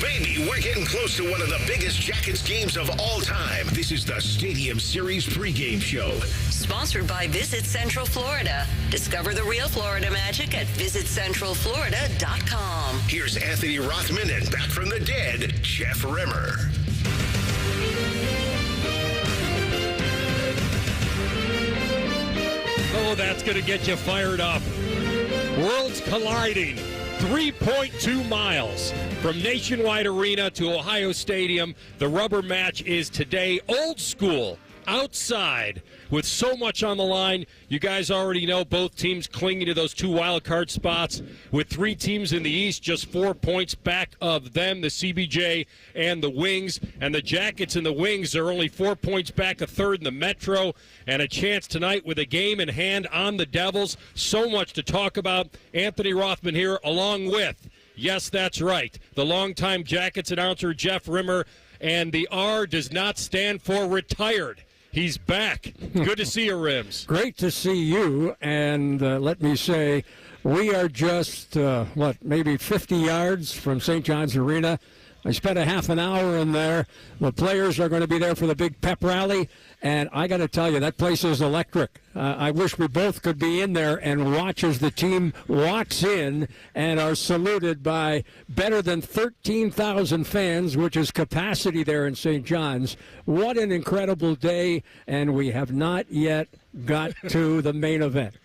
Baby, we're getting close to one of the biggest Jackets games of all time. This is the Stadium Series pregame show. Sponsored by Visit Central Florida. Discover the real Florida magic at visitcentralflorida.com. Here's Anthony Rothman and back from the dead, Jeff Rimmer. Oh, that's going to get you fired up. Worlds colliding. 3.2 miles from Nationwide Arena to Ohio Stadium. The rubber match is today. Old school, outside, with so much on the line. You guys already know both teams clinging to those 2 wild card spots. With 3 teams in the East, just 4 points back of them, the CBJ and the Wings. And the Jackets and the Wings are only 4 points back, a third in the Metro. And a chance tonight with a game in hand on the Devils. So much to talk about. Anthony Rothman here, along with, yes, that's right, the longtime Jackets announcer Jeff Rimmer. And the R does not stand for retired. He's back. Good to see you, Rims. Great to see you. And let me say, we are just, maybe 50 yards from St. John's Arena. I spent a half an hour in there. The players are going to be there for the big pep rally. And I got to tell you, that place is electric. I wish we both could be in there and watch as the team walks in and are saluted by better than 13,000 fans, which is capacity there in St. John's. What an incredible day, and we have not yet got to the main event.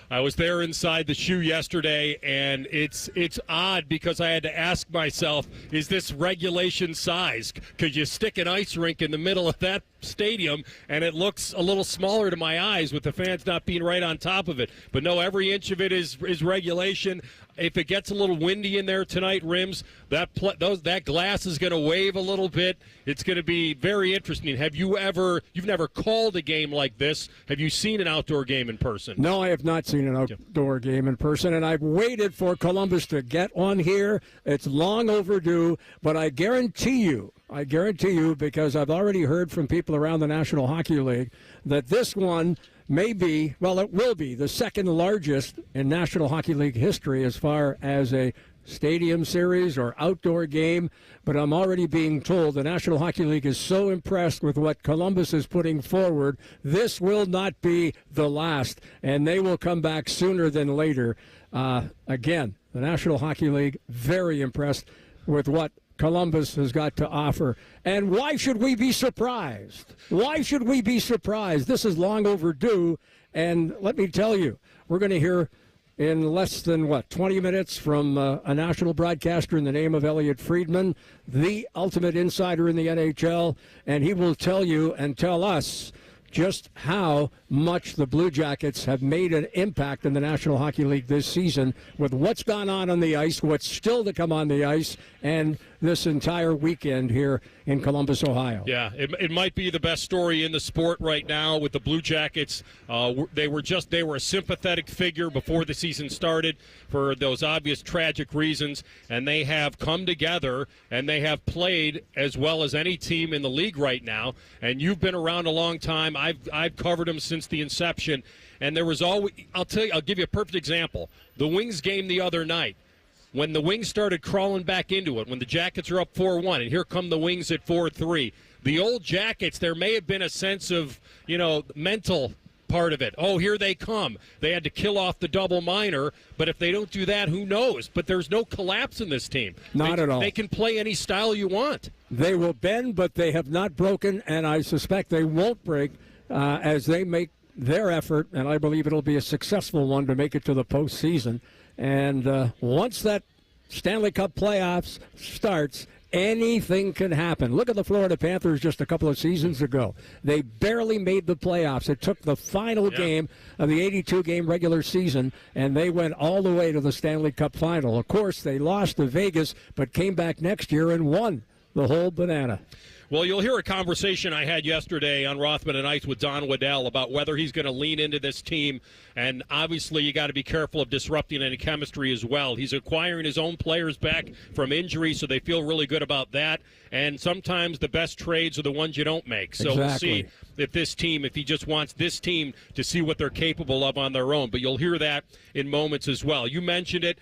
I was there inside the shoe yesterday, and it's odd because I had to ask myself, is this regulation size? Could you stick an ice rink in the middle of that stadium, and it looks a little smaller to my eyes with the fans not being right on top of it. But no, every inch of it is regulation. If it gets a little windy in there tonight, Rims, that glass is going to wave a little bit. It's going to be very interesting. You've never called a game like this. Have you seen an outdoor game in person? No, I have not seen an outdoor game in person, and I've waited for Columbus to get on here. It's long overdue, but I guarantee you, because I've already heard from people around the National Hockey League, that this one may be, it will be the second largest in National Hockey League history as far as a stadium series or outdoor game. But I'm already being told the National Hockey League is so impressed with what Columbus is putting forward, this will not be the last, and they will come back sooner than later. Again, the National Hockey League very impressed with what Columbus has got to offer. And why should we be surprised? Why should we be surprised? This is long overdue. And let me tell you, we're going to hear in less than, 20 minutes from a national broadcaster in the name of Elliot Friedman, the ultimate insider in the NHL. And he will tell you and tell us just how much the Blue Jackets have made an impact in the National Hockey League this season with what's gone on the ice, what's still to come on the ice, and this entire weekend here in Columbus, Ohio. Yeah, it might be the best story in the sport right now with the Blue Jackets. They were a sympathetic figure before the season started for those obvious tragic reasons, and they have come together and they have played as well as any team in the league right now. And you've been around a long time. I've covered them since the inception, and there was always. I'll give you a perfect example. The Wings game the other night. When the Wings started crawling back into it, when the Jackets are up 4-1, and here come the Wings at 4-3. The old Jackets, there may have been a sense of, mental part of it. Oh, here they come. They had to kill off the double minor, but if they don't do that, who knows? But there's no collapse in this team. Not at all. They can play any style you want. They will bend, but they have not broken, and I suspect they won't break as they make their effort, and I believe it'll be a successful one to make it to the postseason. And once that Stanley Cup playoffs starts, anything can happen. Look at the Florida Panthers just a couple of seasons ago. They barely made the playoffs. It took the final game of the 82-game regular season, and they went all the way to the Stanley Cup final. Of course, they lost to Vegas, but came back next year and won the whole banana. Well, you'll hear a conversation I had yesterday on Rothman and Ice with Don Waddell about whether he's going to lean into this team. And obviously, you got to be careful of disrupting any chemistry as well. He's acquiring his own players back from injury, so they feel really good about that. And sometimes the best trades are the ones you don't make. So We'll see if he just wants this team to see what they're capable of on their own. But you'll hear that in moments as well. You mentioned it.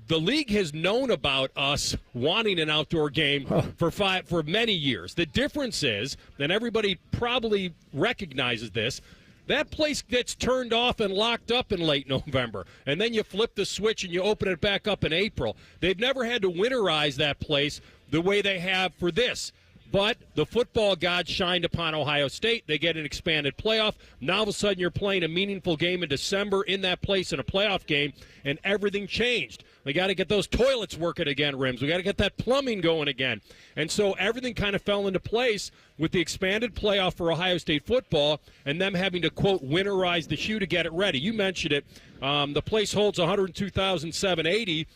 the league has known about us wanting an outdoor game for many years. The difference is, and everybody probably recognizes this, that place gets turned off and locked up in late November, and then you flip the switch and you open it back up in April. They've never had to winterize that place the way they have for this. But the football gods shined upon Ohio State. They get an expanded playoff. Now all of a sudden you're playing a meaningful game in December in that place in a playoff game, and everything changed. We got to get those toilets working again, Rims. We got to get that plumbing going again. And so everything kind of fell into place with the expanded playoff for Ohio State football and them having to, quote, winterize the shoe to get it ready. You mentioned it. The place holds 102,780.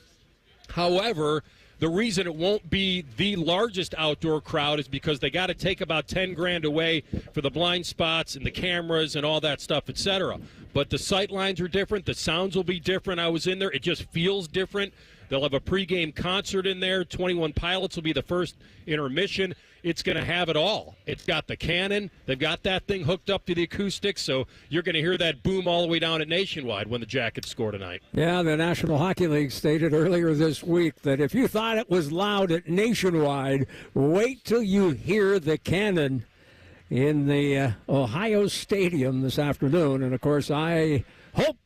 However, the reason it won't be the largest outdoor crowd is because they got to take about $10,000 away for the blind spots and the cameras and all that stuff, etc. But the sight lines are different. The sounds will be different. I was in there. It just feels different. They'll have a pregame concert in there. 21 Pilots will be the first intermission. It's going to have it all. It's got the cannon. They've got that thing hooked up to the acoustics, so you're going to hear that boom all the way down at Nationwide when the Jackets score tonight. Yeah, the National Hockey League stated earlier this week that if you thought it was loud at Nationwide, wait till you hear the cannon in the Ohio Stadium this afternoon. And, of course, I hope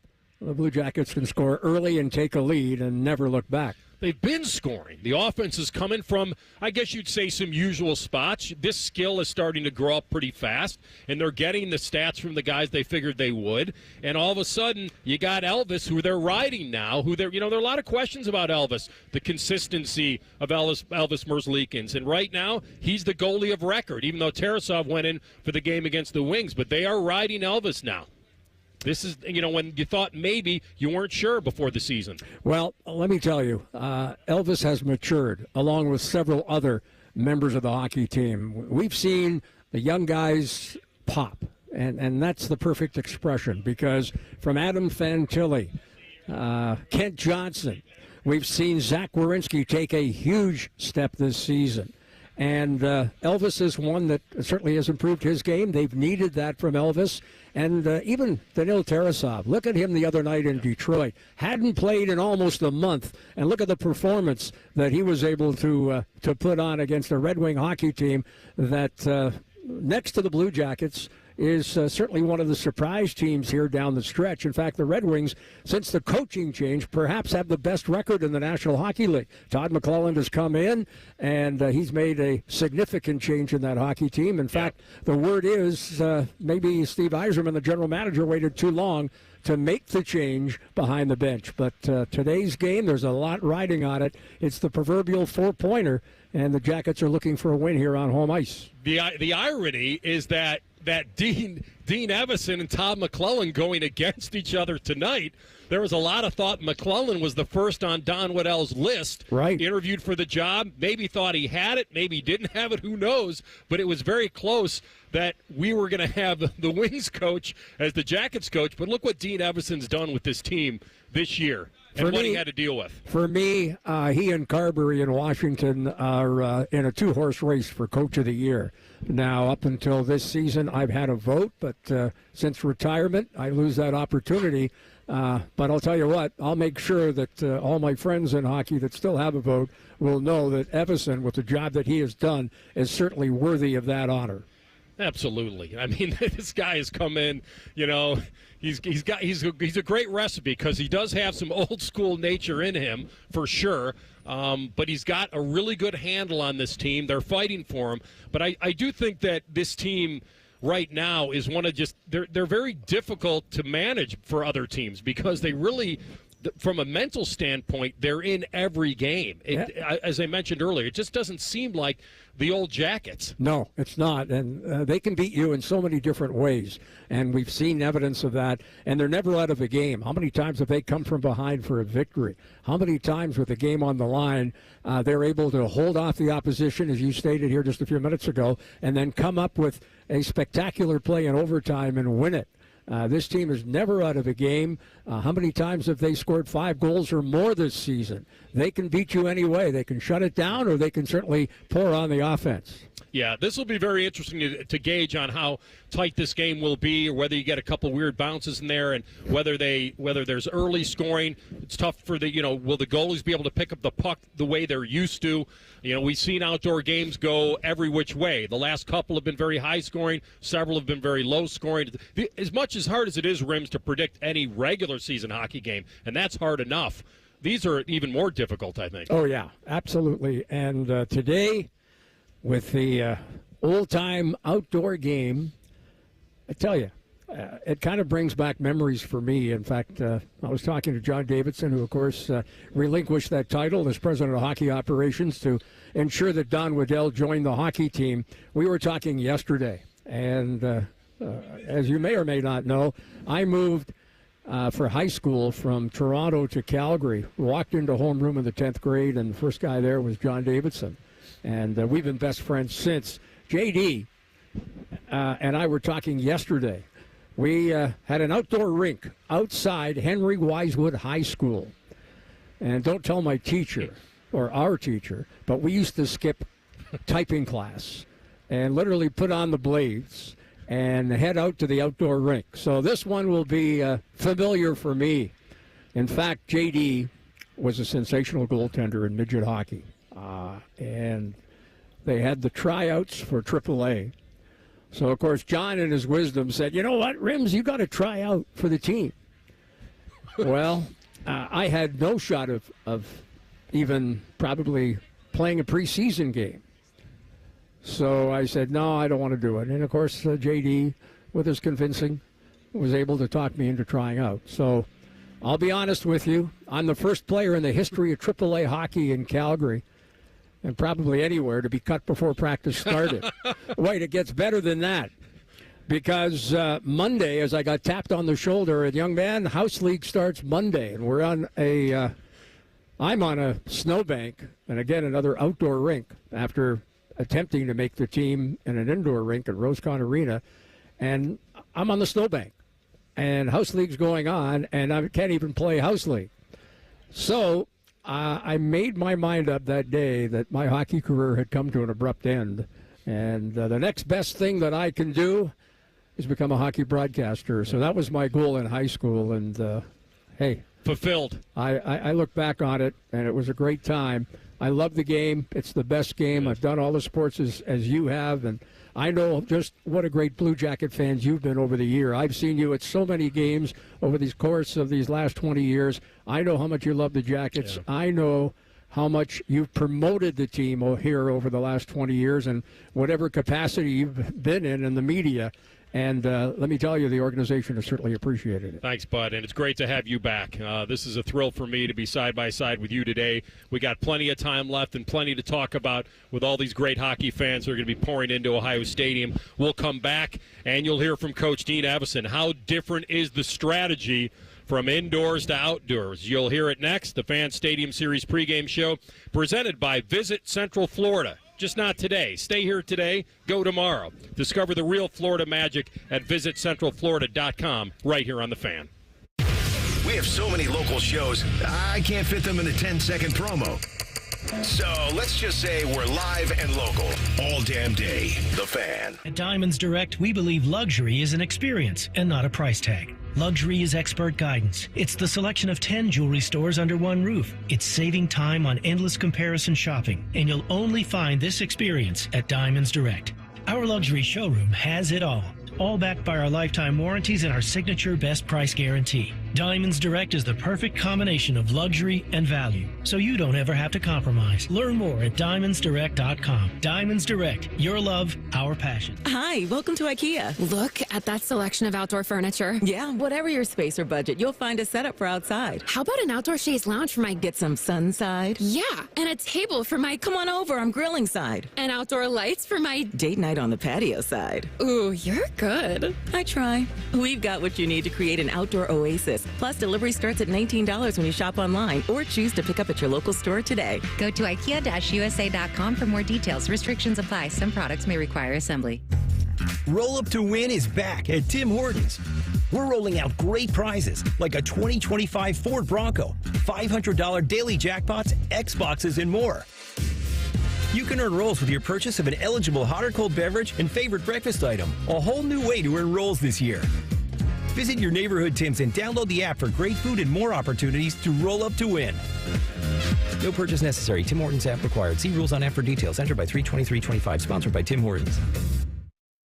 the Blue Jackets can score early and take a lead and never look back. They've been scoring. The offense is coming from, I guess you'd say, some usual spots. This skill is starting to grow up pretty fast, and they're getting the stats from the guys they figured they would. And all of a sudden, you got Elvis, who they're riding now. There are a lot of questions about Elvis, the consistency of Elvis Merzlikins. And right now, he's the goalie of record, even though Tarasov went in for the game against the Wings. But they are riding Elvis now. This is, when you thought maybe you weren't sure before the season. Well, let me tell you, Elvis has matured, along with several other members of the hockey team. We've seen the young guys pop, and that's the perfect expression, because from Adam Fantilli, Kent Johnson, we've seen Zach Werenski take a huge step this season. And Elvis is one that certainly has improved his game. They've needed that from Elvis. And even Danil Tarasov, look at him the other night in Detroit. Hadn't played in almost a month. And look at the performance that he was able to put on against a Red Wing hockey team that, next to the Blue Jackets, is certainly one of the surprise teams here down the stretch. In fact, the Red Wings, since the coaching change, perhaps have the best record in the National Hockey League. Todd McClelland has come in, and he's made a significant change in that hockey team. In fact, the word is maybe Steve Yzerman, the general manager, waited too long to make the change behind the bench. But today's game, there's a lot riding on it. It's the proverbial four-pointer, and the Jackets are looking for a win here on home ice. The irony is that Dean Evison and Todd McClelland going against each other tonight. There was a lot of thought McClelland was the first on Don Waddell's list. Right. Interviewed for the job. Maybe thought he had it. Maybe didn't have it. Who knows? But it was very close that we were going to have the Wings coach as the Jackets coach. But look what Dean Evison's done with this team this year. And what he had to deal with. For me, he and Carberry in Washington are in a two-horse race for Coach of the Year. Now, up until this season, I've had a vote, but since retirement, I lose that opportunity. But I'll tell you what, I'll make sure that all my friends in hockey that still have a vote will know that Evison, with the job that he has done, is certainly worthy of that honor. Absolutely. I mean, this guy has come in, he's a great recipe because he does have some old school nature in him for sure. But he's got a really good handle on this team. They're fighting for him. But I do think that this team right now is one of they're very difficult to manage for other teams because they really, from a mental standpoint, they're in every game. As I mentioned earlier, it just doesn't seem like the old Jackets. No, it's not. And they can beat you in so many different ways. And we've seen evidence of that. And they're never out of a game. How many times have they come from behind for a victory? How many times with the game on the line, they're able to hold off the opposition, as you stated here just a few minutes ago, and then come up with a spectacular play in overtime and win it. This team is never out of a game. How many times have they scored 5 goals or more this season? They can beat you anyway. They can shut it down, or they can certainly pour on the offense. Yeah, this will be very interesting to gauge on how tight this game will be, or whether you get a couple weird bounces in there, and whether there's early scoring. It's tough for will the goalies be able to pick up the puck the way they're used to? We've seen outdoor games go every which way. The last couple have been very high scoring. Several have been very low scoring. As much as hard as it is, Rims, to predict any regular season hockey game, and that's hard enough, these are even more difficult, I think. Oh, yeah, absolutely. And today, with the old-time outdoor game, I tell you, it kind of brings back memories for me. In fact, I was talking to John Davidson, who, of course, relinquished that title as president of hockey operations to ensure that Don Waddell joined the hockey team. We were talking yesterday, and as you may or may not know, I moved for high school from Toronto to Calgary. Walked into homeroom in the 10th grade, and the first guy there was John Davidson. And we've been best friends since. JD and I were talking yesterday. We had an outdoor rink outside Henry Wisewood High School. And don't tell my teacher or our teacher, but we used to skip typing class and literally put on the blades and head out to the outdoor rink. So this one will be familiar for me. In fact, JD was a sensational goaltender in midget hockey. And they had the tryouts for AAA. So, of course, John in his wisdom said, you know what, Rims, you got to try out for the team. Well, I had no shot of even probably playing a preseason game. So I said, no, I don't want to do it. And, of course, JD, with his convincing, was able to talk me into trying out. So I'll be honest with you. I'm the first player in the history of AAA hockey in Calgary, and probably anywhere, to be cut before practice started. Wait, it gets better than that. Because Monday, as I got tapped on the shoulder, young man, House League starts Monday, and we're on I'm on a snowbank, and again, another outdoor rink, after attempting to make the team in an indoor rink at Rosecon Arena, and I'm on the snowbank. And House League's going on, and I can't even play House League. So I made my mind up that day that my hockey career had come to an abrupt end, and the next best thing that I can do is become a hockey broadcaster. So that was my goal in high school, and hey. Fulfilled. I look back on it, and it was a great time. I love the game. It's the best game. I've done all the sports as you have, and I know just what a great Blue Jacket fans you've been over the year. I've seen you at so many games over the course of these last 20 years. I know how much you love the Jackets. Yeah. I know how much you've promoted the team here over the last 20 years, and whatever capacity you've been in the media. And let me tell you, the organization has certainly appreciated it. Thanks, Bud, and it's great to have you back. This is a thrill for me to be side-by-side with you today. We got plenty of time left and plenty to talk about with all these great hockey fans who are going to be pouring into Ohio Stadium. We'll come back, and you'll hear from Coach Dean Evison. How different is the strategy from indoors to outdoors? You'll hear it next. The Fan Stadium Series pregame show presented by Visit Central Florida. Just not today. Stay here today. Go tomorrow. Discover the real Florida magic at visitcentralflorida.com right here on The Fan. We have so many local shows, I can't fit them in a 10-second promo. So let's just say we're live and local all damn day. The Fan. At Diamonds Direct, we believe luxury is an experience and not a price tag. Luxury is expert guidance. It's the selection of 10 jewelry stores under one roof. It's saving time on endless comparison shopping, and you'll only find this experience at Diamonds Direct. Our luxury showroom has it all backed by our lifetime warranties and our signature best price guarantee. Diamonds Direct is the perfect combination of luxury and value, so you don't ever have to compromise. Learn more at diamondsdirect.com. Diamonds Direct, your love, our passion. Hi, welcome to IKEA. Look at that selection of outdoor furniture. Yeah, whatever your space or budget, you'll find a setup for outside. How about an outdoor chaise lounge for my... Get some sun side. Yeah, and a table for my... Come on over, I'm grilling side. And outdoor lights for my... Date night on the patio side. Ooh, you're good. I try. We've got what you need to create an outdoor oasis. Plus, delivery starts at $19 when you shop online or choose to pick up at your local store today. Go to IKEA-USA.com for more details. Restrictions apply. Some products may require assembly. Roll Up to Win is back at Tim Hortons. we're rolling out great prizes like a 2025 Ford Bronco, $500 daily jackpots, Xboxes, and more. You can earn rolls with your purchase of an eligible hot or cold beverage and favorite breakfast item. A whole new way to earn rolls this year. Visit your neighborhood Tim's and download the app for great food and more opportunities to roll up to win. No purchase necessary. Tim Hortons app required. See rules on app for details. Entered by 3/23/25. Sponsored by Tim Hortons.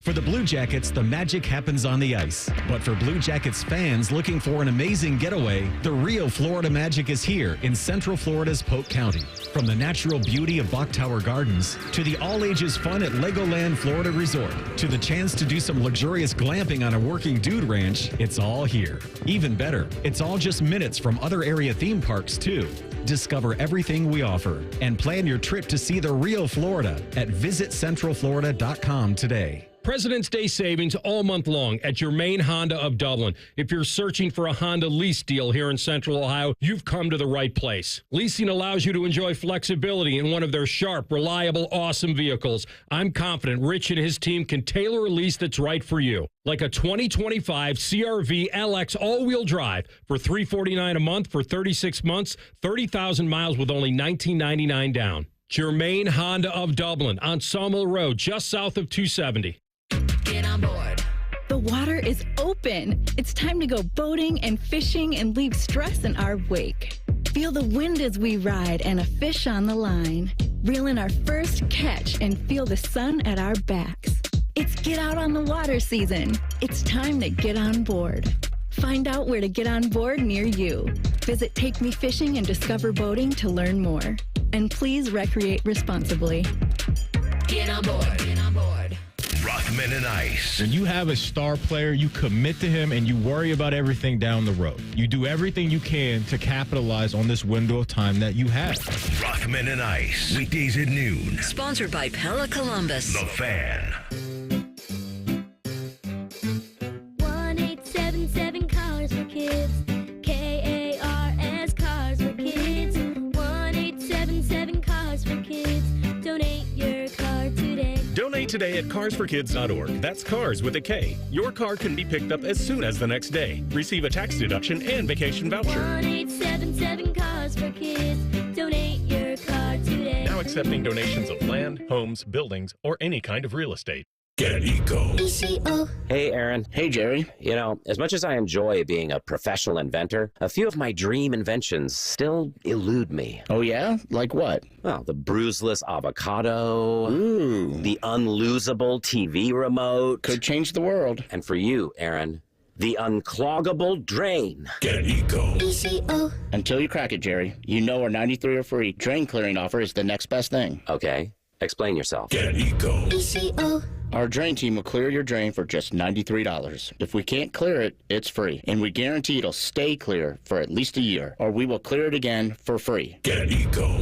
For the Blue Jackets, the magic happens on the ice. But for Blue Jackets fans looking for an amazing getaway, the Rio Florida Magic is here in Central Florida's Polk County. From the natural beauty of Bok Tower Gardens, to the all-ages fun at Legoland Florida Resort, to the chance to do some luxurious glamping on a working dude ranch, it's all here. Even better, it's all just minutes from other area theme parks, too. Discover everything we offer and plan your trip to see the Rio Florida at visitcentralflorida.com today. President's Day savings all month long at your main Honda of Dublin. If you're searching for a Honda lease deal here in Central Ohio, you've come to the right place. Leasing allows you to enjoy flexibility in one of their sharp, reliable, awesome vehicles. I'm confident Rich and his team can tailor a lease that's right for you. Like a 2025 CR-V LX all-wheel drive for $349 a month for 36 months, 30,000 miles with only $19.99 down. Germain Honda of Dublin on Sawmill Road, just south of 270. Get on board. The water is open. It's time to go boating and fishing and leave stress in our wake. Feel the wind as we ride and a fish on the line. Reel in our first catch and feel the sun at our backs. It's get out on the water season. It's time to get on board. Find out where to get on board near you. Visit Take Me Fishing and Discover Boating to learn more. And please recreate responsibly. Get on board. Get on board. Rothman and Ice. When you have a star player, you commit to him and you worry about everything down the road. You do everything you can to capitalize on this window of time that you have. Rothman and Ice. Weekdays at noon. Sponsored by Pella Columbus. The Fan. 1877 Cars for Kids. KARS Cars for Kids. 1877 Cars for Kids. Donate your car today. Donate today at carsforkids.org. That's cars with a K. Your car can be picked up as soon as the next day. Receive a tax deduction and vacation voucher. 1877 Cars for Kids. Donate your car today. Now accepting donations of land, homes, buildings, or any kind of real estate. Get Eco. Hey, Aaron. Hey, Jerry. You know, as much as I enjoy being a professional inventor, a few of my dream inventions still elude me. Oh, yeah? Like what? Well, the bruiseless avocado. Ooh. The unlosable TV remote. Could change the world. And for you, Aaron, the uncloggable drain. Get Eco. Until you crack it, Jerry. You know our 93 or free drain clearing offer is the next best thing. Okay. Explain yourself. Get Eco. Our drain team will clear your drain for just $93. If we can't clear it, it's free. And we guarantee it'll stay clear for at least a year, or we will clear it again for free. Get Eco.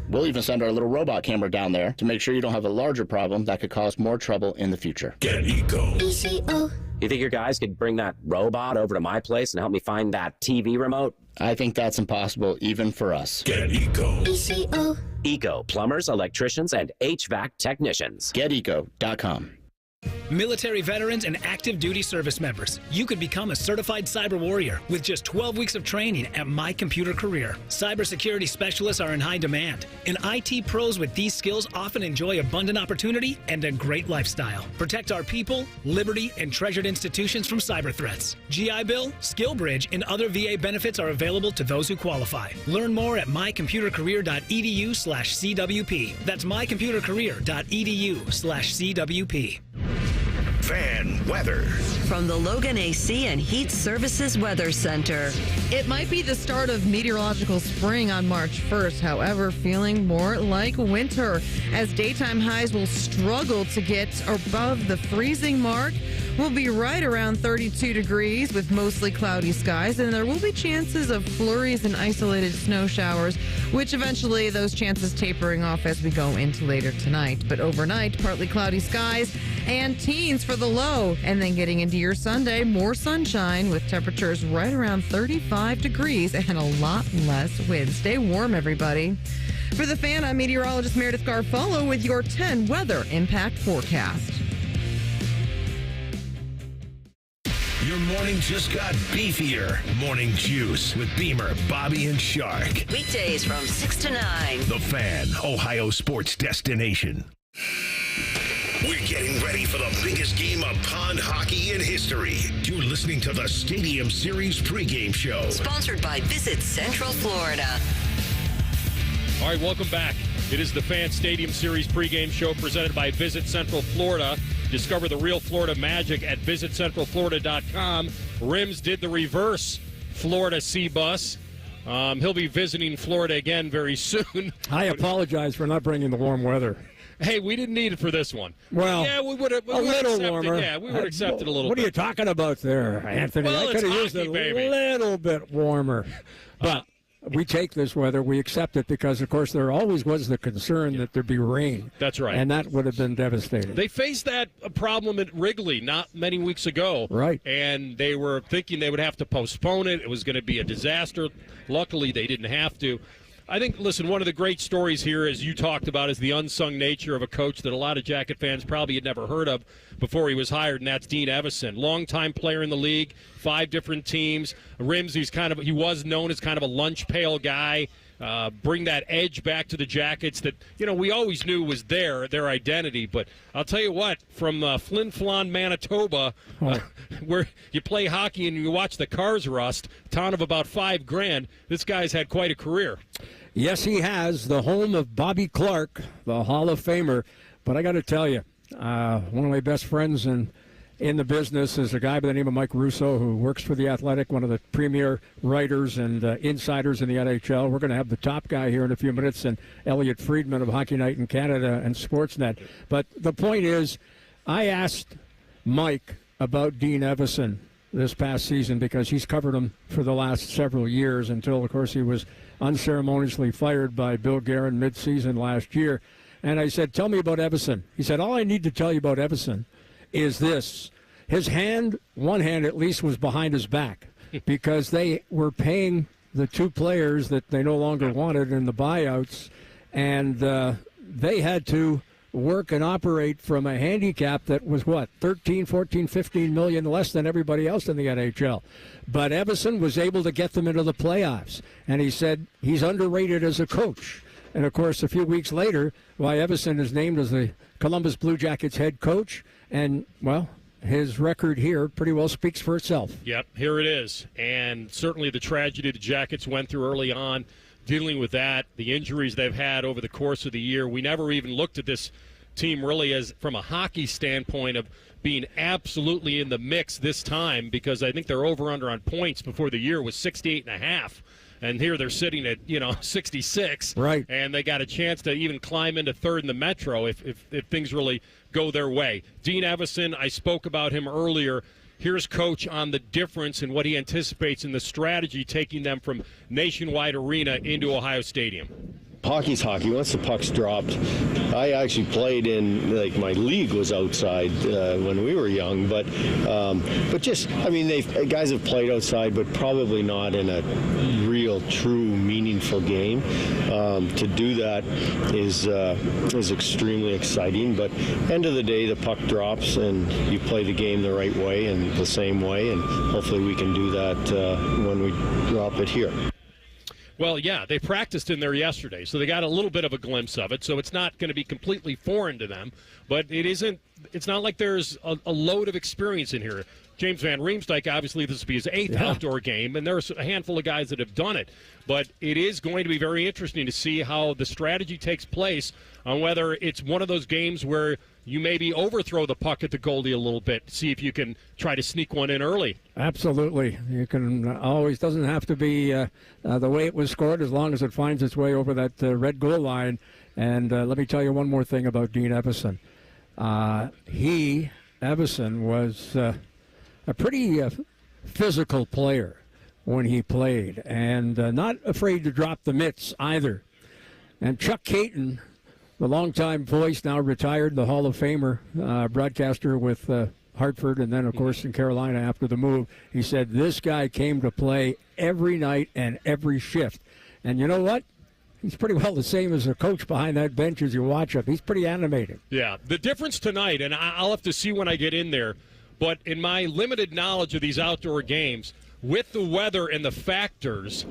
We'll even send our little robot camera down there to make sure you don't have a larger problem that could cause more trouble in the future. Get Eco. You think your guys could bring that robot over to my place and help me find that TV remote? I think that's impossible even for us. Get Eco. Eco, plumbers, electricians, and HVAC technicians. GetEco.com. Military veterans and active duty service members, you could become a certified cyber warrior with just 12 weeks of training at My Computer Career. Cybersecurity specialists are in high demand, and IT pros with these skills often enjoy abundant opportunity and a great lifestyle. Protect our people, liberty, and treasured institutions from cyber threats. GI Bill, SkillBridge, and other VA benefits are available to those who qualify. Learn more at mycomputercareer.edu/CWP. That's mycomputercareer.edu/CWP. Fan weather. From the Logan AC and Heat Services Weather Center. It might be the start of meteorological spring on March 1st, however, feeling more like winter, as daytime highs will struggle to get above the freezing mark. We'll be right around 32 degrees with mostly cloudy skies, and there will be chances of flurries and isolated snow showers, which eventually those chances tapering off as we go into later tonight. But overnight, partly cloudy skies and teens for the low. And then getting into your Sunday, more sunshine with temperatures right around 35 degrees and a lot less wind. Stay warm, everybody. For the Fan, I'm meteorologist Meredith Garfolo with your 10 weather impact forecast. Your morning just got beefier. Morning Juice with Beamer, Bobby, and Shark. Weekdays from 6 to 9. The Fan, Ohio sports destination. We're getting ready for the biggest game of pond hockey in history. You're listening to the Stadium Series pregame show. Sponsored by Visit Central Florida. All right, welcome back. It is the Fan Stadium Series pregame show presented by Visit Central Florida. Discover the real Florida magic at visitcentralflorida.com. Rims did the reverse Florida Sea Bus. He'll be visiting Florida again very soon. I apologize for not bringing the warm weather. Hey, we didn't need it for this one. Well, yeah, we would have a little warmer. Yeah, we would accept it a little bit. What are you talking about there, Anthony? Well, I could have used hockey, a baby. little bit warmer. But we take this weather. We accept it because, of course, there always was the concern that there'd be rain. That's right. And that would have been devastating. They faced that problem at Wrigley not many weeks ago. Right. And they were thinking they would have to postpone it. It was going to be a disaster. Luckily, they didn't have to. I think, listen, one of the great stories here, as you talked about, is the unsung nature of a coach that a lot of Jacket fans probably had never heard of before he was hired, and that's Dean Evison. Longtime player in the league, 5 different teams. Rims, he was known as kind of a lunch pail guy. Bring that edge back to the Jackets that, we always knew was their identity. But I'll tell you what, from Flin Flon, Manitoba, where you play hockey and you watch the cars rust, town of about $5,000, this guy's had quite a career. Yes, he has. The home of Bobby Clark, the Hall of Famer. But I got to tell you, one of my best friends in the business is a guy by the name of Mike Russo, who works for The Athletic, one of the premier writers and insiders in the NHL. We're going to have the top guy here in a few minutes, and Elliot Friedman of Hockey Night in Canada and Sportsnet. But the point is, I asked Mike about Dean Evison this past season because he's covered him for the last several years until, of course, he was unceremoniously fired by Bill Guerin mid-season last year. And I said, tell me about Evison. He said, all I need to tell you about Evison is this. His one hand at least, was behind his back because they were paying the 2 players that they no longer wanted in the buyouts, and they had to work and operate from a handicap that was, 13, 14, 15 million less than everybody else in the NHL. But Evison was able to get them into the playoffs, and he said he's underrated as a coach. And, of course, a few weeks later, Evison is named as the Columbus Blue Jackets head coach. And, his record here pretty well speaks for itself. Yep, here it is. And certainly the tragedy the Jackets went through early on, dealing with that, the injuries they've had over the course of the year. We never even looked at this team really as, from a hockey standpoint, of being absolutely in the mix this time, because I think their over-under on points before the year was 68.5. And here they're sitting at, 66. Right. And they got a chance to even climb into third in the Metro if things really go their way. Dean Evison, I spoke about him earlier. Here's Coach on the difference and what he anticipates in the strategy taking them from Nationwide Arena into Ohio Stadium. Hockey's hockey. Once the puck's dropped, I actually played in, my league was outside when we were young, but just, guys have played outside, but probably not in a real, true, meaningful game. To do that is extremely exciting, but end of the day, the puck drops and you play the game the right way and the same way, and hopefully we can do that when we drop it here. Well, yeah, they practiced in there yesterday, so they got a little bit of a glimpse of it. So it's not going to be completely foreign to them, but it's not like there's a load of experience in here. James Van Riemsdyk, obviously, this will be his 8th outdoor game, and there's a handful of guys that have done it. But it is going to be very interesting to see how the strategy takes place on whether it's one of those games where you maybe overthrow the puck at the goalie a little bit, see if you can try to sneak one in early. Absolutely. You can always, doesn't have to be the way it was scored as long as it finds its way over that red goal line. And let me tell you one more thing about Dean Evison. Evison, was a pretty physical player when he played, and not afraid to drop the mitts either. And Chuck Caton, the longtime voice, now retired, the Hall of Famer, broadcaster with Hartford and then, of course, in Carolina after the move, he said this guy came to play every night and every shift. And you know what? He's pretty well the same as a coach behind that bench as you watch him. He's pretty animated. Yeah, the difference tonight, and I'll have to see when I get in there, But in my limited knowledge of these outdoor games, with the weather and the factors,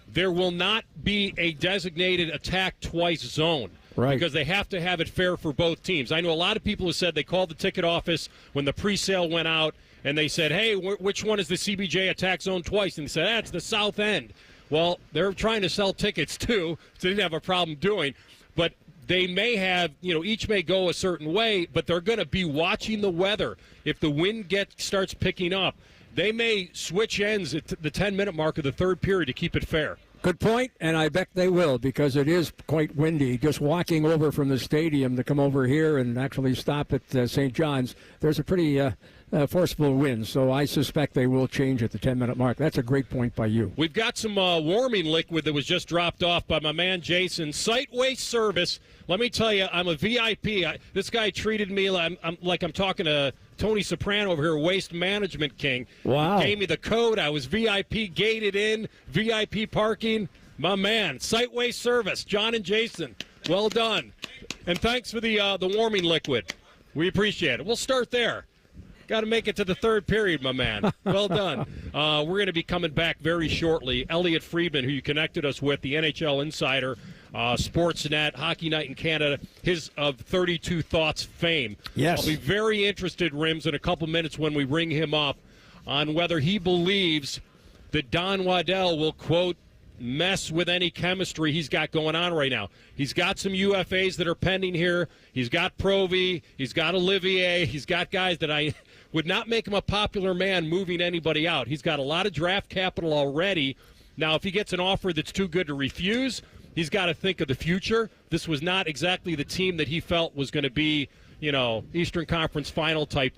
there will not be a designated attack twice zone. Right. Because they have to have it fair for both teams. I know a lot of people who said they called the ticket office when the pre-sale went out, and they said, hey, which one is the CBJ attack zone twice? And they said, that's the south end. Well, they're trying to sell tickets, too, so they didn't have a problem doing. But they may have, each may go a certain way, but they're going to be watching the weather. If the wind starts picking up, they may switch ends at the 10-minute mark of the third period to keep it fair. Good point, and I bet they will because it is quite windy. Just walking over from the stadium to come over here and actually stop at St. John's, there's a pretty forceful wind, so I suspect they will change at the 10-minute mark. That's a great point by you. We've got some warming liquid that was just dropped off by my man Jason. Site Waste Service. Let me tell you, I'm a VIP. This guy treated me like I'm talking to Tony Soprano over here, Waste Management King. Wow. He gave me the code. I was VIP gated in, VIP parking. My man, Site Waste Service, John and Jason. Well done. And thanks for the warming liquid. We appreciate it. We'll start there. Got to make it to the third period, my man. Well done. We're going to be coming back very shortly. Elliot Friedman, who you connected us with, the NHL insider, Sportsnet, Hockey Night in Canada, his of 32 Thoughts fame. Yes. I'll be very interested, Rims, in a couple minutes when we ring him up on whether he believes that Don Waddell will, quote, mess with any chemistry he's got going on right now. He's got some UFAs that are pending here. He's got Provy. He's got Olivier. He's got guys that I would not make him a popular man moving anybody out. He's got a lot of draft capital already. Now, if he gets an offer that's too good to refuse, he's got to think of the future. This was not exactly the team that he felt was going to be, Eastern Conference final type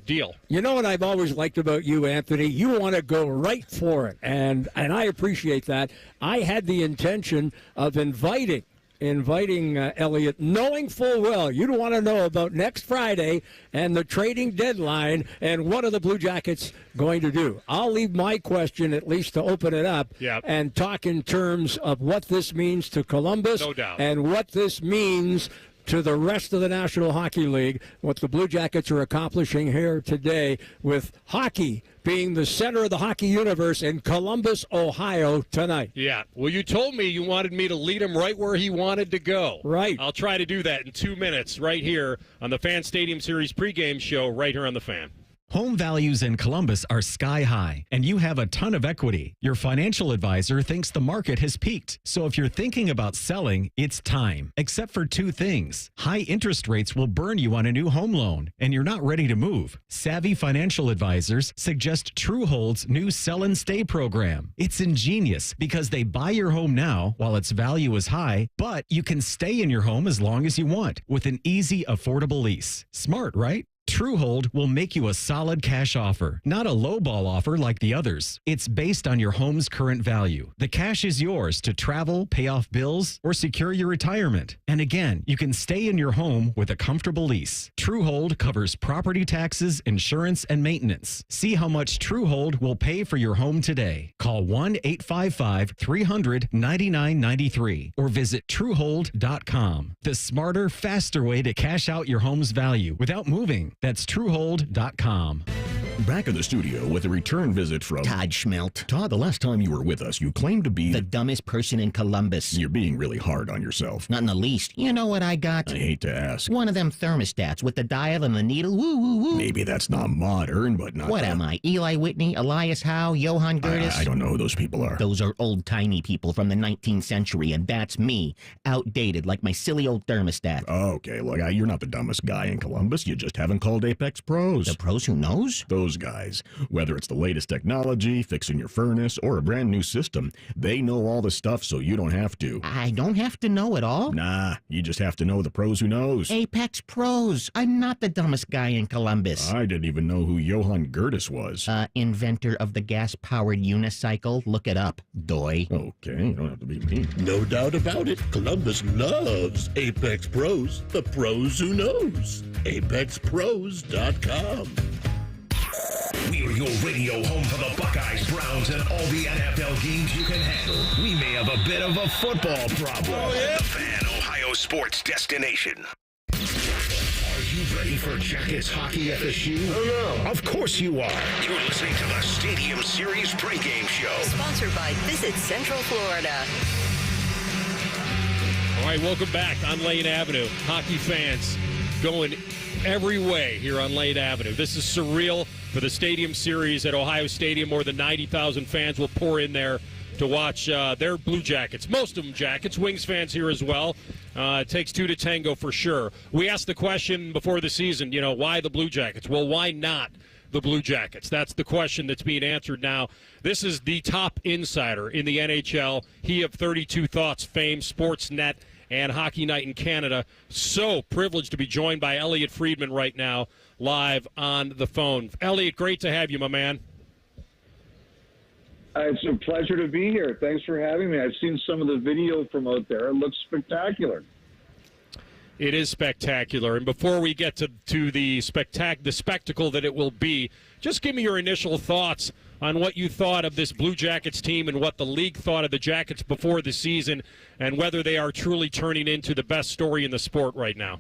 deal. You know what I've always liked about you, Anthony? You want to go right for it, and I appreciate that. I had the intention of inviting Elliot, knowing full well you don't want to know about next Friday and the trading deadline and what are the Blue Jackets going to do. I'll leave my question at least to open it up and talk in terms of what this means to Columbus and what this means to the rest of the National Hockey League, what the Blue Jackets are accomplishing here today with hockey being the center of the hockey universe in Columbus, Ohio tonight. Yeah. Well, you told me you wanted me to lead him right where he wanted to go. Right. I'll try to do that in 2 minutes right here on the Fan Stadium Series pregame show right here on The Fan. Home values in Columbus are sky high, and you have a ton of equity. Your financial advisor thinks the market has peaked. So if you're thinking about selling, it's time. Except for two things. High interest rates will burn you on a new home loan, and you're not ready to move. Savvy financial advisors suggest Truehold's new Sell and Stay program. It's ingenious because they buy your home now while its value is high, but you can stay in your home as long as you want with an easy, affordable lease. Smart, right? Truehold will make you a solid cash offer, not a lowball offer like the others. It's based on your home's current value. The cash is yours to travel, pay off bills, or secure your retirement. And again, you can stay in your home with a comfortable lease. Truehold covers property taxes, insurance, and maintenance. See how much Truehold will pay for your home today. Call 1-855-300-9993 or visit Truehold.com. The smarter, faster way to cash out your home's value without moving. That's Truehold.com. Back in the studio with a return visit from Todd Schmeldt. Todd, the last time you were with us, you claimed to be the dumbest person in Columbus. You're being really hard on yourself. Not in the least. You know what I got? I hate to ask. One of them thermostats with the dial and the needle. Woo, woo, woo. Maybe that's not modern, but not. What am I? Eli Whitney, Elias Howe, Johan Gertis? I don't know who those people are. Those are old-timey people from the 19th century, and that's me. Outdated, like my silly old thermostat. Okay, look, you're not the dumbest guy in Columbus. You just haven't called Apex Pros. The pros who knows? Those guys. Whether it's the latest technology, fixing your furnace, or a brand new system, they know all the stuff so you don't have to. I don't have to know it all? Nah, you just have to know the pros who knows. Apex Pros. I'm not the dumbest guy in Columbus. I didn't even know who Johan Gertis was. Inventor of the gas-powered unicycle. Look it up, doy. Okay, you don't have to be me. No doubt about it. Columbus loves Apex Pros. The pros who knows. ApexPros.com. We are your radio home for the Buckeyes, Browns, and all the NFL games you can handle. We may have a bit of a football problem. Oh, yeah. The Fan, Ohio sports destination. Are you Ready for Jackets hockey FSU? Oh, no. Of course you are. You're listening to the Stadium Series pregame show. Sponsored by Visit Central Florida. All right, welcome back on Lane Avenue. Hockey fans going every way here on Lane Avenue. This is surreal for the Stadium Series at Ohio Stadium. More than 90,000 fans will pour in there to watch their Blue Jackets. Most of them Jackets. Wings fans here as well. It takes two to tango for sure. We asked the question before the season, why the Blue Jackets? Well, why not the Blue Jackets? That's the question that's being answered now. This is the top insider in the NHL. He of 32 Thoughts, Fame, Sportsnet, and Hockey Night in Canada. So privileged to be joined by Elliot Friedman right now, live on the phone. Elliot, great to have you, my man. It's a pleasure to be here. Thanks for having me. I've seen some of the video from out there. It looks spectacular. It is spectacular. And before we get to the spectacle that it will be, just give me your initial thoughts on what you thought of this Blue Jackets team and what the league thought of the Jackets before the season and whether they are truly turning into the best story in the sport right now.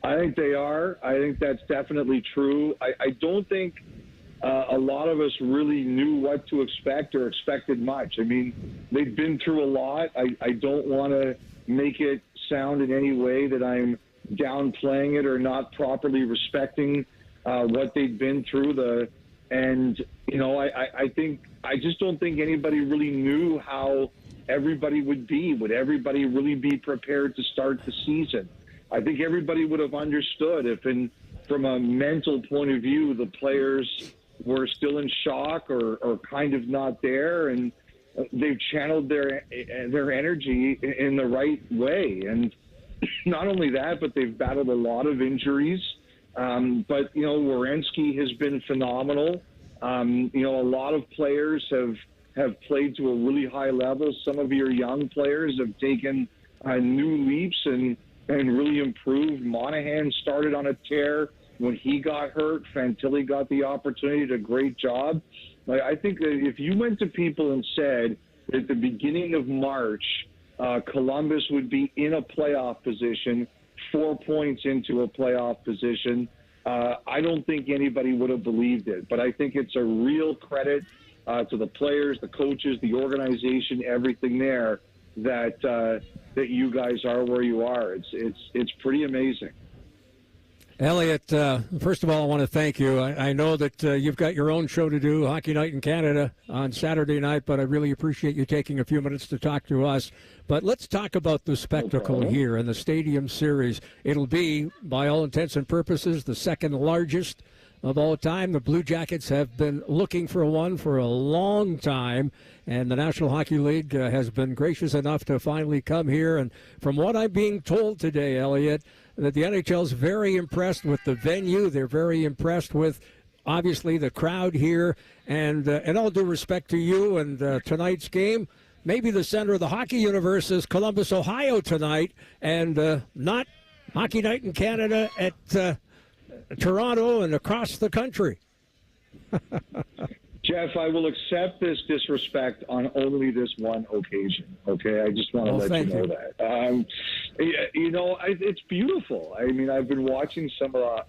I think they are. I think that's definitely true. I don't think a lot of us really knew what to expect or expected much. I mean, they've been through a lot. I don't want to make it sound in any way that I'm downplaying it or not properly respecting what they've been through. I just don't think anybody really knew how everybody would be. Would everybody really be prepared to start the season? I think everybody would have understood if, from a mental point of view, the players were still in shock or kind of not there, and they've channeled their energy in the right way. And not only that, but they've battled a lot of injuries. But Werenski has been phenomenal. A lot of players have played to a really high level. Some of your young players have taken new leaps and really improved. Monahan started on a tear when he got hurt. Fantilli got the opportunity, did a great job. I think that if you went to people and said at the beginning of March, Columbus would be in a playoff position, 4 points into a playoff position, I don't think anybody would have believed it. But I think it's a real credit to the players, the coaches, the organization, everything there that you guys are where you are. It's pretty amazing. Elliot, first of all, I want to thank you. I know that you've got your own show to do, Hockey Night in Canada, on Saturday night, but I really appreciate you taking a few minutes to talk to us. But let's talk about the spectacle here in the Stadium Series. It'll be, by all intents and purposes, the second largest of all time. The Blue Jackets have been looking for one for a long time, and the National Hockey League has been gracious enough to finally come here. And from what I'm being told today, Elliot, that the NHL is very impressed with the venue. They're very impressed with, obviously, the crowd here. And all due respect to you and tonight's game, maybe the center of the hockey universe is Columbus, Ohio tonight, and not Hockey Night in Canada at Toronto and across the country. Jeff, I will accept this disrespect on only this one occasion, okay? I just want to let you know that. It's beautiful. I mean, I've been watching some of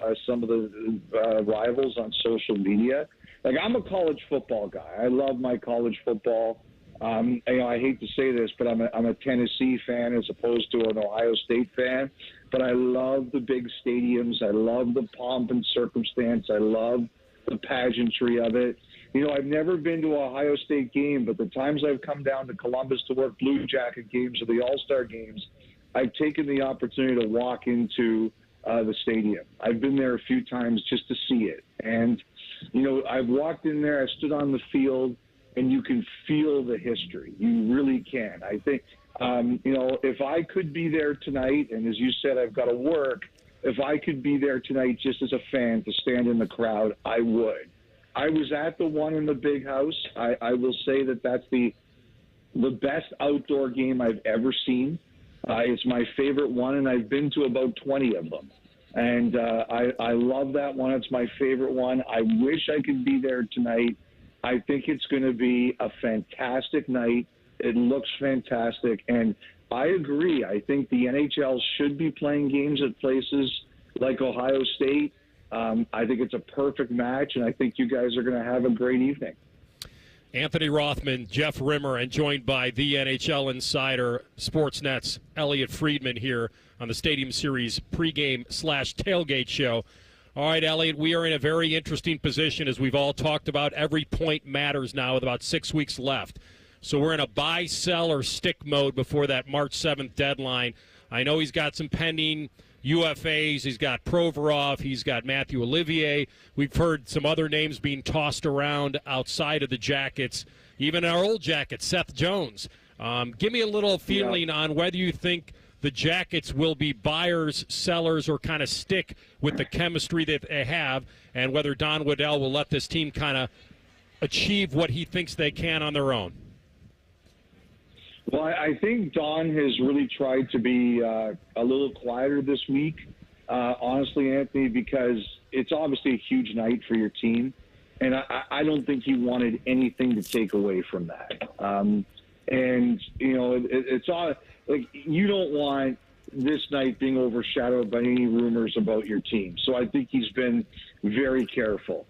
the rivals on social media. Like, I'm a college football guy. I love my college football. I hate to say this, but I'm a Tennessee fan as opposed to an Ohio State fan. But I love the big stadiums. I love the pomp and circumstance. I love the pageantry of it. I've never been to an Ohio State game, but the times I've come down to Columbus to work Blue Jacket games or the All-Star games, I've taken the opportunity to walk into the stadium. I've been there a few times just to see it. And, I've walked in there, I stood on the field, and you can feel the history. You really can. I think, if I could be there tonight, and as you said, I've got to work, if I could be there tonight just as a fan to stand in the crowd, I would. I was at the one in the big house. I will say that that's the best outdoor game I've ever seen. It's my favorite one, and I've been to about 20 of them. And I love that one. It's my favorite one. I wish I could be there tonight. I think it's going to be a fantastic night. It looks fantastic. And I agree. I think the NHL should be playing games at places like Ohio State. I think it's a perfect match, and I think you guys are going to have a great evening. Anthony Rothman, Jeff Rimmer, and joined by the NHL insider, Sportsnet's Elliot Friedman here on the Stadium Series pregame/tailgate show. All right, Elliot, we are in a very interesting position, as we've all talked about. Every point matters now with about 6 weeks left. So we're in a buy, sell, or stick mode before that March 7th deadline. I know he's got some pending UFAs. He's got Provorov. He's got Matthew Olivier. We've heard some other names being tossed around outside of the Jackets, even our old Jackets, Seth Jones. Give me a little feeling on whether you think the Jackets will be buyers, sellers, or kind of stick with the chemistry that they have, and whether Don Waddell will let this team kind of achieve what he thinks they can on their own. Well, I think Don has really tried to be a little quieter this week, honestly, Anthony, because it's obviously a huge night for your team, and I don't think he wanted anything to take away from that. And, you know, it's all like you don't want this night being overshadowed by any rumors about your team. So I think he's been very careful.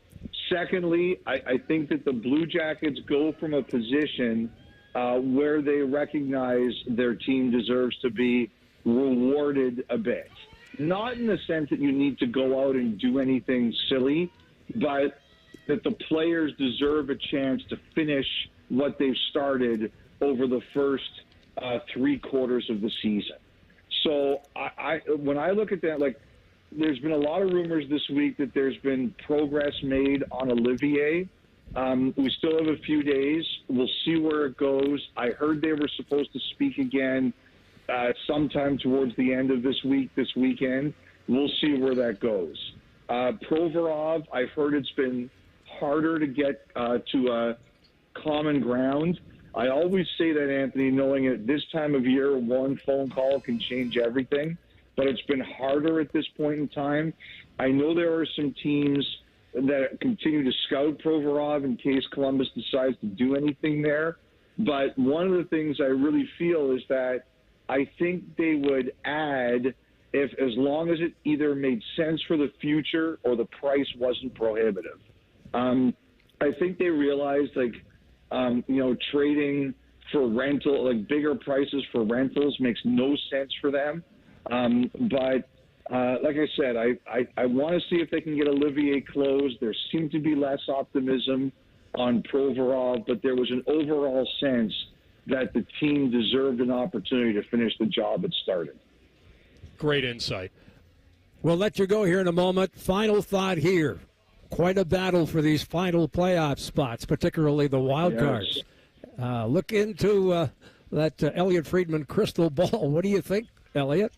Secondly, I think that the Blue Jackets go from a position where they recognize their team deserves to be rewarded a bit. Not in the sense that you need to go out and do anything silly, but that the players deserve a chance to finish what they've started over the first 3 quarters of the season. So when I look at that, like, there's been a lot of rumors this week that there's been progress made on Olivier. We still have a few days. We'll see where it goes. I heard they were supposed to speak again sometime towards the end of this weekend. We'll see where that goes. Provorov, I've heard it's been harder to get to a common ground. I always say that, Anthony, knowing at this time of year, one phone call can change everything, but it's been harder at this point in time. I know there are some teams that continue to scout Provorov in case Columbus decides to do anything there. But one of the things I really feel is that I think they would add, if as long as it either made sense for the future or the price wasn't prohibitive. I think they realized, trading for rental, like bigger prices for rentals makes no sense for them. But like I said, I want to see if they can get Olivier closed. There seemed to be less optimism on Provorov, but there was an overall sense that the team deserved an opportunity to finish the job it started. Great insight. We'll let you go here in a moment. Final thought here. Quite a battle for these final playoff spots, particularly the wild cards. Look into that Elliot Friedman crystal ball. What do you think, Elliot?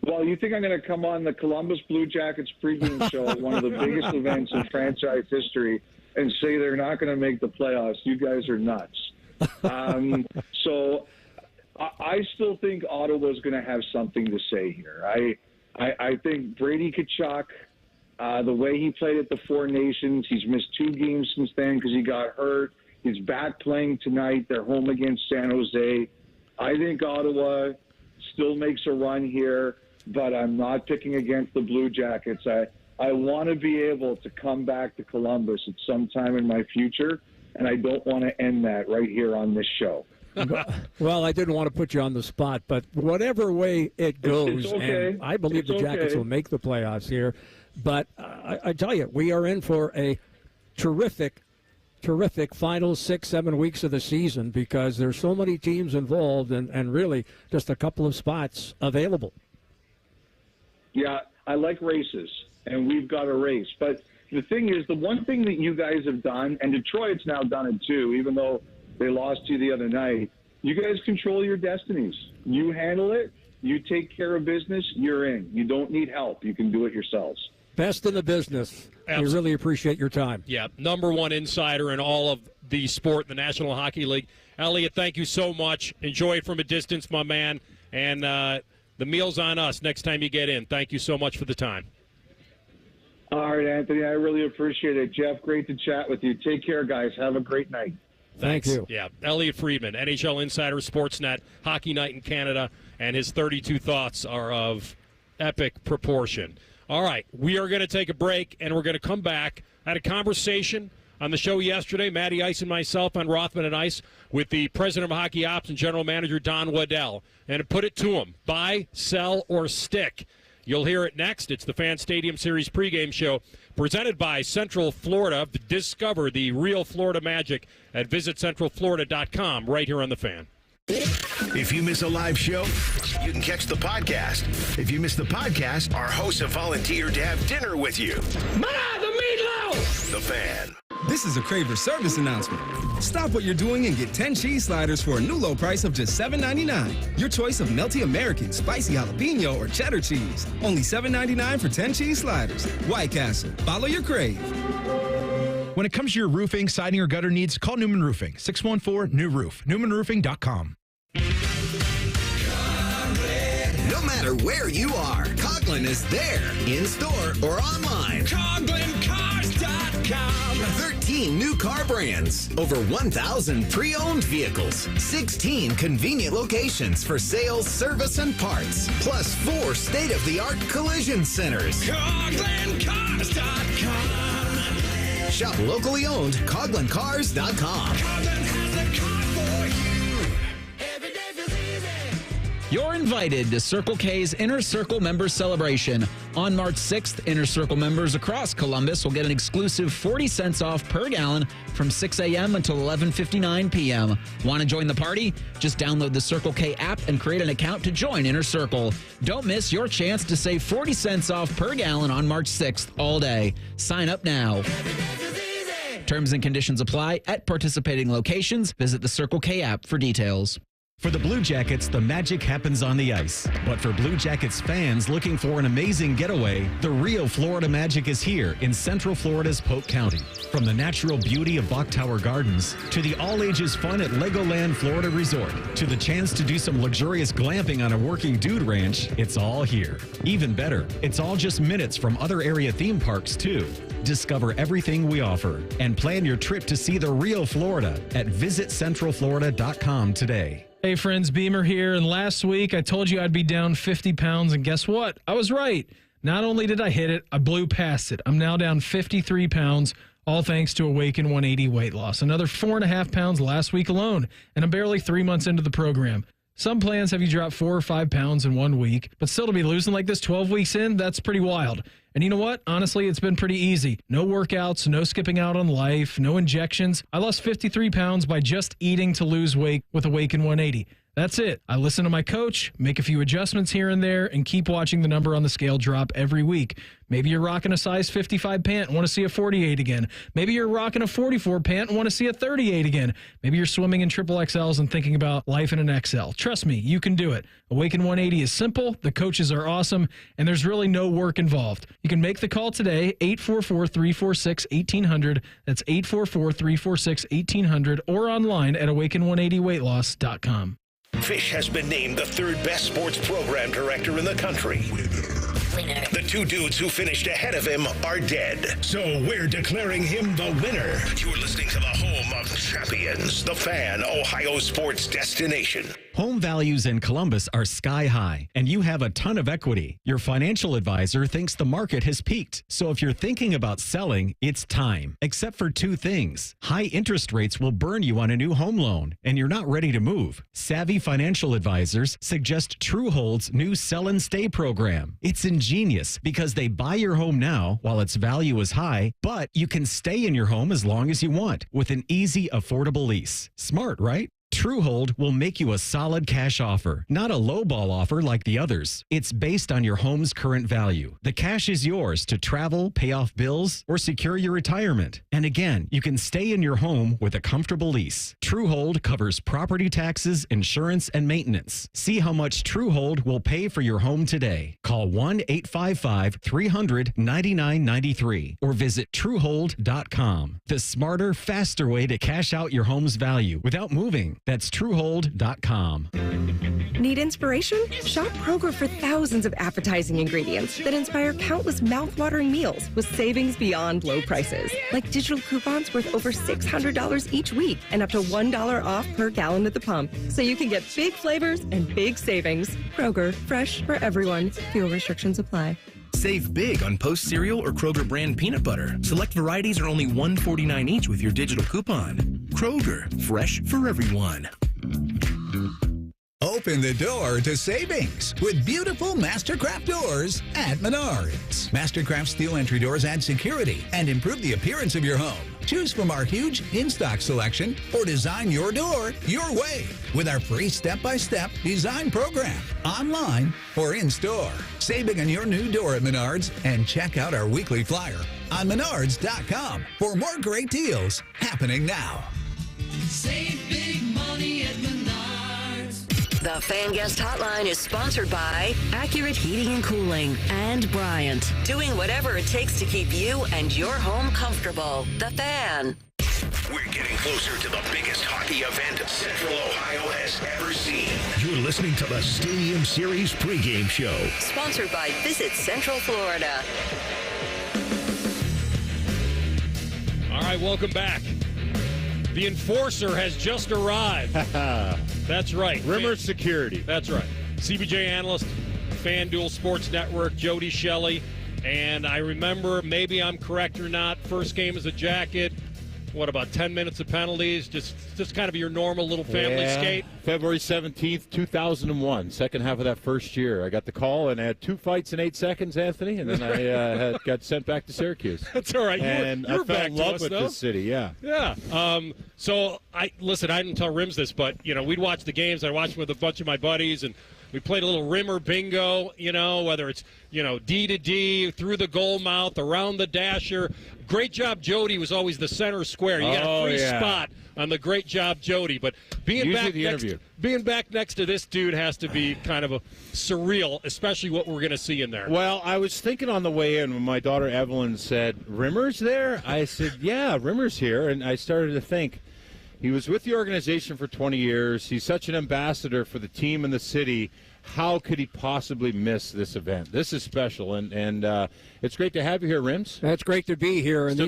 Well, you think I'm going to come on the Columbus Blue Jackets pregame show at one of the biggest events in franchise history and say they're not going to make the playoffs? You guys are nuts. So I still think Ottawa's going to have something to say here. I think Brady Tkachuk, the way he played at the Four Nations, he's missed 2 games since then because he got hurt. He's back playing tonight. They're home against San Jose. I think Ottawa still makes a run here, but I'm not picking against the Blue Jackets. I want to be able to come back to Columbus at some time in my future, and I don't want to end that right here on this show. Well, I didn't want to put you on the spot, but whatever way it goes, it's okay. And I believe the Jackets will make the playoffs here. But I tell you, we are in for a terrific final 6-7 weeks of the season because there's so many teams involved and really just a couple of spots available. Yeah, I like races, and we've got a race. But the thing is, the one thing that you guys have done, and Detroit's now done it too, even though they lost to you the other night, you guys control your destinies. You handle it. You take care of business. You're in. You don't need help. You can do it yourselves. Best in the business. Absolutely. We really appreciate your time. Yeah, number one insider in all of the sport, the National Hockey League. Elliot, thank you so much. Enjoy it from a distance, my man. And the meal's on us next time you get in. Thank you so much for the time. All right, Anthony, I really appreciate it. Jeff, great to chat with you. Take care, guys. Have a great night. Thanks. Thank you. Yeah, Elliot Friedman, NHL insider, Sportsnet, Hockey Night in Canada, and his 32 thoughts are of epic proportion. All right, we are going to take a break, and we're going to come back. I had a conversation on the show yesterday, Matty Ice and myself on Rothman and Ice, with the president of Hockey Ops and general manager Don Waddell. And to put it to him, buy, sell, or stick. You'll hear it next. It's the Fan Stadium Series pregame show presented by Central Florida. Discover the real Florida magic at visitcentralflorida.com right here on The Fan. If you miss a live show, you can catch the podcast. If you miss the podcast, our hosts have volunteered to have dinner with you. The meatloaf! The Fan. This is a Craver service announcement. Stop what you're doing and get 10 cheese sliders for a new low price of just $7.99. Your choice of melty American, spicy jalapeno, or cheddar cheese. Only $7.99 for 10 cheese sliders. White Castle. Follow your crave. When it comes to your roofing, siding, or gutter needs, call Newman Roofing. 614-NEW-ROOF. NewmanRoofing.com. No matter where you are, Coughlin is there, in store or online. CoughlinCars.com. 13 new car brands, over 1,000 pre-owned vehicles, 16 convenient locations for sales, service, and parts, plus 4 state-of-the-art collision centers. CoughlinCars.com. Shop locally owned, CoughlinCars.com. Coughlin has the car for you. You're invited to Circle K's Inner Circle Members Celebration. On March 6th, Inner Circle members across Columbus will get an exclusive 40 cents off per gallon from 6 a.m. until 11:59 p.m. Want to join the party? Just download the Circle K app and create an account to join Inner Circle. Don't miss your chance to save 40 cents off per gallon on March 6th all day. Sign up now. Terms and conditions apply at participating locations. Visit the Circle K app for details. For the Blue Jackets, the magic happens on the ice. But for Blue Jackets fans looking for an amazing getaway, the real Florida magic is here in Central Florida's Polk County. From the natural beauty of Bok Tower Gardens, to the all-ages fun at Legoland Florida Resort, to the chance to do some luxurious glamping on a working dude ranch, it's all here. Even better, it's all just minutes from other area theme parks, too. Discover everything we offer and plan your trip to see the real Florida at visitcentralflorida.com today. Hey friends, Beamer here, and last week I told you I'd be down 50 pounds, and guess what? I was right. Not only did I hit it, I blew past it. I'm now down 53 pounds, all thanks to Awaken 180 weight loss. Another 4.5 pounds last week alone, and I'm barely 3 months into the program. Some plans have you drop 4 or 5 pounds in 1 week, but still to be losing like this 12 weeks in, that's pretty wild. And you know what? Honestly, it's been pretty easy. No workouts, no skipping out on life, no injections. I lost 53 pounds by just eating to lose weight with Awaken 180. That's it. I listen to my coach, make a few adjustments here and there, and keep watching the number on the scale drop every week. Maybe you're rocking a size 55 pant and want to see a 48 again. Maybe you're rocking a 44 pant and want to see a 38 again. Maybe you're swimming in triple XLs and thinking about life in an XL. Trust me, you can do it. Awaken 180 is simple, the coaches are awesome, and there's really no work involved. You can make the call today, 844-346-1800. That's 844-346-1800, or online at awaken180weightloss.com. Fish has been named the 3rd best sports program director in the country. Winner. The 2 dudes who finished ahead of him are dead. So we're declaring him the winner. You're listening to the home of champions, The Fan, Ohio sports destination. Home values in Columbus are sky high, and you have a ton of equity. Your financial advisor thinks the market has peaked. So if you're thinking about selling, it's time. Except for 2 things. High interest rates will burn you on a new home loan, and you're not ready to move. Savvy financial advisors suggest Truehold's new Sell and Stay program. It's ingenious because they buy your home now while its value is high, but you can stay in your home as long as you want with an easy, affordable lease. Smart, right? Truehold will make you a solid cash offer, not a lowball offer like the others. It's based on your home's current value. The cash is yours to travel, pay off bills, or secure your retirement. And again, you can stay in your home with a comfortable lease. Truehold covers property taxes, insurance, and maintenance. See how much Truehold will pay for your home today. Call 1-855-300-9993 or visit Truehold.com. The smarter, faster way to cash out your home's value without moving. That's Truehold.com. Need inspiration? Shop Kroger for thousands of appetizing ingredients that inspire countless mouth-watering meals with savings beyond low prices. Like digital coupons worth over $600 each week and up to $1 off per gallon at the pump. So you can get big flavors and big savings. Kroger, fresh for everyone. Fuel restrictions apply. Save big on Post cereal or Kroger brand peanut butter. Select varieties are only $1.49 each with your digital coupon. Kroger, fresh for everyone. Open the door to savings with beautiful Mastercraft doors at Menards. Mastercraft steel entry doors add security and improve the appearance of your home. Choose from our huge in-stock selection or design your door your way with our free step-by-step design program, online or in-store. Saving on your new door at Menards and check out our weekly flyer on menards.com for more great deals happening now. Save big money at Menards. The Fan Guest Hotline is sponsored by Accurate Heating and Cooling and Bryant, doing whatever it takes to keep you and your home comfortable. The Fan. We're getting closer to the biggest hockey event Central Ohio has ever seen. You're listening to the Stadium Series pregame show. Sponsored by Visit Central Florida. All right, welcome back. The enforcer has just arrived. That's right. Rimmer Security. That's right. CBJ analyst, FanDuel Sports Network, Jody Shelley. And I remember, maybe I'm correct or not, first game as a Jacket. What, about 10 minutes of penalties? Just kind of your normal little family skate? February 17th, 2001, second half of that first year. I got the call and I had 2 fights in 8 seconds, Anthony, and then I got sent back to Syracuse. That's all right. And you were I fell back in love us, with though. this city, yeah. Yeah. So, I didn't tell Rims this, but, we'd watch the games. I watched them with a bunch of my buddies, and we played a little Rimmer bingo, whether it's, D to D, through the goal mouth, around the dasher. Great job, Jody was always the center square. You got a free spot on the great job, Jody. But being back next to this dude has to be kind of a surreal, especially what we're going to see in there. Well, I was thinking on the way in when my daughter Evelyn said, Rimmer's there? I said, yeah, Rimmer's here. And I started to think, he was with the organization for 20 years. He's such an ambassador for the team and the city. How could he possibly miss this event? This is special, and it's great to have you here, Rims. That's great to be here. And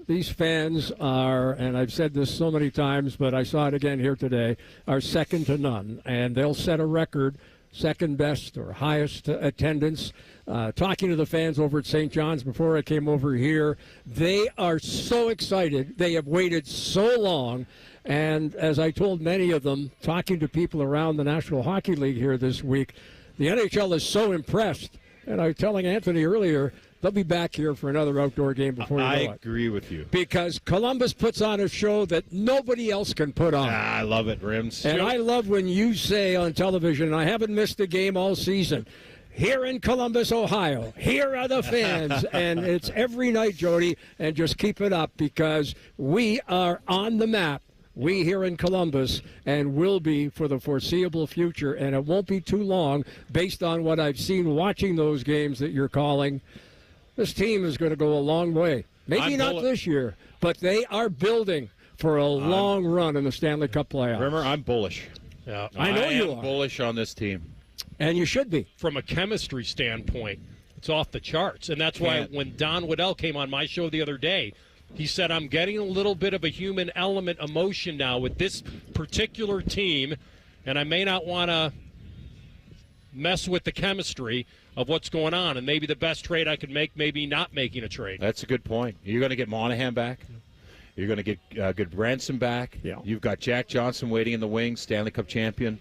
these fans are, and I've said this so many times, but I saw it again here today, are second to none. And they'll set a record, second best or highest attendance. Talking to the fans over at St. John's before I came over here, they are so excited. They have waited so long. And as I told many of them, talking to people around the National Hockey League here this week, the NHL is so impressed. And I was telling Anthony earlier, they'll be back here for another outdoor game before you know it. I agree with you. Because Columbus puts on a show that nobody else can put on. I love it, Rims. And I love when you say on television, and I haven't missed a game all season, here in Columbus, Ohio, here are the fans. And it's every night, Jody, and just keep it up because we are on the map. We here in Columbus, and will be for the foreseeable future, and it won't be too long, based on what I've seen watching those games that you're calling. This team is going to go a long way. Maybe not this year, but they are building for a long run in the Stanley Cup playoffs. Remember, I'm bullish. Yeah, I know you are. Bullish on this team. And you should be. From a chemistry standpoint, it's off the charts. And that's why when Don Waddell came on my show the other day, he said, I'm getting a little bit of a human element emotion now with this particular team, and I may not want to mess with the chemistry of what's going on. And maybe the best trade I could make, maybe not making a trade. That's a good point. You're going to get Monahan back. You're going to get Goodbranson back. Yeah. You've got Jack Johnson waiting in the wings, Stanley Cup champion.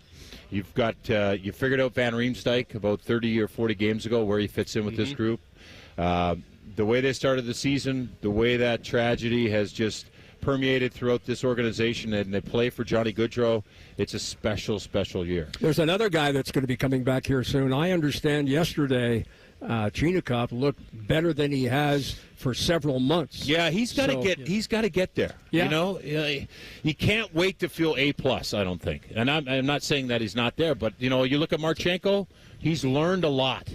You've got you figured out Van Riemsdyk about 30 or 40 games ago where he fits in with this group. The way they started the season, the way that tragedy has just permeated throughout this organization, and they play for Johnny Gaudreau, it's a special, special year. There's another guy that's going to be coming back here soon. I understand yesterday Chinakhov looked better than he has for several months. Yeah, he's got to get there. Yeah. You know, he can't wait to feel A+, I don't think. And I'm not saying that he's not there, but, you know, you look at Marchenko, he's learned a lot.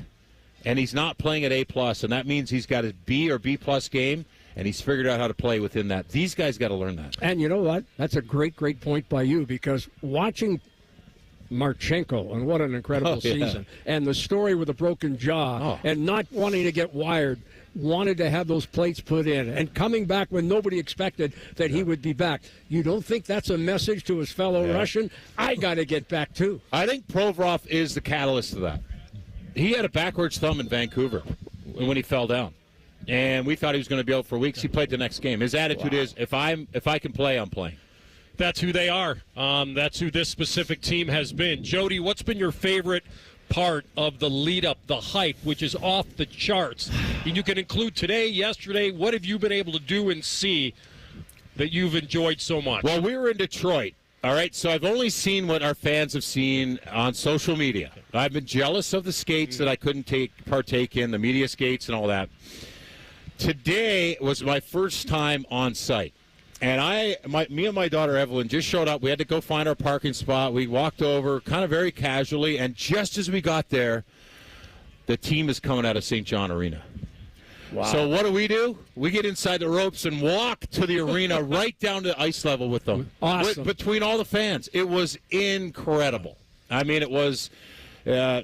And he's not playing at A+, and that means he's got a B or B+ game, and he's figured out how to play within that. These guys got to learn that. And you know what? That's a great, great point by you, because watching Marchenko, and what an incredible season. And the story with a broken jaw and not wanting to get wired, wanted to have those plates put in, and coming back when nobody expected that he would be back. You don't think that's a message to his fellow Russian? I got to get back, too. I think Provorov is the catalyst to that. He had a backwards thumb in Vancouver when he fell down. And we thought he was going to be out for weeks. He played the next game. His attitude is, if I can play, I'm playing. That's who they are. That's who this specific team has been. Jody, what's been your favorite part of the lead-up, the hype, which is off the charts? And you can include today, yesterday. What have you been able to do and see that you've enjoyed so much? Well, we were in Detroit. All right, so I've only seen what our fans have seen on social media. I've been jealous of the skates that I couldn't partake in, the media skates and all that. Today was my first time on site. And me and my daughter Evelyn just showed up. We had to go find our parking spot. We walked over kind of very casually, and just as we got there, the team is coming out of St. John Arena. Wow. So what do? We get inside the ropes and walk to the arena right down to ice level with them. Awesome. Between all the fans. It was incredible. I mean, it was...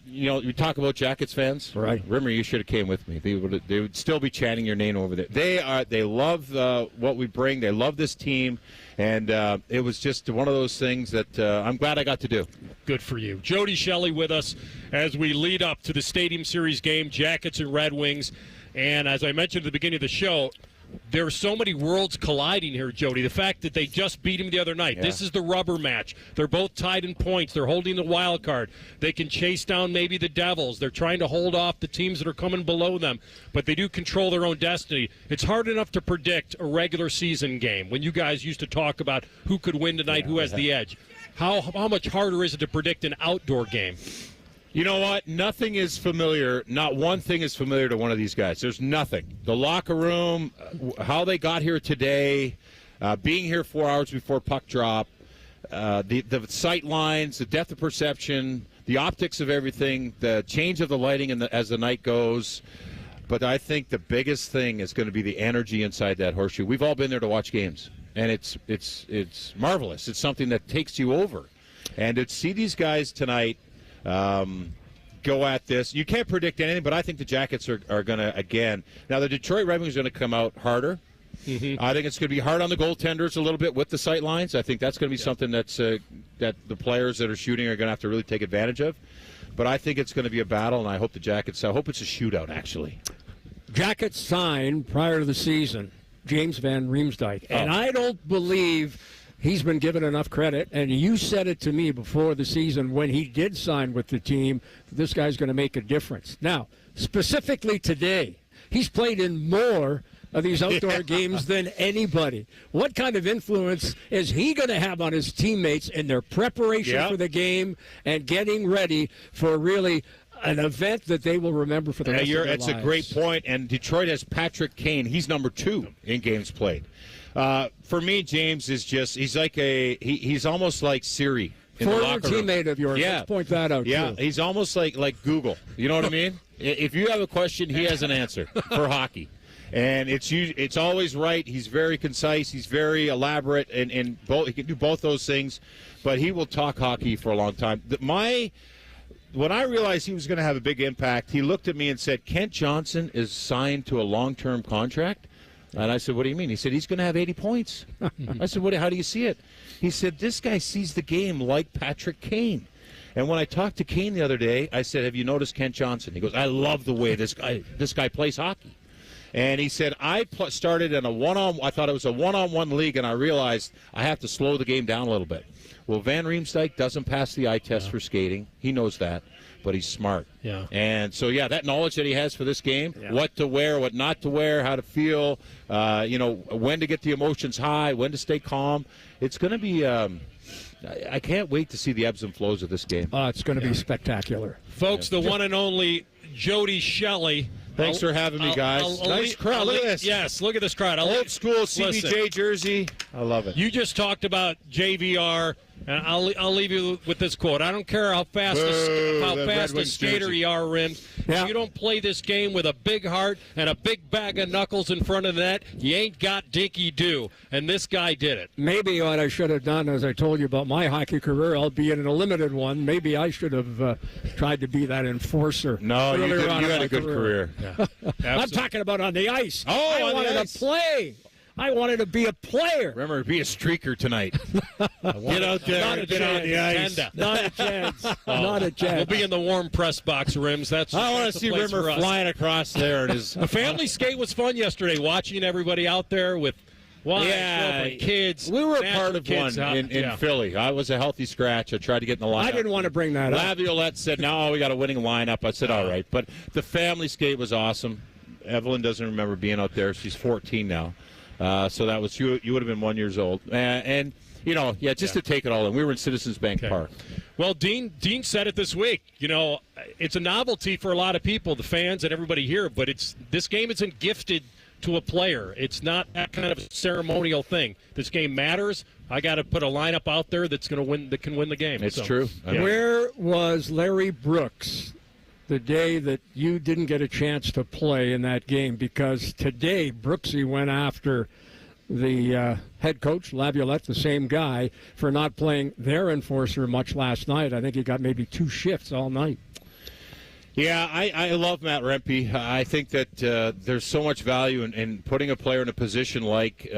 you talk about Jackets fans, right? Rimmer, you should have came with me. They would still be chanting your name over there. They love what we bring. They love this team, and it was just one of those things that I'm glad I got to do. Good for you, Jody Shelley, with us as we lead up to the Stadium Series game, Jackets and Red Wings. And as I mentioned at the beginning of the show, there are so many worlds colliding here, Jody. The fact that they just beat him the other night. Yeah. This is the rubber match. They're both tied in points. They're holding the wild card. They can chase down maybe the Devils. They're trying to hold off the teams that are coming below them, but they do control their own destiny. It's hard enough to predict a regular season game when you guys used to talk about who could win tonight, who has the edge. How much harder is it to predict an outdoor game? You know what? Nothing is familiar. Not one thing is familiar to one of these guys. There's nothing. The locker room, how they got here today, being here 4 hours before puck drop, the sight lines, the depth of perception, the optics of everything, the change of the lighting as the night goes. But I think the biggest thing is going to be the energy inside that horseshoe. We've all been there to watch games, and it's marvelous. It's something that takes you over. And to see these guys tonight go at this. You can't predict anything, but I think the Jackets are going to, again. Now, the Detroit Red Wings are going to come out harder. Mm-hmm. I think it's going to be hard on the goaltenders a little bit with the sight lines. I think that's going to be something that the players that are shooting are going to have to really take advantage of. But I think it's going to be a battle, and I hope it's a shootout, actually. Jackets signed prior to the season James Van Riemsdyk, and I don't believe he's been given enough credit, and you said it to me before the season when he did sign with the team, this guy's going to make a difference. Now, specifically today, he's played in more of these outdoor games than anybody. What kind of influence is he going to have on his teammates in their preparation for the game and getting ready for really an event that they will remember for the rest of their lives? It's a great point, and Detroit has Patrick Kane. He's number 2 in games played. For me, James is he's almost like Siri in the locker room. Teammate of yours. Yeah. Let's point that out. Yeah, too. He's almost like Google. You know what I mean? If you have a question, he has an answer for hockey, and it's always right. He's very concise. He's very elaborate, and he can do both those things. But he will talk hockey for a long time. When I realized he was going to have a big impact, he looked at me and said, "Kent Johnson is signed to a long-term contract." And I said, "What do you mean?" He said, "He's going to have 80 points." I said, "How do you see it?" He said, "This guy sees the game like Patrick Kane." And when I talked to Kane the other day, I said, "Have you noticed Kent Johnson?" He goes, "I love the way this guy plays hockey." And he said, "I started in I thought it was a one-on-one league, and I realized I have to slow the game down a little bit." Well, Van Riemsdyk doesn't pass the eye test for skating. He knows that, but he's smart. Yeah. And so, that knowledge that he has for this game, what to wear, what not to wear, how to feel, when to get the emotions high, when to stay calm. It's going to be I can't wait to see the ebbs and flows of this game. It's going to be spectacular. Folks, the one and only Jody Shelley. Thanks for having me, guys. Nice crowd. Look at this. Yes, look at this crowd. Old school CBJ jersey. I love it. You just talked about JVR. And I'll leave you with this quote. I don't care how fast a skater you are, Rims. If you don't play this game with a big heart and a big bag of knuckles in front of the net, you ain't got dinky-do. And this guy did it. Maybe what I should have done, as I told you about my hockey career, albeit in a limited one, maybe I should have tried to be that enforcer. No, you had a good career. Yeah. I'm talking about on the ice. Oh, I wanted to play. I wanted to be a player. Remember, be a streaker tonight. Get out there and get on the ice. Not a chance. Not a chance. We'll be in the warm press box, Rims. I want to see Rimmer flying across there. The family skate was fun yesterday, watching everybody out there with wives, girlfriend, kids. We were a part of one in Philly. I was a healthy scratch. I tried to get in the lineup. I didn't want to bring that up. Laviolette said, no, we got a winning lineup. I said, all right. But the family skate was awesome. Evelyn doesn't remember being out there. She's 14 now. So that was you would have been 1 year old, and to take it all in. We were in Citizens Bank Park. Well, Dean said it this week. It's a novelty for a lot of people, the fans and everybody here. But this game isn't gifted to a player. It's not that kind of ceremonial thing. This game matters. I got to put a lineup out there that's going to win. That can win the game. It's true. Where was Larry Brooks the day that you didn't get a chance to play in that game? Because today Brooksy went after the head coach, Laviolette, the same guy, for not playing their enforcer much last night. I think he got maybe 2 shifts all night. Yeah, I love Matt Rempe. I think that there's so much value in putting a player in a position like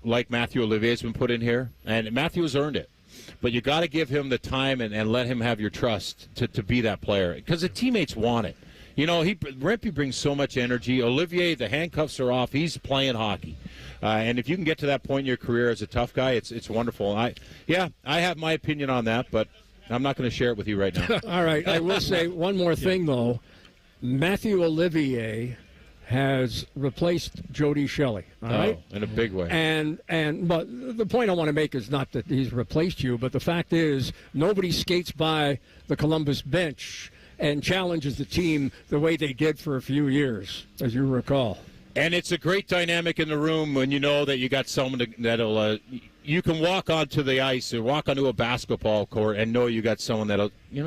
Matthew Olivier's been put in here, and Matthew has earned it. But you got to give him the time and let him have your trust to be that player, because the teammates want it. Rempe brings so much energy. Olivier, the handcuffs are off. He's playing hockey. And if you can get to that point in your career as a tough guy, it's wonderful. I have my opinion on that, but I'm not going to share it with you right now. All right. I will say one more thing, though. Matthew Olivier has replaced Jody Shelley. All right? In a big way. But the point I want to make is not that he's replaced you, but the fact is nobody skates by the Columbus bench and challenges the team the way they did for a few years, as you recall. And it's a great dynamic in the room when you know that you got someone that'll you can walk onto the ice or walk onto a basketball court and know you got someone that'll you're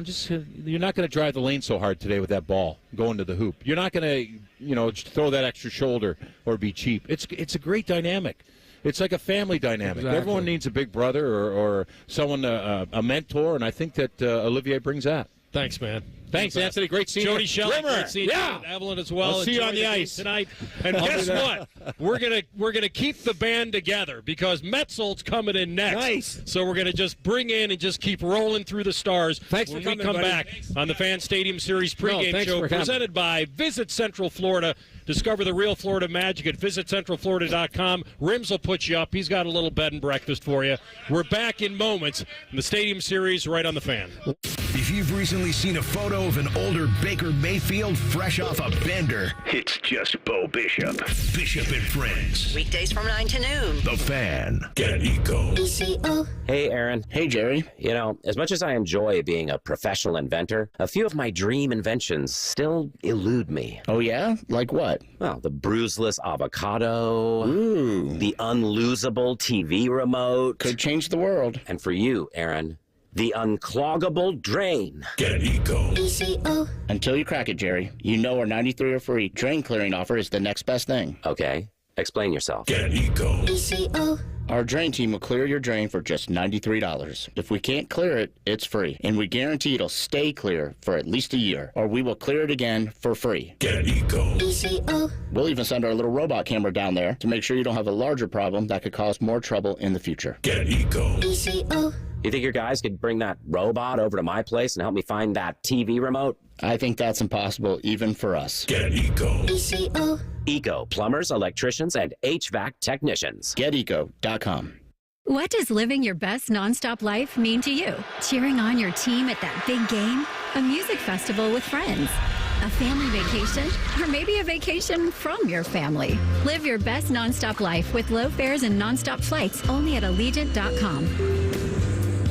not going to drive the lane so hard today with that ball going to the hoop. You're not going to throw that extra shoulder or be cheap. It's a great dynamic. It's like a family dynamic. Exactly. Everyone needs a big brother or someone a mentor, and I think that Olivier brings that. Thanks, man. Thanks, Anthony. Great seeing you. Jody Shelley, great seeing you. Evelyn as well. I'll see you on the ice tonight. And guess what? We're gonna keep the band together because Metzel's coming in next. Nice. So we're gonna just bring in and just keep rolling through the stars. Thanks when for coming, we come buddy. back on the Fan Stadium Series pregame show presented by Visit Central Florida. Discover the real Florida magic at visitcentralflorida.com. Rims will put you up. He's got a little bed and breakfast for you. We're back in moments in the Stadium Series right on the Fan. If you've recently seen a photo of an older Baker Mayfield fresh off a bender, it's just Bo Bishop. Bishop and Friends. Weekdays from 9 to noon. The Fan. Get Eco. Hey, Aaron. Hey, Jerry. As much as I enjoy being a professional inventor, a few of my dream inventions still elude me. Oh, yeah? Like what? Well, the bruiseless avocado. Ooh. The unlosable TV remote. Could change the world. And for you, Aaron, the uncloggable drain. Get Eco. Until you crack it, Jerry. Our 93 are free drain clearing offer is the next best thing. Okay. Explain yourself. Get Eco. Our drain team will clear your drain for just $93. If we can't clear it, it's free. And we guarantee it'll stay clear for at least a year, or we will clear it again for free. Get Eco. We'll even send our little robot camera down there to make sure you don't have a larger problem that could cause more trouble in the future. Get Eco. You think your guys could bring that robot over to my place and help me find that TV remote? I think that's impossible even for us. Get Eco. Eco, plumbers, electricians, and HVAC technicians. GetEco.com. What does living your best nonstop life mean to you? Cheering on your team at that big game? A music festival with friends? A family vacation? Or maybe a vacation from your family? Live your best nonstop life with low fares and nonstop flights only at Allegiant.com.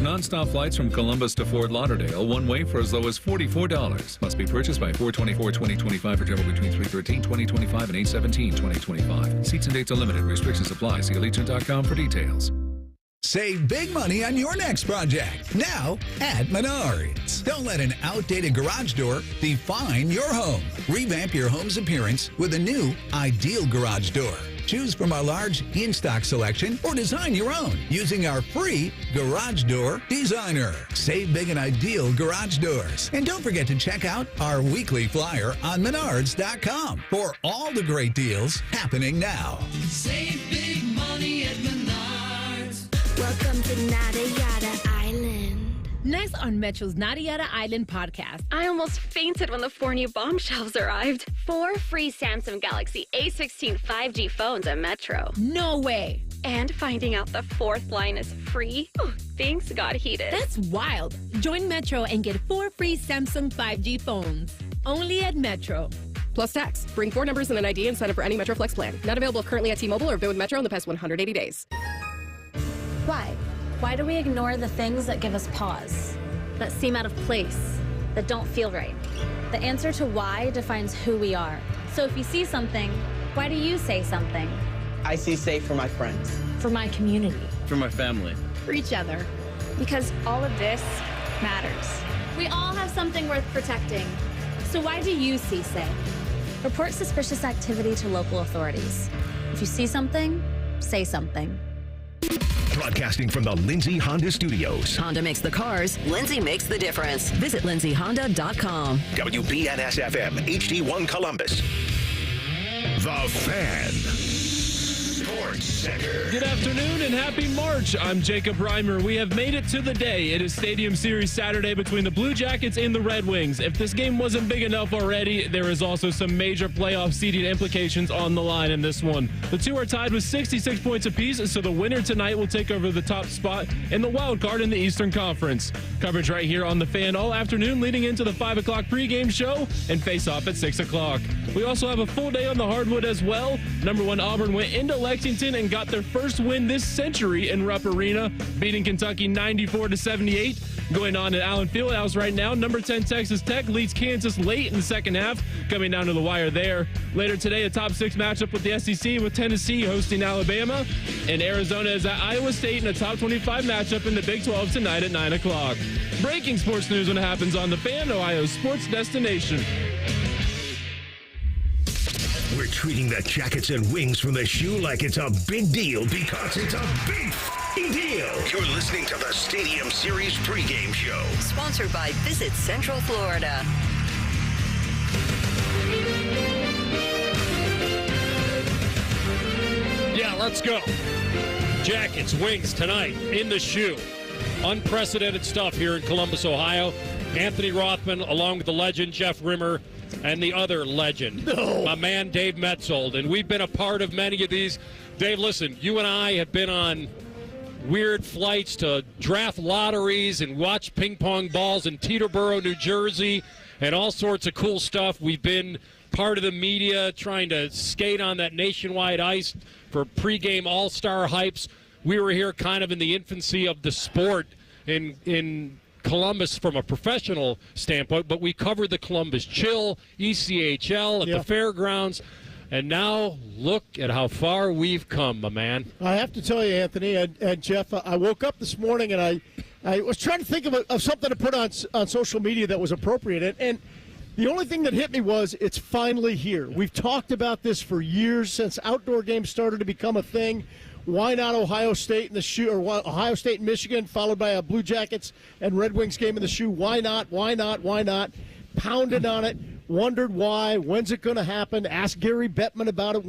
Non-stop flights from Columbus to Fort Lauderdale, one way for as low as $44. Must be purchased by 4/24/2025 for travel between 3/13/2025 and 8/17/2025. Seats and dates are limited. Restrictions apply. See Allegiant.com for details. Save big money on your next project. Now at Menards. Don't let an outdated garage door define your home. Revamp your home's appearance with a new ideal garage door. Choose from our large in-stock selection or design your own using our free Garage Door Designer. Save big and ideal garage doors. And don't forget to check out our weekly flyer on Menards.com for all the great deals happening now. Save big money at Menards. Welcome to Nada Yada Island. Next on Metro's Nada Yada Island podcast. I almost fainted when the 4 new bombshells arrived. 4 free Samsung Galaxy A16 5G phones at Metro. No way. And finding out the 4th line is free. Oh, things got heated. That's wild. Join Metro and get 4 free Samsung 5G phones. Only at Metro. Plus tax. Bring 4 numbers and an ID and sign up for any Metro Flex plan. Not available currently at T-Mobile or been with Metro in the past 180 days. Why? Why do we ignore the things that give us pause, that seem out of place, that don't feel right? The answer to why defines who we are. So if you see something, why do you say something? I see safe for my friends. For my community. For my family. For each other. Because all of this matters. We all have something worth protecting. So why do you see safe? Report suspicious activity to local authorities. If you see something, say something. Broadcasting from the Lindsay Honda Studios. Honda makes the cars. Lindsay makes the difference. Visit lindsayhonda.com. WBNS-FM, HD1 Columbus. The Fan. Sports Center. Good afternoon and happy March. I'm Jacob Reimer. We have made it to the day. It is Stadium Series Saturday between the Blue Jackets and the Red Wings. If this game wasn't big enough already, there is also some major playoff seeding implications on the line in this one. The two are tied with 66 points apiece, so the winner tonight will take over the top spot in the wild card in the Eastern Conference. Coverage right here on The Fan all afternoon leading into the 5 o'clock pregame show and face-off at 6 o'clock. We also have a full day on the hardwood as well. Number 1 Auburn went into Lexington and got their first win this century in Rupp Arena, beating Kentucky 94-78. Going on at Allen Fieldhouse right now, number 10 Texas Tech leads Kansas late in the second half, coming down to the wire there. Later today, a top 6 matchup with the SEC with Tennessee hosting Alabama, and Arizona is at Iowa State in a top 25 matchup in the Big 12 tonight at 9 o'clock. Breaking sports news when it happens on The Fan, Ohio's sports destination. We're treating the Jackets and Wings from the shoe like it's a big deal because it's a big deal. You're listening to the Stadium Series pregame show. Sponsored by Visit Central Florida. Yeah, let's go. Jackets, Wings tonight in the shoe. Unprecedented stuff here in Columbus, Ohio. Anthony Rothman, along with the legend Jeff Rimmer, and the other legend, my man Dave Metzold. And we've been a part of many of these. Dave, listen, you and I have been on weird flights to draft lotteries and watch ping pong balls in Teterboro, New Jersey, and all sorts of cool stuff. We've been part of the media trying to skate on that nationwide ice for pregame all-star hypes. We were here kind of in the infancy of the sport in Columbus from a professional standpoint, but we covered the Columbus Chill, ECHL at the fairgrounds, and now look at how far we've come, my man. I have to tell you, Anthony and Jeff, I woke up this morning and I was trying to think of something to put on social media that was appropriate, and the only thing that hit me was it's finally here. We've talked about this for years since outdoor games started to become a thing. Why not Ohio State in the shoe, or Ohio State and Michigan, followed by a Blue Jackets and Red Wings game in the shoe? Why not? Why not? Why not? Pounded on it, wondered why. When's it going to happen? Asked Gary Bettman about it.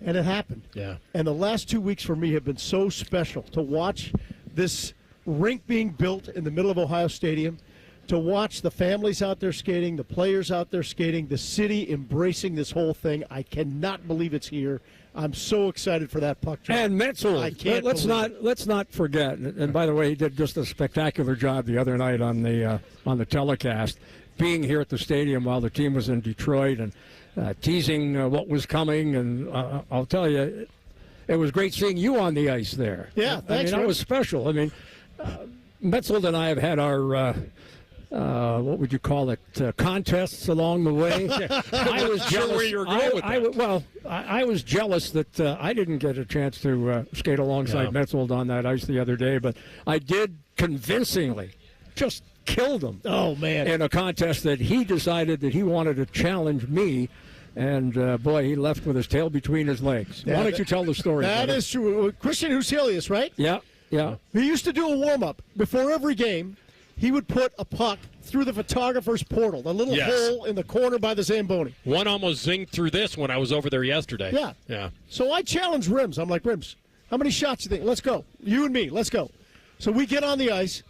And it happened. Yeah. And the last 2 weeks for me have been so special to watch this rink being built in the middle of Ohio Stadium, to watch the families out there skating, the players out there skating, the city embracing this whole thing. I cannot believe it's here. I'm so excited for that puck drop. And Metzold, let's not forget. And by the way, he did just a spectacular job the other night on the telecast, being here at the stadium while the team was in Detroit and teasing what was coming. And I'll tell you, it was great seeing you on the ice there. Yeah, thanks. That was special. I mean, Metzold and I have had our what would you call it, contests along the way. I was jealous. Where you're going with that. I was jealous that I didn't get a chance to skate alongside Metzold on that ice the other day, but I did convincingly just killed him. Oh, man. In a contest that he decided that he wanted to challenge me. And, boy, he left with his tail between his legs. Yeah, Why don't you tell the story? That is true. Christian Huselius, right? Yeah. He used to do a warm-up before every game. He would put a puck through the photographer's portal, the little hole in the corner by the Zamboni. One almost zinged through this when I was over there yesterday. Yeah. So I challenged Rims. I'm like, Rims, how many shots do you think? Let's go. You and me, let's go. So we get on the ice.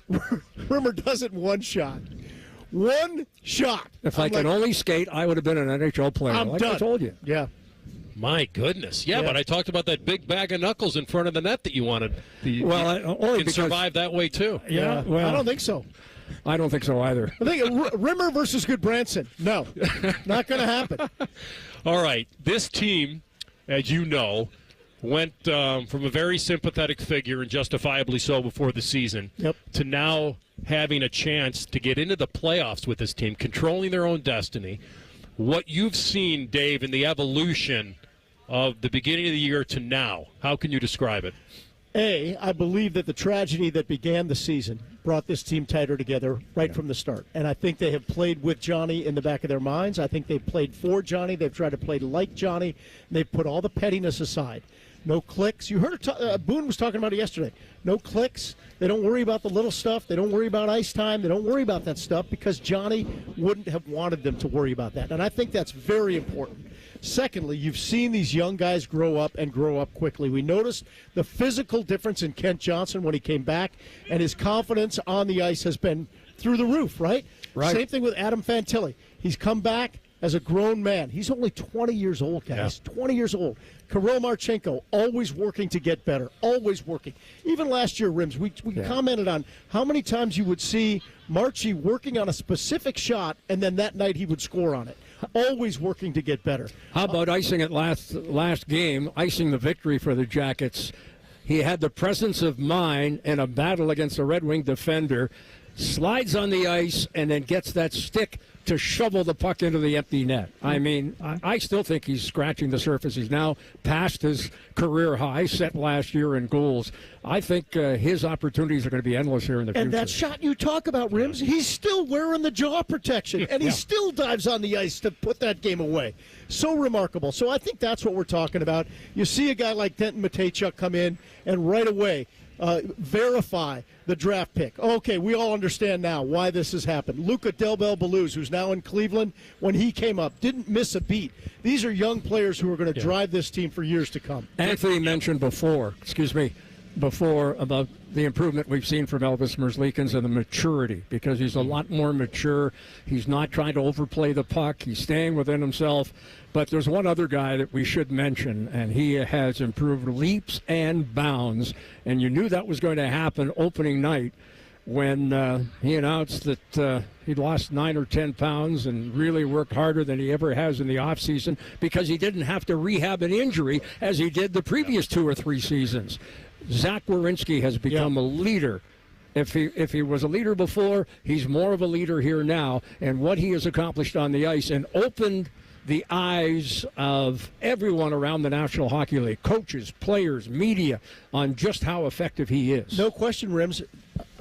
Rimmer does it in one shot. One shot. If I could only skate, I would have been an NHL player. I'm like done. I told you. Yeah. My goodness. Yeah, but I talked about that big bag of knuckles in front of the net that you wanted. Only can survive that way, too. Yeah. Well, I don't think so. I don't think so either. I think Rimmer versus Goodbranson. No. Not going to happen. All right. This team, as you know, went from a very sympathetic figure, and justifiably so before the season, to now having a chance to get into the playoffs with this team, controlling their own destiny. What you've seen, Dave, in the evolution of the beginning of the year to now, how can you describe it? I believe that the tragedy that began the season brought this team tighter together from the start. And I think they have played with Johnny in the back of their minds. I think they've played for Johnny. They've tried to play like Johnny. And they've put all the pettiness aside. No clicks. You heard Boone was talking about it yesterday. No clicks. They don't worry about the little stuff. They don't worry about ice time. They don't worry about that stuff because Johnny wouldn't have wanted them to worry about that. And I think that's very important. Secondly, you've seen these young guys grow up and grow up quickly. We noticed the physical difference in Kent Johnson when he came back, and his confidence on the ice has been through the roof, right? Same thing with Adam Fantilli. He's come back as a grown man. He's only 20 years old, guys. 20 years old. Kirill Marchenko, always working to get better. Always working. Even last year, Rims, we commented on how many times you would see Marchie working on a specific shot, and then that night he would score on it. Always working to get better. How about icing it last game, icing the victory for the Jackets? He had the presence of mind in a battle against a Red Wing defender, slides on the ice, and then gets that stick to shovel the puck into the empty net. I mean, I still think he's scratching the surface. He's now past his career high set last year in goals. I think his opportunities are going to be endless here in the future. And that shot you talk about, Rims, he's still wearing the jaw protection, and he still dives on the ice to put that game away. So remarkable. So I think that's what we're talking about. You see a guy like Denton Matejchuk come in and right away verify the draft pick. Okay, we all understand now why this has happened. Luca Del Bel Beluz, who's now in Cleveland, when he came up, didn't miss a beat. These are young players who are going to drive this team for years to come. Anthony mentioned before about the improvement we've seen from Elvis Merzlikins and the maturity, because he's a lot more mature. He's not trying to overplay the puck. He's staying within himself. But there's one other guy that we should mention, and he has improved leaps and bounds. And you knew that was going to happen opening night when he announced that he'd lost 9 or 10 pounds and really worked harder than he ever has in the offseason because he didn't have to rehab an injury as he did the previous 2 or 3 seasons. Zach Werenski has become a leader. If he was a leader before, he's more of a leader here now. And what he has accomplished on the ice and opened the eyes of everyone around the National Hockey League, coaches, players, media, on just how effective he is. No question, Rims.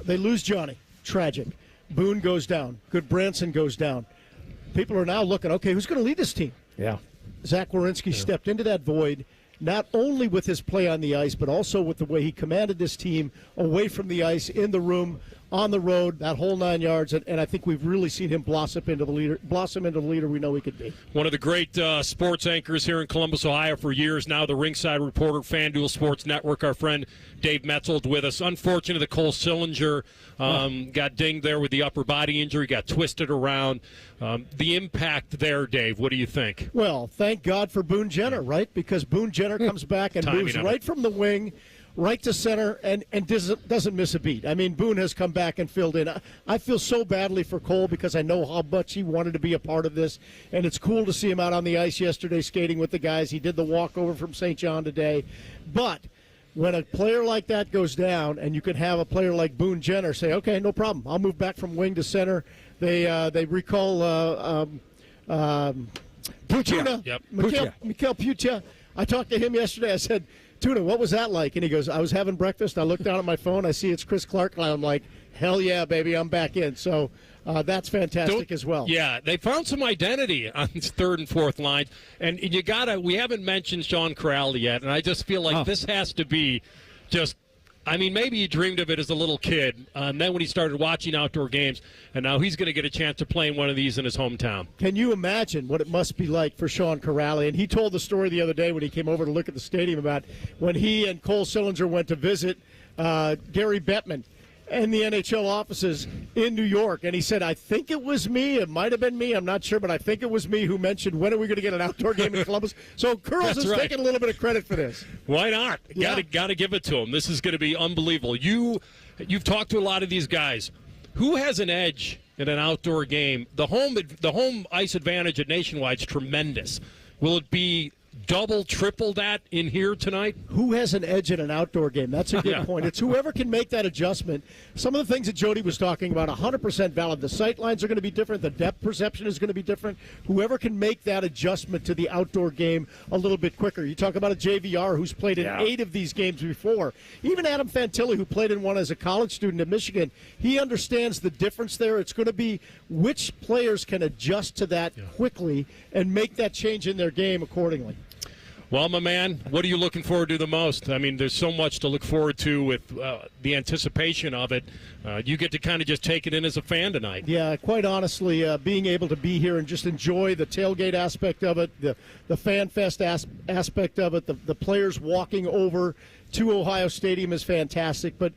They lose Johnny. Tragic. Boone goes down. Goodbranson goes down. People are now looking, okay, who's going to lead this team? Yeah. Zach Werenski stepped into that void, not only with his play on the ice, but also with the way he commanded this team away from the ice, in the room, on the road, that whole 9 yards, and I think we've really seen him blossom into the leader we know he could be. One of the great sports anchors here in Columbus, Ohio for years now, the ringside reporter, FanDuel Sports Network, our friend Dave Metzold with us. Unfortunately, the Cole Sillinger got dinged there with the upper body injury, got twisted around. The impact there, Dave, what do you think? Well, thank God for Boone Jenner, right? Because Boone Jenner comes back and moves right from the wing, right to center, and doesn't miss a beat. I mean, Boone has come back and filled in. I feel so badly for Cole because I know how much he wanted to be a part of this, and it's cool to see him out on the ice yesterday skating with the guys. He did the walkover from St. John today. But when a player like that goes down and you can have a player like Boone Jenner say, okay, no problem, I'll move back from wing to center, They recall Tuna. Yep. Mikhail Putia. I talked to him yesterday. I said, Tuna, what was that like? And he goes, I was having breakfast. I looked down at my phone. I see it's Chris Clark. And I'm like, hell yeah, baby, I'm back in. So that's fantastic as well. Yeah, they found some identity on his third and fourth lines. And we haven't mentioned Sean Corrali yet. And I just feel like this has to be just, I mean, maybe he dreamed of it as a little kid. And then when he started watching outdoor games, and now he's going to get a chance to play in one of these in his hometown. Can you imagine what it must be like for Sean Corrali? And he told the story the other day when he came over to look at the stadium about when he and Cole Sillinger went to visit Gary Bettman and the NHL offices in New York. And he said, I think it was me. It might have been me. I'm not sure, but I think it was me who mentioned, when are we going to get an outdoor game in Columbus? So Curls is taking a little bit of credit for this. Why not? Yeah. Got to give it to him. This is going to be unbelievable. You've talked to a lot of these guys. Who has an edge in an outdoor game? The home ice advantage at Nationwide is tremendous. Will it be double, triple that in here tonight? Who has an edge in an outdoor game? That's a good point. It's whoever can make that adjustment. Some of the things that Jody was talking about, 100% valid. The sight lines are going to be different. The depth perception is going to be different. Whoever can make that adjustment to the outdoor game a little bit quicker. You talk about a JVR who's played in 8 of these games before. Even Adam Fantilli, who played in one as a college student at Michigan, he understands the difference there. It's going to be which players can adjust to that quickly and make that change in their game accordingly. Well, my man, what are you looking forward to the most? I mean, there's so much to look forward to with the anticipation of it. You get to kind of just take it in as a fan tonight. Yeah, quite honestly, being able to be here and just enjoy the tailgate aspect of it, the fan fest aspect of it, the players walking over to Ohio Stadium is fantastic. But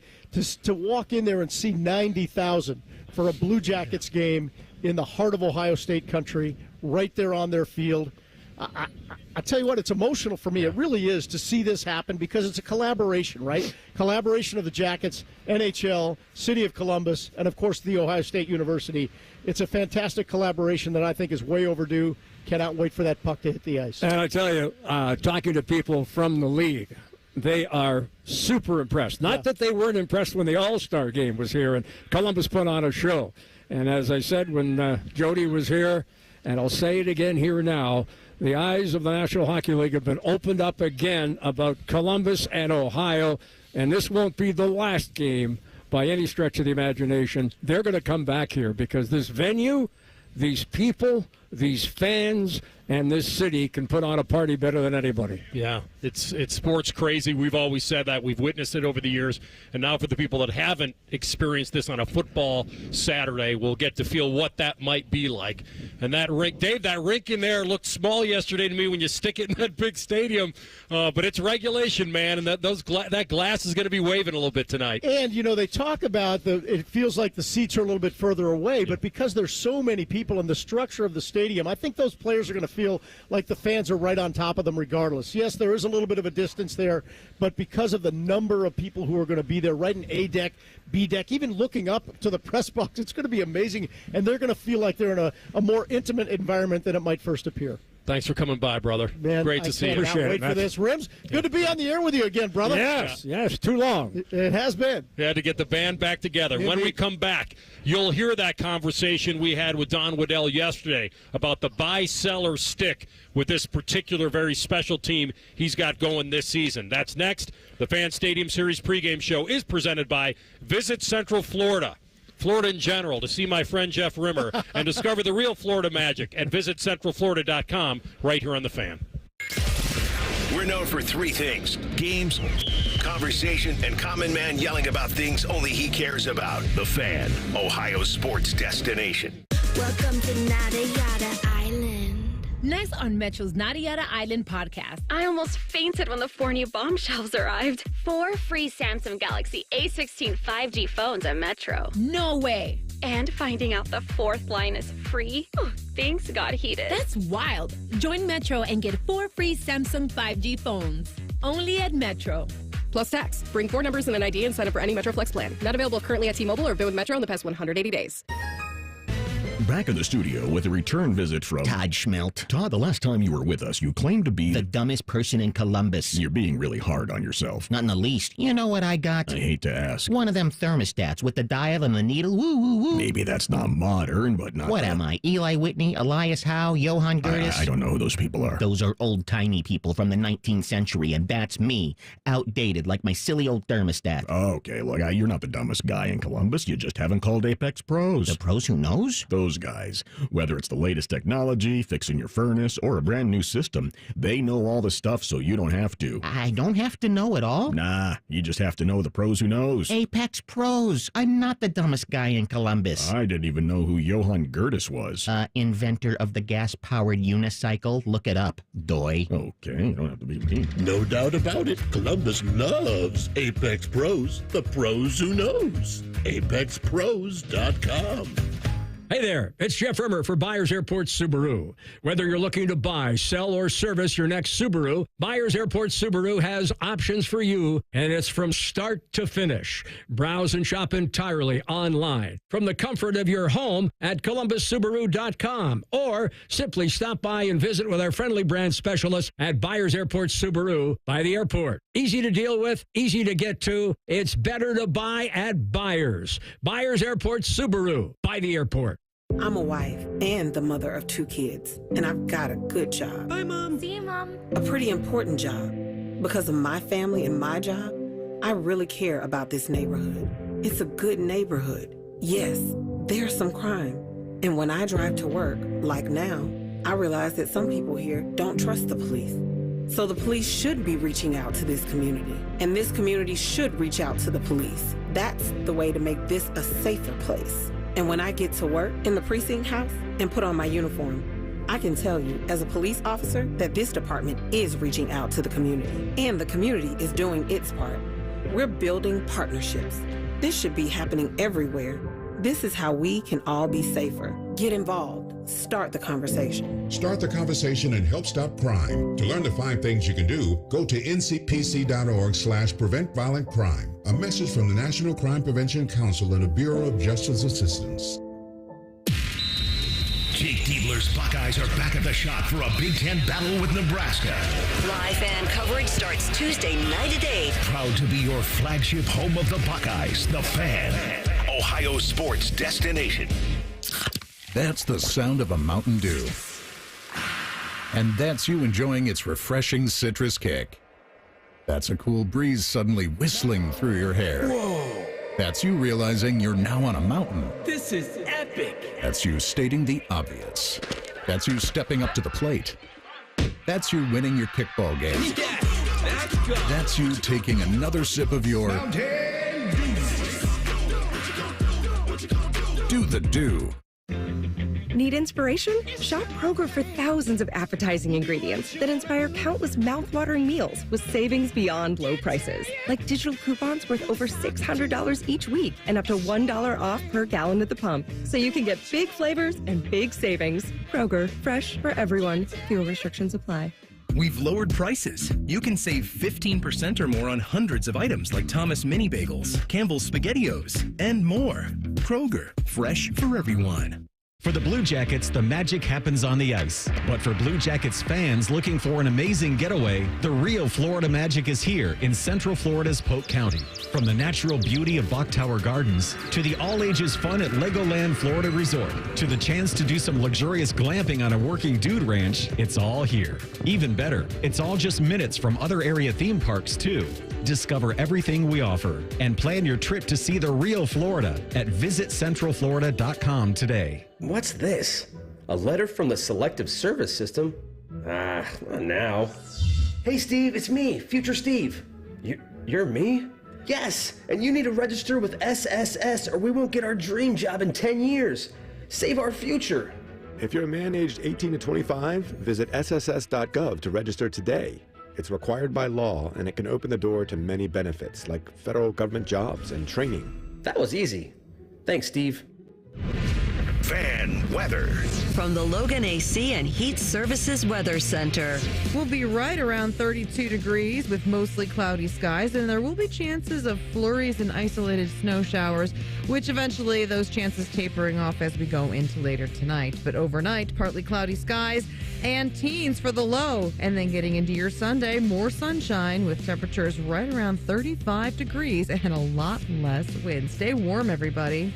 to walk in there and see 90,000 for a Blue Jackets game in the heart of Ohio State country, right there on their field, I tell you what, it's emotional for me. It really is to see this happen because it's a collaboration, right? Collaboration of the Jackets, NHL, City of Columbus, and, of course, The Ohio State University. It's a fantastic collaboration that I think is way overdue. Cannot wait for that puck to hit the ice. And I tell you, talking to people from the league, they are super impressed. Not that they weren't impressed when the All-Star game was here and Columbus put on a show. And as I said when Jody was here, and I'll say it again here now, the eyes of the National Hockey League have been opened up again about Columbus and Ohio, and this won't be the last game by any stretch of the imagination. They're going to come back here because this venue, these people, these fans, and this city can put on a party better than anybody. Yeah, it's sports crazy. We've always said that. We've witnessed it over the years. And now for the people that haven't experienced this on a football Saturday, we'll get to feel what that might be like. And that rink, Dave, that rink in there looked small yesterday to me when you stick it in that big stadium. But it's regulation, man, and that glass is going to be waving a little bit tonight. And, you know, they talk about it feels like the seats are a little bit further away, but because there's so many people and the structure of the stadium, I think those players are going to feel like the fans are right on top of them regardless. Yes, there is a little bit of a distance there, but because of the number of people who are going to be there, right in A deck, B deck, even looking up to the press box, it's going to be amazing, and they're going to feel like they're in a more intimate environment than it might first appear. Thanks for coming by, brother. Man, great to see you. Appreciate it. Wait for this. Rims, good to be on the air with you again, brother. Yes, too long. It has been. We had to get the band back together. When we come back, you'll hear that conversation we had with Don Waddell yesterday about the buy-seller stick with this particular very special team he's got going this season. That's next. The Fan Stadium Series pregame show is presented by Visit Central Florida in general, to see my friend Jeff Rimmer and discover the real Florida magic at visitcentralflorida.com right here on The Fan. We're known for 3 things: games, conversation, and common man yelling about things only he cares about. The Fan, Ohio's sports destination. Welcome to Nada Yada Island. Next on Metro's Nada Yada Island podcast. I almost fainted when the 4 new bomb shelves arrived. 4 free Samsung Galaxy A16 5G phones at Metro. No way. And finding out the 4th line is free. Oh, things got heated. That's wild. Join Metro and get 4 free Samsung 5G phones. Only at Metro. Plus tax. Bring 4 numbers and an ID and sign up for any Metro Flex plan. Not available currently at T-Mobile or been with Metro in the past 180 days. back in the studio with a return visit from Todd Schmelt. Todd, the last time you were with us, you claimed to be the dumbest person in Columbus. You're being really hard on yourself. Not in the least. You know what I got? I hate to ask. One of them thermostats with the dial and the needle. Woo, woo, woo. Maybe that's not modern, but not... What am I? Eli Whitney, Elias Howe, Johann Gertis? I don't know who those people are. Those are old-timey people from the 19th century, and that's me. Outdated, like my silly old thermostat. Okay, look, you're not the dumbest guy in Columbus. You just haven't called Apex Pros. The pros who knows? Those guys. Whether it's the latest technology, fixing your furnace, or a brand new system, they know all the stuff so you don't have to. I don't have to know it all? Nah, you just have to know the pros who knows. Apex Pros. I'm not the dumbest guy in Columbus. I didn't even know who Johann Gertis was. Inventor of the gas-powered unicycle. Look it up, doy. Okay, you don't have to be me. No doubt about it. Columbus loves Apex Pros, the pros who knows. ApexPros.com. Hey there, it's Jeff Rimmer for Byers Airport Subaru. Whether you're looking to buy, sell, or service your next Subaru, Byers Airport Subaru has options for you, and it's from start to finish. Browse and shop entirely online from the comfort of your home at ColumbusSubaru.com, or simply stop by and visit with our friendly brand specialists at Byers Airport Subaru by the airport. Easy to deal with, easy to get to. It's better to buy at Byers. Byers Airport Subaru by the airport. I'm a wife and the mother of 2 kids, and I've got a good job. Bye, Mom. See you, Mom. A pretty important job. Because of my family and my job, I really care about this neighborhood. It's a good neighborhood. Yes, there's some crime. And when I drive to work, like now, I realize that some people here don't trust the police. So the police should be reaching out to this community, and this community should reach out to the police. That's the way to make this a safer place. And when I get to work in the precinct house and put on my uniform, I can tell you as a police officer that this department is reaching out to the community, and the community is doing its part. We're building partnerships. This should be happening everywhere. This is how we can all be safer. Get involved. Start the conversation. Start the conversation and help stop crime. To learn the 5 things you can do, go to ncpc.org/prevent violent crime. A message from the National Crime Prevention Council and the Bureau of Justice Assistance. Jake Diebler's Buckeyes are back at the shot for a Big Ten battle with Nebraska. Live fan coverage starts Tuesday night at 8. Proud to be your flagship home of the Buckeyes, the Fan, Ohio sports destination. That's the sound of a Mountain Dew. And that's you enjoying its refreshing citrus kick. That's a cool breeze suddenly whistling through your hair. Whoa! That's you realizing you're now on a mountain. This is epic! That's you stating the obvious. That's you stepping up to the plate. That's you winning your kickball game. Yes, let's go! That's you taking another sip of your Mountain Dew. Do the Dew. Need inspiration? Shop Kroger for thousands of appetizing ingredients that inspire countless mouth-watering meals with savings beyond low prices. Like digital coupons worth over $600 each week and up to $1 off per gallon at the pump. So you can get big flavors and big savings. Kroger, fresh for everyone. Fuel restrictions apply. We've lowered prices. You can save 15% or more on hundreds of items like Thomas Mini Bagels, Campbell's SpaghettiOs, and more. Kroger, fresh for everyone. For the Blue Jackets, the magic happens on the ice. But for Blue Jackets fans looking for an amazing getaway, the real Florida magic is here in Central Florida's Polk County. From the natural beauty of Bok Tower Gardens, to the all-ages fun at Legoland Florida Resort, to the chance to do some luxurious glamping on a working dude ranch, it's all here. Even better, it's all just minutes from other area theme parks, too. Discover everything we offer and plan your trip to see the real Florida at visitcentralflorida.com today. What's this? A letter from the Selective Service System? Not now. Hey, Steve, it's me, Future Steve. You're me? Yes, and you need to register with SSS or we won't get our dream job in 10 years. Save our future. If you're a man aged 18 to 25, visit sss.gov to register today. It's required by law, and it can open the door to many benefits, like federal government jobs and training. That was easy. Thanks, Steve. Fan weather. From the Logan AC and Heat Services Weather Center. We'll be right around 32 degrees with mostly cloudy skies, and there will be chances of flurries and isolated snow showers, which eventually those chances tapering off as we go into later tonight. But overnight, partly cloudy skies and teens for the low. And then getting into your Sunday, more sunshine with temperatures right around 35 degrees and a lot less wind. Stay warm, everybody.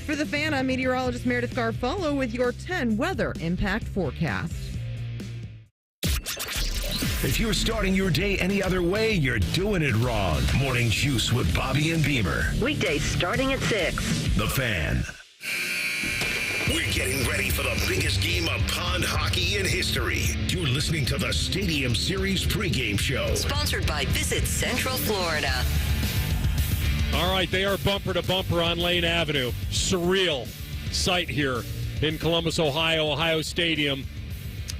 For the Fan, I'm meteorologist Meredith Garfolo with your 10 weather impact forecast. If you're starting your day any other way, you're doing it wrong. Morning Juice with Bobby and Beamer. Weekdays starting at 6. The Fan. We're getting ready for the biggest game of pond hockey in history. You're listening to the Stadium Series pregame show. Sponsored by Visit Central Florida. All right, they are bumper to bumper on Lane Avenue. Surreal sight here in Columbus, Ohio Stadium.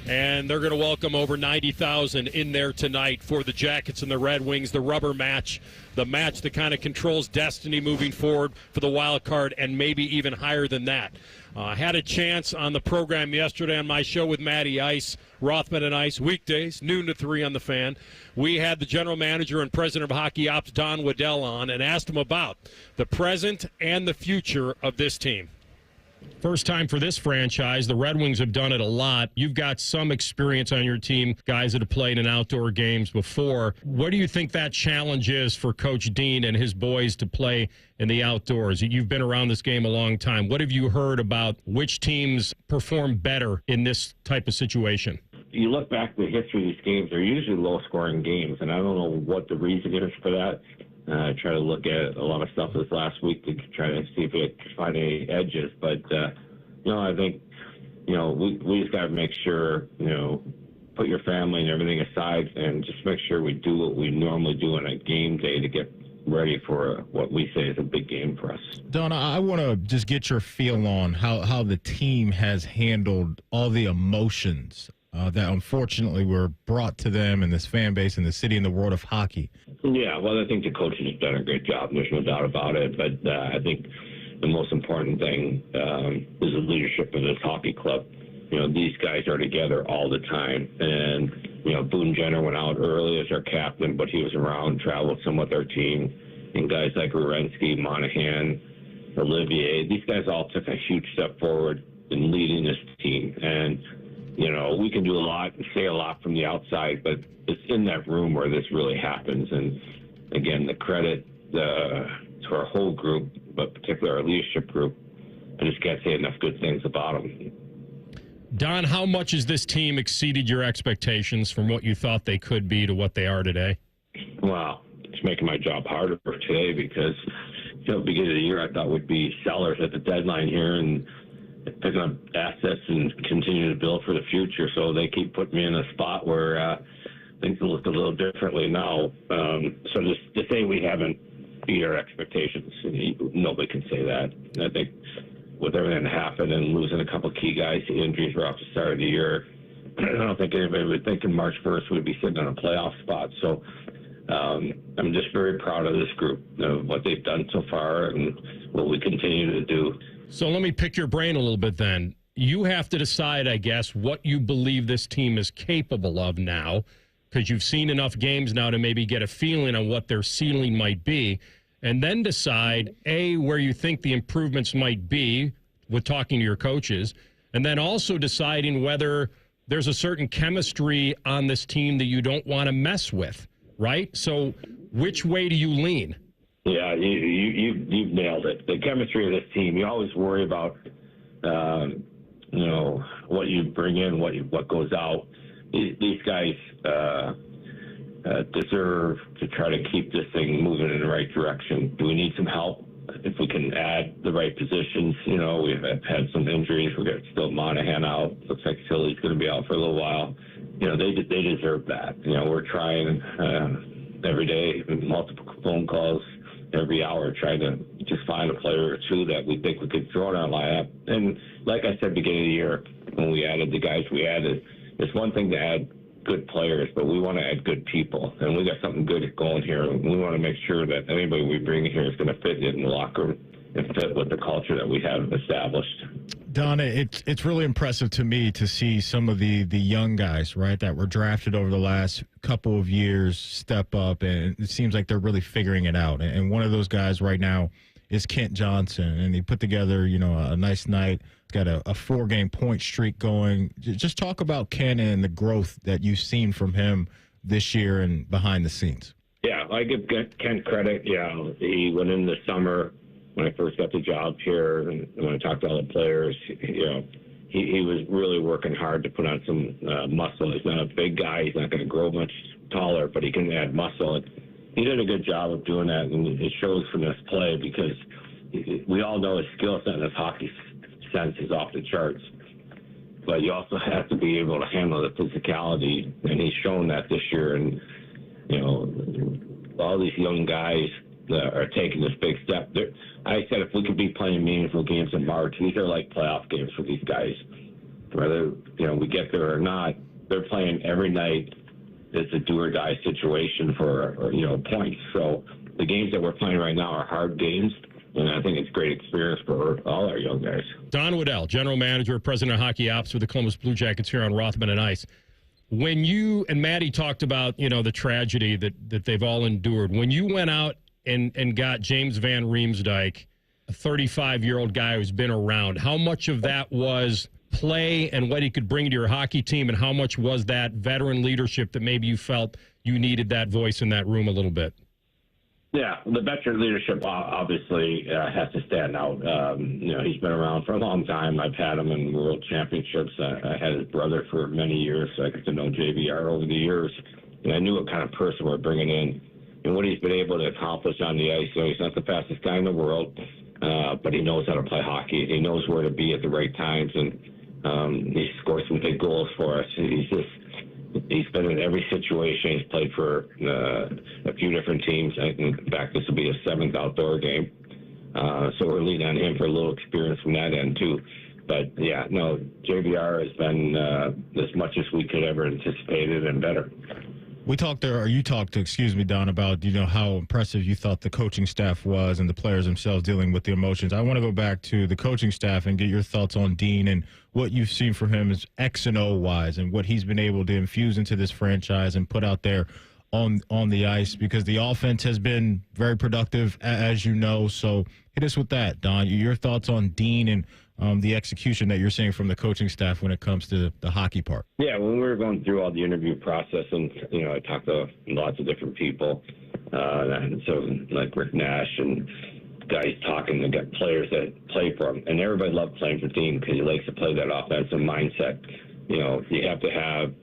And they're going to welcome over 90,000 in there tonight for the Jackets and the Red Wings, the rubber match, the match that kind of controls destiny moving forward for the wild card and maybe even higher than that. Had a chance on the program yesterday on my show with Matty Ice, Rothman and Ice, weekdays, noon to 3 on the Fan. We had the general manager and president of hockey ops, Don Waddell, on and asked him about the present and the future of this team. First time for this franchise. The Red Wings have done it a lot. You've got some experience on your team, guys that have played in outdoor games before. What do you think that challenge is for Coach Dean and his boys to play in the outdoors? You've been around this game a long time. What have you heard about which teams perform better in this type of situation? You look back at the history of these games, they're usually low-scoring games, and I don't know what the reason is for that. I try to look at a lot of stuff this last week to try to see if we could find any edges. But, I think, we just got to make sure, put your family and everything aside and just make sure we do what we normally do on a game day to get ready for what we say is a big game for us. Donna, I want to just get your feel on how the team has handled all the emotions that unfortunately were brought to them and this fan base and the city and the world of hockey. Yeah, well, I think the coaches have done a great job. There's no doubt about it. But I think the most important thing is the leadership of this hockey club. These guys are together all the time. And, Boone Jenner went out early as our captain, but he was around, traveled some with our team. And guys like Werenski, Monahan, Olivier, these guys all took a huge step forward in leading this team. And, we can do a lot and say a lot from the outside, but it's in that room where this really happens. And, again, the credit to our whole group, but particularly our leadership group, I just can't say enough good things about them. Don, how much has this team exceeded your expectations from what you thought they could be to what they are today? Well, it's making my job harder today because, beginning of the year, I thought we'd be sellers at the deadline here and picking up assets and continue to build for the future. So they keep putting me in a spot where things look a little differently now. So just to say we haven't beat our expectations, nobody can say that. And I think with everything that happened and losing a couple key guys, the injuries were off the start of the year. I don't think anybody would think in March 1st we'd be sitting on a playoff spot. So I'm just very proud of this group, what they've done so far and what we continue to do. So let me pick your brain a little bit then. You have to decide, I guess, what you believe this team is capable of now, because you've seen enough games now to maybe get a feeling on what their ceiling might be, and then decide, A, where you think the improvements might be with talking to your coaches, and then also deciding whether there's a certain chemistry on this team that you don't want to mess with, right? So which way do you lean? Yeah, you've nailed it. The chemistry of this team, you always worry about, what you bring in, what goes out. These guys deserve to try to keep this thing moving in the right direction. Do we need some help? If we can add the right positions, we've had some injuries. We've got still Monahan out. Looks like Silly's going to be out for a little while. They deserve that. We're trying every day, multiple phone calls, every hour, trying to just find a player or two that we think we could throw in our lineup. And like I said, beginning of the year, when we added the guys we added, it's one thing to add good players, but we want to add good people. And we got something good going here. We want to make sure that anybody we bring here is going to fit in the locker room and fit with the culture that we have established. Donna, it's really impressive to me to see some of the young guys, right, that were drafted over the last couple of years step up, and it seems like they're really figuring it out. And one of those guys right now is Kent Johnson, and he put together, a nice night. Got a 4-game point streak going. Just talk about Kent and the growth that you've seen from him this year and behind the scenes. Yeah, I give Kent credit. Yeah, he went in the summer when I first got the job here, and when I talked to all the players, he was really working hard to put on some muscle. He's not a big guy. He's not going to grow much taller, but he can add muscle. And he did a good job of doing that, and it shows from this play because we all know his skill set and his hockey sense is off the charts. But you also have to be able to handle the physicality, and he's shown that this year. And, all these young guys are taking this big step. I said if we could be playing meaningful games in March, these are like playoff games for these guys. Whether, we get there or not, they're playing every night. It's a do-or-die situation for, points. So the games that we're playing right now are hard games, and I think it's great experience for all our young guys. Don Waddell, General Manager, President of Hockey Ops for the Columbus Blue Jackets here on Rothman and Ice. When you and Maddie talked about, the tragedy that they've all endured, when you went out and got James Van Riemsdyk, a 35-year-old guy who's been around, how much of that was play and what he could bring to your hockey team, and how much was that veteran leadership that maybe you felt you needed that voice in that room a little bit? Yeah, the veteran leadership obviously has to stand out. He's been around for a long time. I've had him in World Championships. I had his brother for many years, so I got to know JVR over the years. And I knew what kind of person we're bringing in and what he's been able to accomplish on the ice. He's not the fastest guy in the world, but he knows how to play hockey. He knows where to be at the right times, and he scored some big goals for us. He's been in every situation. He's played for a few different teams. In fact, this will be his 7th outdoor game. So we're leaning on him for a little experience from that end, too. But, JVR has been as much as we could ever anticipated and better. We talked there, or you talked, Don, about, how impressive you thought the coaching staff was and the players themselves dealing with the emotions. I want to go back to the coaching staff and get your thoughts on Dean and what you've seen from him as X and O wise and what he's been able to infuse into this franchise and put out there on the ice, because the offense has been very productive, as you know. So hit us with that, Don. Your thoughts on Dean and the execution that you're seeing from the coaching staff when it comes to the hockey part. Yeah, when we were going through all the interview process, and I talked to lots of different people, and so like Rick Nash and guys talking, they got players that play for him, and everybody loved playing for Dean because he likes to play that offensive mindset. You have to have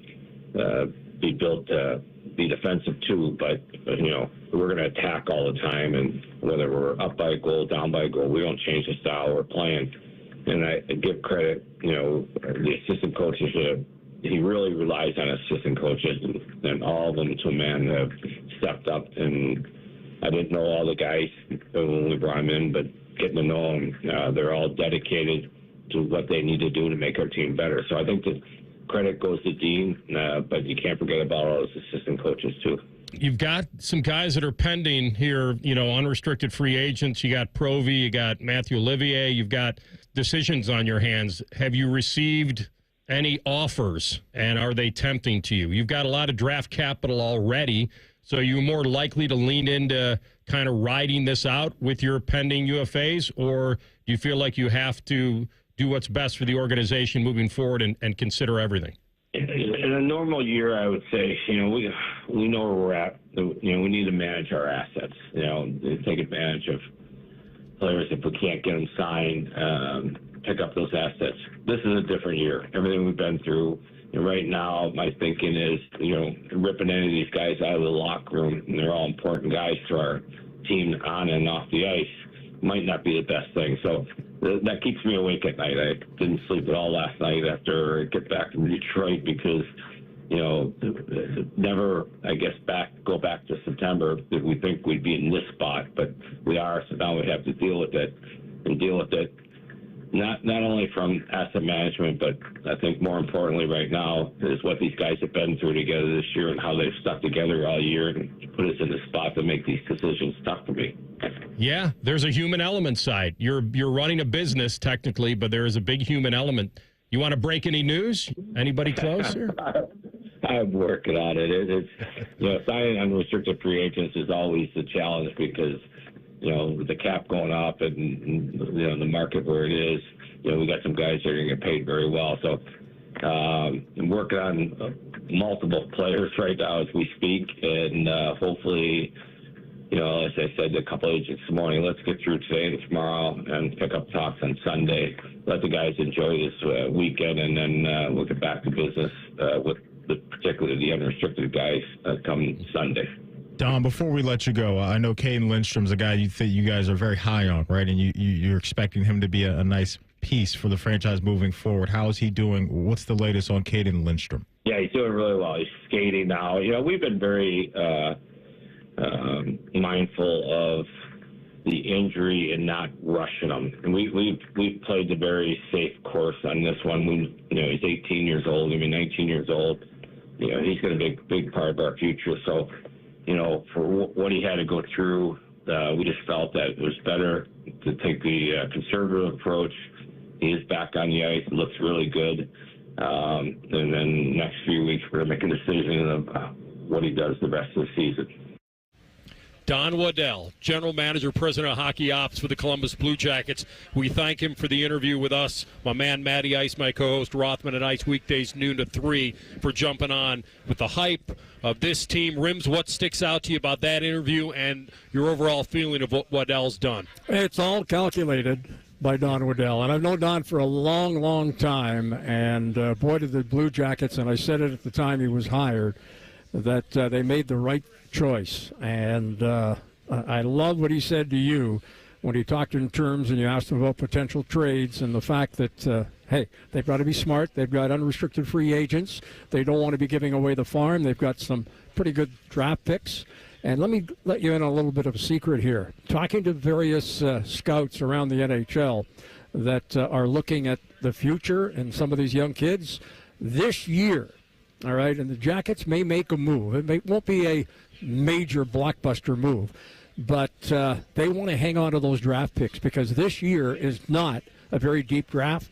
be built to be defensive too, but we're going to attack all the time, and whether we're up by a goal, down by a goal, we don't change the style we're playing. And I give credit, the assistant coaches. He really relies on assistant coaches, and all of them to a man have stepped up. And I didn't know all the guys when we brought them in, but getting to know them, they're all dedicated to what they need to do to make our team better. So I think the credit goes to Dean, but you can't forget about all those assistant coaches too. You've got some guys that are pending here, unrestricted free agents. You got Provy, you got Matthew Olivier, you've got decisions on your hands. Have you received any offers, and are they tempting to you? You've got a lot of draft capital already, so are you more likely to lean into kind of riding this out with your pending UFAs, or do you feel like you have to do what's best for the organization moving forward and consider everything? In a normal year, I would say, we know where we're at. We need to manage our assets, take advantage of players if we can't get them signed, pick up those assets. This is a different year. Everything we've been through. Right now, my thinking is, ripping any of these guys out of the locker room, and they're all important guys to our team on and off the ice, might not be the best thing. So that keeps me awake at night. I didn't sleep at all last night after I get back from Detroit because, never, I guess, go back to September that we think we'd be in this spot, but we are. So now we have to deal with it and deal with it not only from asset management, but I think more importantly right now is what these guys have been through together this year and how they've stuck together all year and put us in the spot to make these decisions tough for me. Yeah, there's a human element side. You're running a business technically, but there is a big human element. You want to break any news? Anybody close here? I'm working on it. It's signing unrestricted free agents is always the challenge because with the cap going up and the market where it is, we got some guys that are going to get paid very well. So I'm working on multiple players right now as we speak, and hopefully, as I said to a couple agents this morning, let's get through today and tomorrow and pick up talks on Sunday. Let the guys enjoy this weekend, and then we'll get back to business with particularly the unrestricted guys come Sunday. Don, before we let you go, I know Caden Lindstrom's a guy you guys are very high on, right? And you're expecting him to be a nice piece for the franchise moving forward. How is he doing? What's the latest on Caden Lindstrom? Yeah, he's doing really well. He's skating now. We've been very mindful of the injury and not rushing him. And we've played the very safe course on this one. He's 18 years old. 19 years old. He's going to be a big part of our future. So, for what he had to go through, we just felt that it was better to take the conservative approach. He is back on the ice. It looks really good. And then next few weeks, we're going to make a decision of what he does the rest of the season. Don Waddell, General Manager, President of Hockey Ops for the Columbus Blue Jackets. We thank him for the interview with us. My man, Matty Ice, my co-host, Rothman and Ice, weekdays noon to 3, for jumping on with the hype of this team. Rims, what sticks out to you about that interview and your overall feeling of what Waddell's done? It's all calculated by Don Waddell, and I've known Don for a long, long time, and boy, did the Blue Jackets, and I said it at the time he was hired, that they made the right choice. And I love what he said to you when he talked in terms and you asked him about potential trades and the fact that, hey, they've got to be smart. They've got unrestricted free agents. They don't want to be giving away the farm. They've got some pretty good draft picks. And let me let you in on a little bit of a secret here. Talking to various scouts around the NHL that are looking at the future and some of these young kids this year, all right, and the Jackets may make a move. It won't be a major blockbuster move, but they want to hang on to those draft picks because this year is not a very deep draft,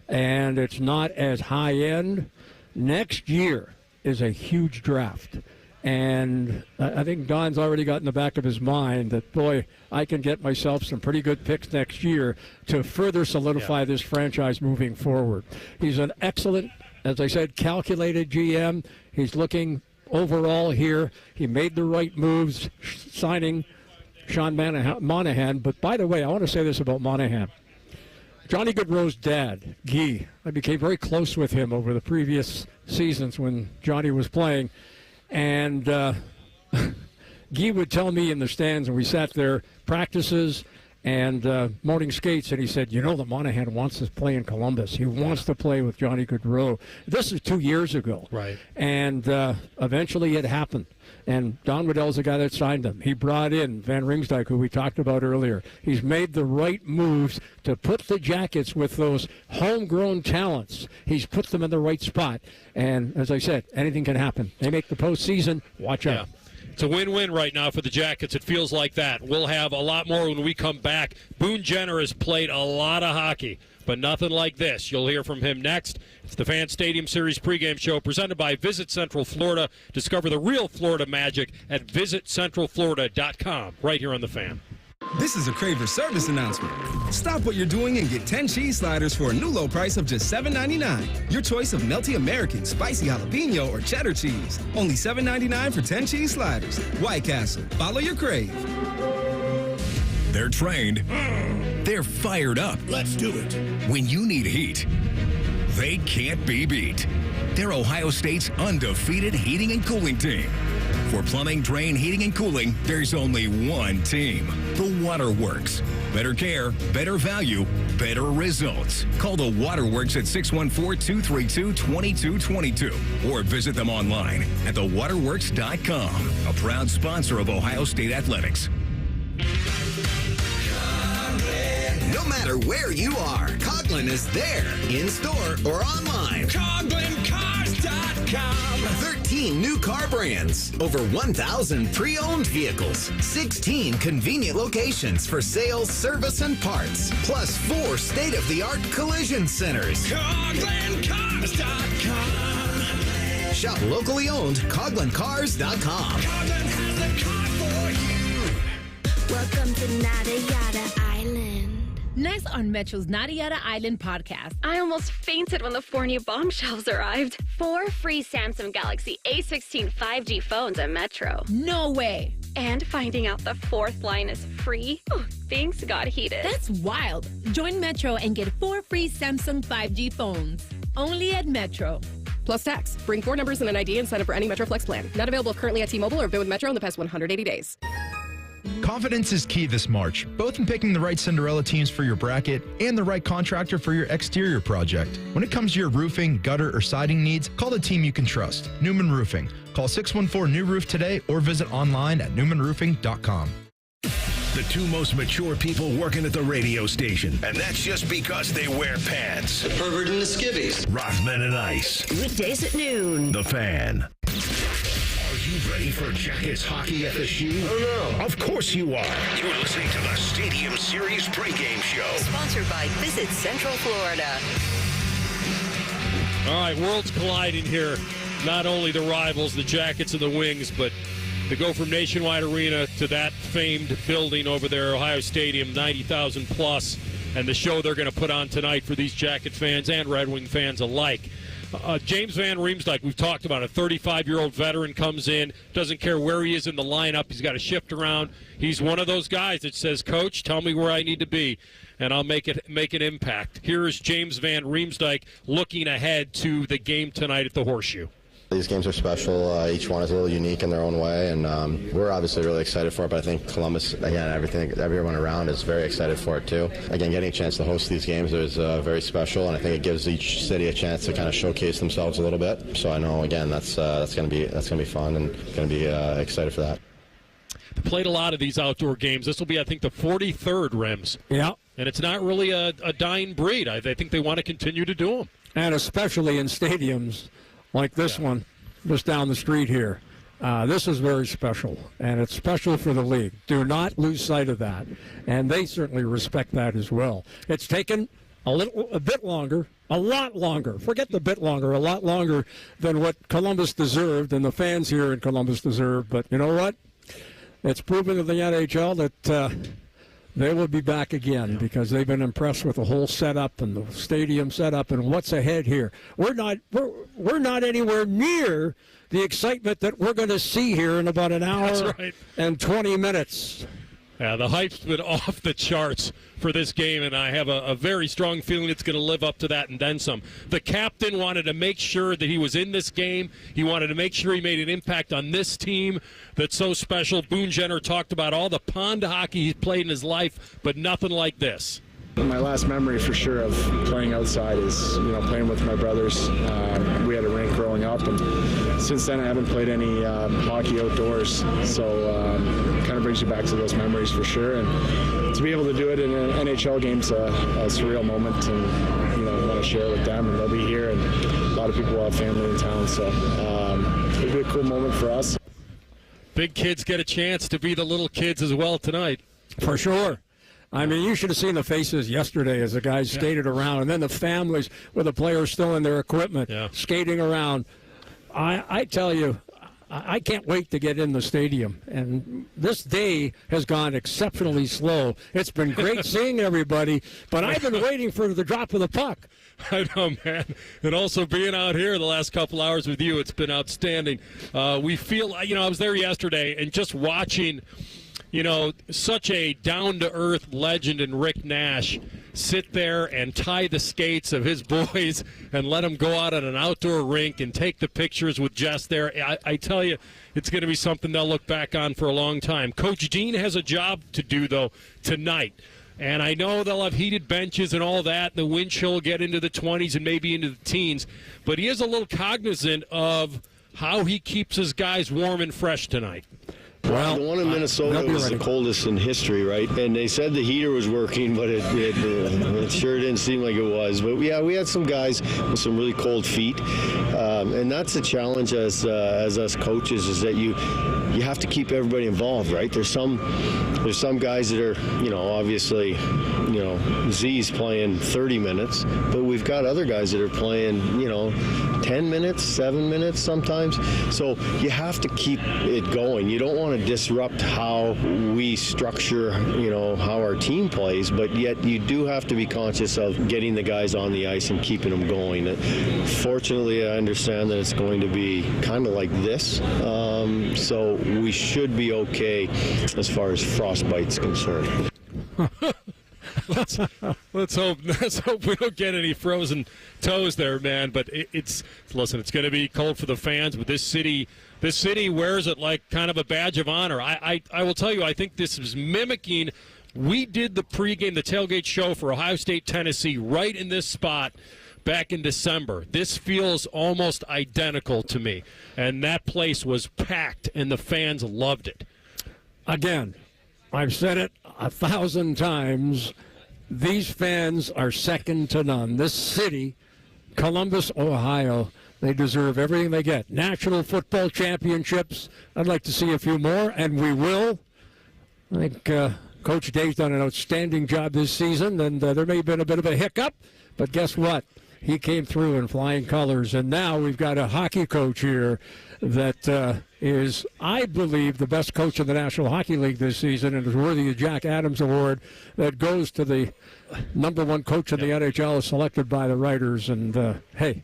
and it's not as high-end. Next year is a huge draft, and I think Don's already got in the back of his mind that, boy, I can get myself some pretty good picks next year to further solidify this franchise moving forward. He's an excellent, as I said, calculated GM. He's looking overall here. He made the right moves, signing Sean Monahan. But by the way, I want to say this about Monahan. Johnny Gaudreau's dad, Guy, I became very close with him over the previous seasons when Johnny was playing. And Guy would tell me in the stands, and we sat there, practices and morning skates, and he said, that Monahan wants to play in Columbus. He wants to play with Johnny Gaudreau. This is 2 years ago. Right. And eventually it happened. And Don Waddell's the guy that signed him. He brought in Van Ringsdijk, who we talked about earlier. He's made the right moves to put the Jackets with those homegrown talents. He's put them in the right spot. And as I said, anything can happen. They make the postseason. Watch out. It's a win-win right now for the Jackets. It feels like that. We'll have a lot more when we come back. Boone Jenner has played a lot of hockey, but nothing like this. You'll hear from him next. It's the Fan Stadium Series pregame show presented by Visit Central Florida. Discover the real Florida magic at visitcentralflorida.com right here on The Fan. This is a Craver service announcement. Stop what you're doing and get 10 cheese sliders for a new low price of just $7.99. Your choice of melty American, spicy jalapeno, or cheddar cheese. Only $7.99 for 10 cheese sliders. White Castle. Follow your crave. They're trained. They're fired up. Let's do it. When you need heat, they can't be beat. They're Ohio State's undefeated heating and cooling team. For plumbing, drain, heating, and cooling, there's only one team. The Waterworks. Better care, better value, better results. Call the Waterworks at 614-232-2222 or visit them online at thewaterworks.com. A proud sponsor of Ohio State Athletics. No matter where you are, Coughlin is there, in-store or online. CoughlinCars.com. 13 new car brands, over 1,000 pre-owned vehicles, 16 convenient locations for sales, service, and parts, plus 4 state-of-the-art collision centers. CoughlinCars.com. Shop locally owned, CoughlinCars.com. Coughlin has the car for you. Welcome to Nada Yada Island. Next on Metro's Nada Yada Island podcast. I almost fainted when the 4 new bombshells arrived. 4 free Samsung Galaxy A16 5G phones at Metro. No way. And finding out the 4th line is free. Oh, things got heated. That's wild. Join Metro and get 4 free Samsung 5G phones. Only at Metro. Plus tax. Bring 4 numbers and an ID and sign up for any Metro Flex plan. Not available currently at T-Mobile or have been with Metro in the past 180 days. Confidence is key this March, both in picking the right Cinderella teams for your bracket and the right contractor for your exterior project. When it comes to your roofing, gutter, or siding needs, call the team you can trust. Newman Roofing. Call 614-NEW-ROOF today or visit online at newmanroofing.com. The 2 most mature people working at the radio station. And that's just because they wear pants. The pervert and the skivvies. Rothman and Ice. Weekdays at noon. The Fan. Are you ready for Jackets hockey at the Shoe? Oh, no. Of course you are. You're listening to the Stadium Series pregame show. Sponsored by Visit Central Florida. All right, worlds colliding here. Not only the rivals, the Jackets and the Wings, but to go from Nationwide Arena to that famed building over there, Ohio Stadium, 90,000 plus, and the show they're going to put on tonight for these Jacket fans and Red Wing fans alike. James Van Riemsdyk, we've talked about, a 35-year-old veteran comes in, doesn't care where he is in the lineup. He's got to shift around. He's one of those guys that says, Coach, tell me where I need to be, and I'll make an impact. Here is James Van Riemsdyk looking ahead to the game tonight at the Horseshoe. These games are special. Each one is a little unique in their own way, and we're obviously really excited for it, but I think Columbus, again, everyone around is very excited for it too. Again, getting a chance to host these games is very special, and I think it gives each city a chance to kind of showcase themselves a little bit. So I know, again, that's going to be fun, and going to be excited for that. They played a lot of these outdoor games. This will be, I think, the 43rd Rims. Yeah. And it's not really a dying breed. I think they want to continue to do them. And especially in stadiums like this one, just down the street here. This is very special, and it's special for the league. Do not lose sight of that, and they certainly respect that as well. It's taken a bit longer, a lot longer. Forget the bit longer, a lot longer than what Columbus deserved and the fans here in Columbus deserve. But you know what? It's proven to the NHL that they will be back again because they've been impressed with the whole setup and the stadium setup and what's ahead here. We're not anywhere near the excitement that we're going to see here in about an hour and 20 minutes. Yeah, the hype's been off the charts for this game, and I have a very strong feeling it's going to live up to that and then some. The captain wanted to make sure that he was in this game. He wanted to make sure he made an impact on this team that's so special. Boone Jenner talked about all the pond hockey he's played in his life, but nothing like this. My last memory for sure of playing outside is, playing with my brothers. We had a rink growing up, and since then I haven't played any hockey outdoors. So it kind of brings you back to those memories for sure. And to be able to do it in an NHL game is a surreal moment, and I want to share it with them. And they'll be here, and a lot of people will have family in town. So it'll be a cool moment for us. Big kids get a chance to be the little kids as well tonight. For sure. I mean, you should have seen the faces yesterday as the guys skated around, and then the families with the players still in their equipment, skating around. I tell you, I can't wait to get in the stadium. And this day has gone exceptionally slow. It's been great seeing everybody, but I've been waiting for the drop of the puck. I know, man. And also being out here the last couple hours with you, it's been outstanding. We feel, I was there yesterday, and just watching such a down-to-earth legend in Rick Nash sit there and tie the skates of his boys and let them go out on an outdoor rink and take the pictures with Jess there. I tell you, it's going to be something they'll look back on for a long time. Coach Dean has a job to do, though, tonight. And I know they'll have heated benches and all that. The wind chill will get into the 20s and maybe into the teens. But he is a little cognizant of how he keeps his guys warm and fresh tonight. Well, the one in Minnesota was the coldest in history, right? And they said the heater was working, but it sure didn't seem like it was. But yeah, we had some guys with some really cold feet, and that's a challenge as us coaches, is that you have to keep everybody involved, right? There's some guys that are, obviously, Z's playing 30 minutes, but we've got other guys that are playing, 10 minutes, 7 minutes sometimes. So you have to keep it going. You don't want to disrupt how we structure, how our team plays, but yet you do have to be conscious of getting the guys on the ice and keeping them going. Fortunately, I understand that it's going to be kind of like this, so we should be okay as far as frostbite's concerned. Let's hope we don't get any frozen toes there, man. But it's going to be cold for the fans. But this city wears it like kind of a badge of honor. I will tell you, I think this is mimicking. We did the pregame, the tailgate show for Ohio State, Tennessee, right in this spot back in December. This feels almost identical to me. And that place was packed, and the fans loved it. Again, I've said it 1,000 times. These fans are second to none. This city, Columbus, Ohio, they deserve everything they get. National football championships. I'd like to see a few more, and we will. I think Coach Dave's done an outstanding job this season, and there may have been a bit of a hiccup, but guess what? He came through in flying colors, and now we've got a hockey coach here that is, I believe, the best coach in the National Hockey League this season and is worthy of Jack Adams Award that goes to the number one coach in the NHL selected by the writers. And, hey,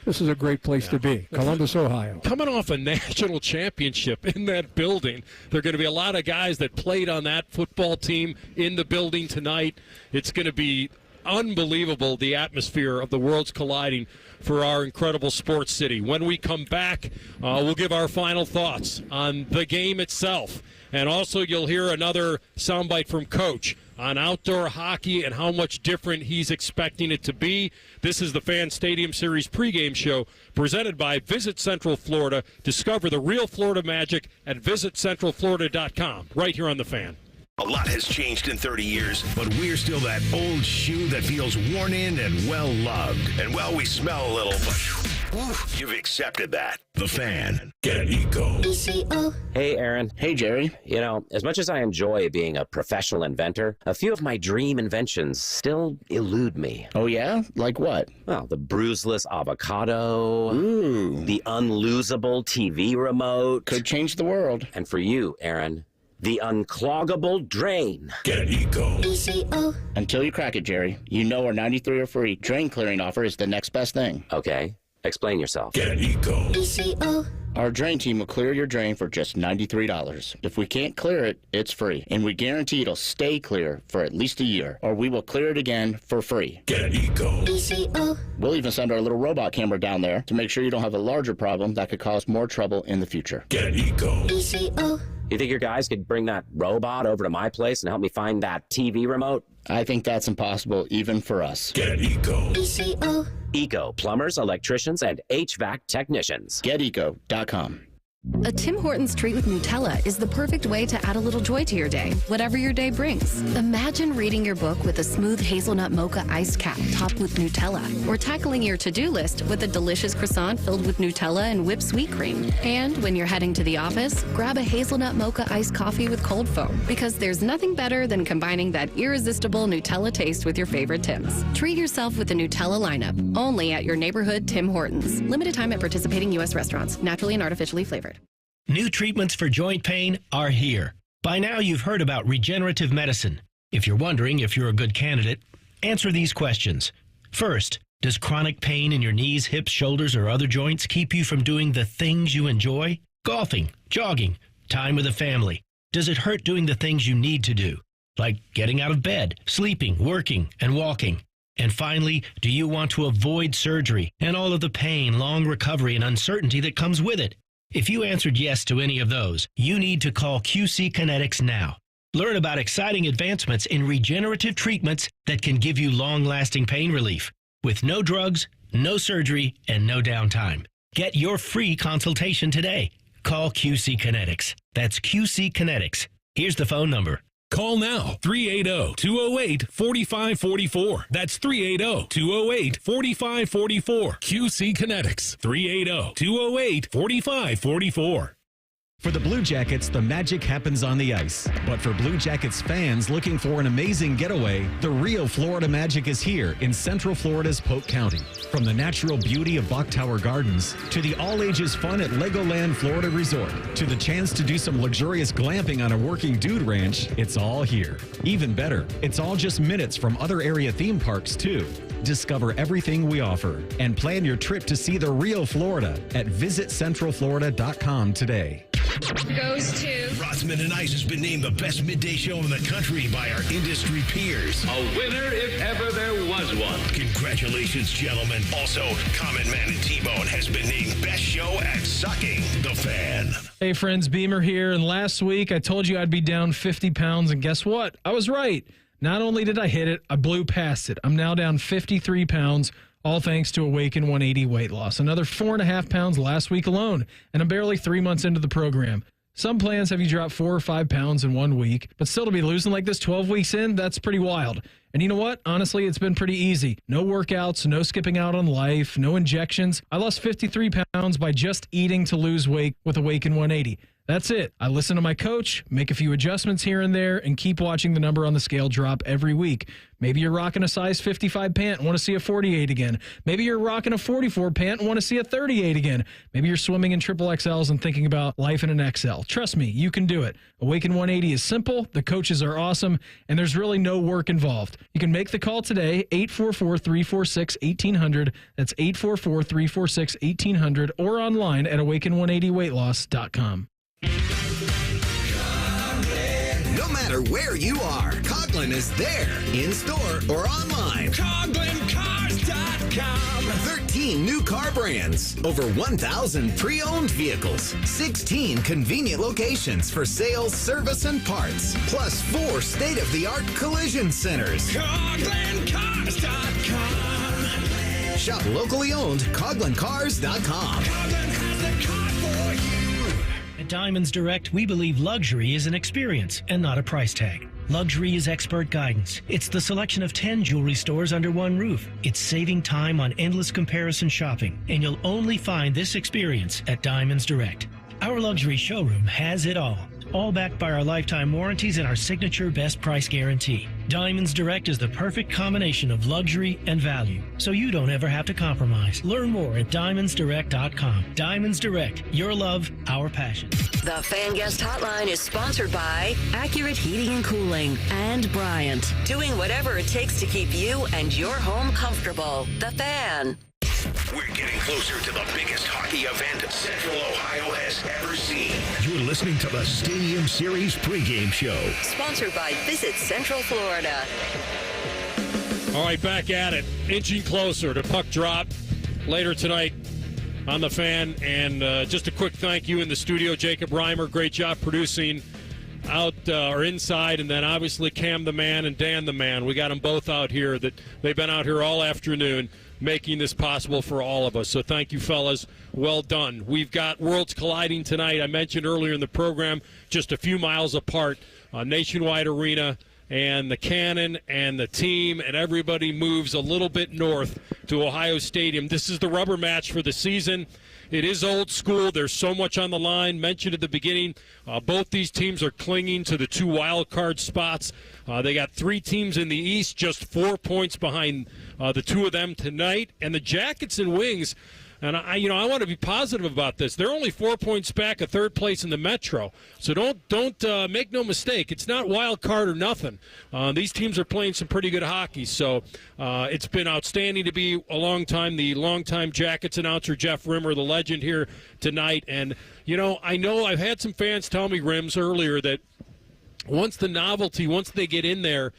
this is a great place to be, Columbus, Ohio. Coming off a national championship in that building, there are going to be a lot of guys that played on that football team in the building tonight. It's going to be unbelievable, the atmosphere of the worlds colliding for our incredible sports city. When we come back, we'll give our final thoughts on the game itself. And also you'll hear another soundbite from Coach on outdoor hockey and how much different he's expecting it to be. This is the Fan Stadium Series pregame show presented by Visit Central Florida. Discover the real Florida magic at visitcentralflorida.com, right here on The Fan. A lot has changed in 30 years, but we're still that old shoe that feels worn in and well-loved. And, well, we smell a little, but you've accepted that. The Fan. Get Eco. Hey, Aaron. Hey, Jerry. As much as I enjoy being a professional inventor, a few of my dream inventions still elude me. Oh, yeah? Like what? Well, the bruiseless avocado. Ooh. The unlosable TV remote. Could change the world. And for you, Aaron, the uncloggable drain. Get Eco. Until you crack it, Jerry. Our 93 are free drain clearing offer is the next best thing. Okay. Explain yourself. Get Eco. Our drain team will clear your drain for just $93. If we can't clear it, it's free. And we guarantee it'll stay clear for at least a year, or we will clear it again for free. Get Eco. We'll even send our little robot camera down there to make sure you don't have a larger problem that could cause more trouble in the future. Get Eco. You think your guys could bring that robot over to my place and help me find that TV remote? I think that's impossible even for us. Get Eco. Eco, plumbers, electricians, and HVAC technicians. GetEco.com. A Tim Hortons treat with Nutella is the perfect way to add a little joy to your day, whatever your day brings. Imagine reading your book with a smooth hazelnut mocha iced cap topped with Nutella, or tackling your to-do list with a delicious croissant filled with Nutella and whipped sweet cream. And when you're heading to the office, grab a hazelnut mocha iced coffee with cold foam, because there's nothing better than combining that irresistible Nutella taste with your favorite Tims. Treat yourself with the Nutella lineup, only at your neighborhood Tim Hortons. Limited time at participating U.S. restaurants, naturally and artificially flavored. New treatments for joint pain are here. By now, you've heard about regenerative medicine. If you're wondering if you're a good candidate, answer these questions. First, does chronic pain in your knees, hips, shoulders, or other joints keep you from doing the things you enjoy? Golfing, jogging, time with the family. Does it hurt doing the things you need to do, like getting out of bed, sleeping, working, and walking? And finally, do you want to avoid surgery and all of the pain, long recovery, and uncertainty that comes with it? If you answered yes to any of those, you need to call QC Kinetics now. Learn about exciting advancements in regenerative treatments that can give you long-lasting pain relief with no drugs, no surgery, and no downtime. Get your free consultation today. Call QC Kinetics. That's QC Kinetics. Here's the phone number. Call now, 380-208-4544. That's 380-208-4544. QC Kinetics, 380-208-4544. For the Blue Jackets, the magic happens on the ice. But for Blue Jackets fans looking for an amazing getaway, the real Florida magic is here in Central Florida's Polk County. From the natural beauty of Bok Tower Gardens, to the all-ages fun at Legoland Florida Resort, to the chance to do some luxurious glamping on a working dude ranch, it's all here. Even better, it's all just minutes from other area theme parks, too. Discover everything we offer and plan your trip to see the real Florida at visitcentralflorida.com today. Goes to Rothman and Ice has been named the best midday show in the country by our industry peers. A winner if ever there was one. Congratulations, gentlemen. Also, Common Man and T-Bone has been named best show at sucking the fan. Hey friends, Beamer here, and last week I told you I'd be down 50 pounds, and guess what? I was right. Not only did I hit it, I blew past it. I'm now down 53 pounds, all thanks to Awaken 180 weight loss. Another 4.5 pounds last week alone, and I'm barely 3 months into the program. Some plans have you drop 4 or 5 pounds in 1 week, but still to be losing like this 12 weeks in, that's pretty wild. And you know what? Honestly, it's been pretty easy. No workouts, no skipping out on life, no injections. I lost 53 pounds by just eating to lose weight with Awaken 180. That's it. I listen to my coach, make a few adjustments here and there, and keep watching the number on the scale drop every week. Maybe you're rocking a size 55 pant and want to see a 48 again. Maybe you're rocking a 44 pant and want to see a 38 again. Maybe you're swimming in triple XLs and thinking about life in an XL. Trust me, you can do it. Awaken 180 is simple, the coaches are awesome, and there's really no work involved. You can make the call today, 844-346-1800. That's 844-346-1800, or online at awaken180weightloss.com. No matter where you are, Coughlin is there, in store or online. CoughlinCars.com. 13 new car brands, over 1,000 pre-owned vehicles, 16 convenient locations for sales, service, and parts, plus 4 state-of-the-art collision centers. CoughlinCars.com. Shop locally owned, CoughlinCars.com. Coughlin has the car for you. At Diamonds Direct, we believe luxury is an experience and not a price tag. Luxury is expert guidance. It's the selection of 10 jewelry stores under one roof. It's saving time on endless comparison shopping, and you'll only find this experience at Diamonds Direct. Our luxury showroom has it all backed by our lifetime warranties and our signature best price guarantee. Diamonds Direct is the perfect combination of luxury and value, so you don't ever have to compromise. Learn more at diamondsdirect.com. Diamonds Direct, your love, our passion. The Fan Guest Hotline is sponsored by Accurate Heating and Cooling and Bryant, doing whatever it takes to keep you and your home comfortable. The Fan. We're getting closer to the biggest hockey event Central Ohio has ever seen. You're listening to the Stadium Series pregame show. Sponsored by Visit Central Florida. All right, back at it. Inching closer to puck drop later tonight on the Fan. And just a quick thank you in the studio, Jacob Reimer. Great job producing out or inside, and then obviously Cam the Man and Dan the Man. We got them both out here. That they've been out here all afternoon making this possible for all of us. So thank you, fellas. Well done. We've got Worlds colliding tonight. I mentioned earlier in the program, just a few miles apart, Nationwide Arena, and the Cannon and the team and everybody moves a little bit north to Ohio Stadium. This is the rubber match for the season. It is old school. There's so much on the line. Mentioned at the beginning, both these teams are clinging to the 2 wild card spots. They got 3 teams in the East, just 4 points behind the 2 of them tonight. And the Jackets and Wings, and I want to be positive about this. They're only 4 points back of third place in the Metro. So don't make no mistake. It's not wild card or nothing. These teams are playing some pretty good hockey. So it's been outstanding to be the longtime Jackets announcer, Jeff Rimmer, the legend here tonight. And, I know I've had some fans tell me, Rims, earlier that once they get in there,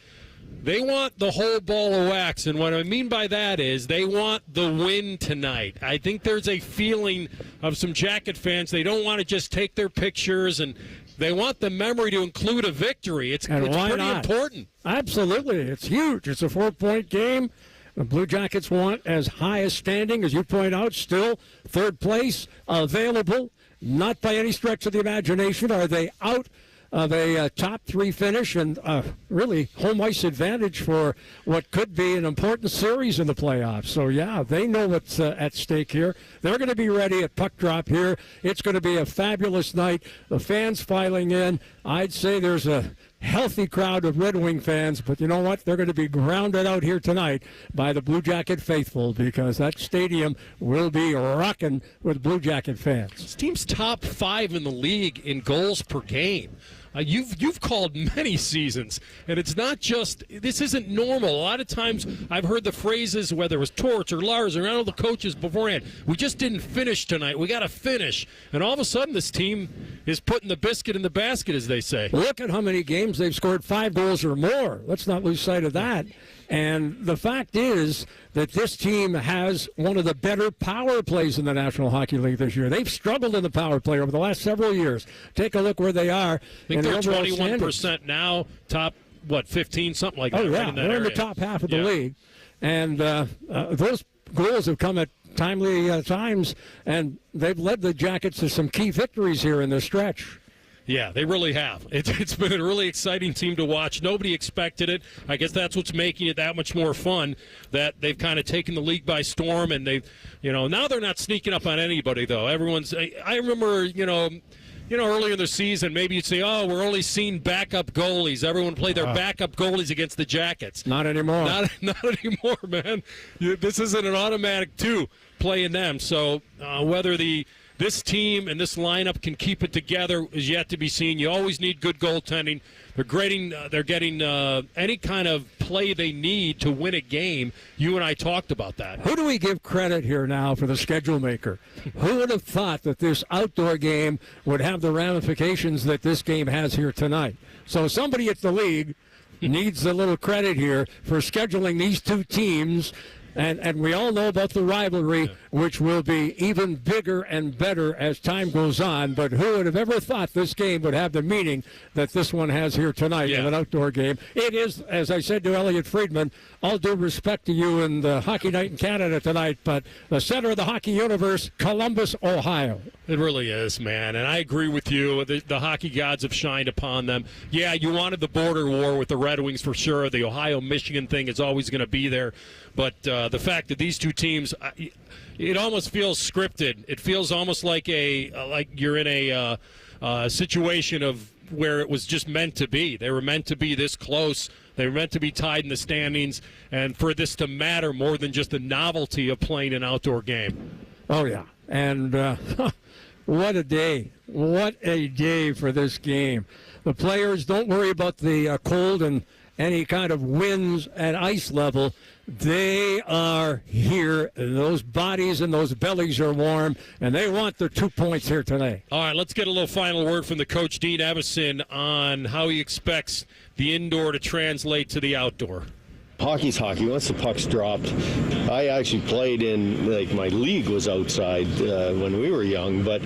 they want the whole ball of wax, and what I mean by that is they want the win tonight. I think there's a feeling of some Jacket fans, they don't want to just take their pictures, and they want the memory to include a victory. It's pretty important. Absolutely. It's huge. It's a 4-point game. The Blue Jackets want as high a standing, as you point out, still third place available. Not by any stretch of the imagination are they out of a top three finish and really home ice advantage for what could be an important series in the playoffs. So, yeah, they know what's at stake here. They're going to be ready at puck drop here. It's going to be a fabulous night. The fans filing in. I'd say there's a healthy crowd of Red Wing fans, but you know what? They're going to be grounded out here tonight by the Blue Jacket faithful because that stadium will be rocking with Blue Jacket fans. This team's top 5 in the league in goals per game. You've called many seasons, and it's not just – this isn't normal. A lot of times I've heard the phrases, whether it was Torch or Lars or all the coaches beforehand, we just didn't finish tonight. We got to finish. And all of a sudden this team is putting the biscuit in the basket, as they say. Look at how many games they've scored 5 goals or more. Let's not lose sight of that. And the fact is that this team has one of the better power plays in the National Hockey League this year. They've struggled in the power play over the last several years. Take a look where they are. I think they're 21% now, top, 15, something like that. Oh, yeah, right in that they're area. in the top half of the league. And those goals have come at timely times, and they've led the Jackets to some key victories here in this stretch. Yeah, they really have. It's been a really exciting team to watch. Nobody expected it. I guess that's what's making it that much more fun, that they've kind of taken the league by storm, and they've, now they're not sneaking up on anybody, though. I remember, earlier in the season, maybe you'd say, oh, we're only seeing backup goalies. Everyone played their backup goalies against the Jackets. Not anymore. Not anymore, man. This isn't an automatic 2 playing them. So whether this team and this lineup can keep it together is yet to be seen. You always need good goaltending. They're getting any kind of play they need to win a game. You and I talked about that. Who do we give credit here now for the schedule maker? Who would have thought that this outdoor game would have the ramifications that this game has here tonight? So somebody at the league needs a little credit here for scheduling these two teams. And we all know about the rivalry, which will be even bigger and better as time goes on. But who would have ever thought this game would have the meaning that this one has here tonight in an outdoor game? It is, as I said to Elliot Friedman, all due respect to you and the Hockey Night in Canada tonight, but the center of the hockey universe, Columbus, Ohio. It really is, man. And I agree with you. The hockey gods have shined upon them. Yeah, you wanted the border war with the Red Wings for sure. The Ohio-Michigan thing is always going to be there. But the fact that these two teams, it almost feels scripted. It feels almost like you're in a situation of where it was just meant to be. They were meant to be this close. They were meant to be tied in the standings, and for this to matter more than just the novelty of playing an outdoor game. Oh, yeah. And what a day. What a day for this game. The players, don't worry about the cold and any kind of winds at ice level. They are here. Those bodies and those bellies are warm, and they want their 2 points here tonight. All right, let's get a little final word from the coach, Dean Evison, on how he expects the indoor to translate to the outdoor. Hockey's hockey. Once the puck's dropped, I actually played in, my league was outside when we were young, but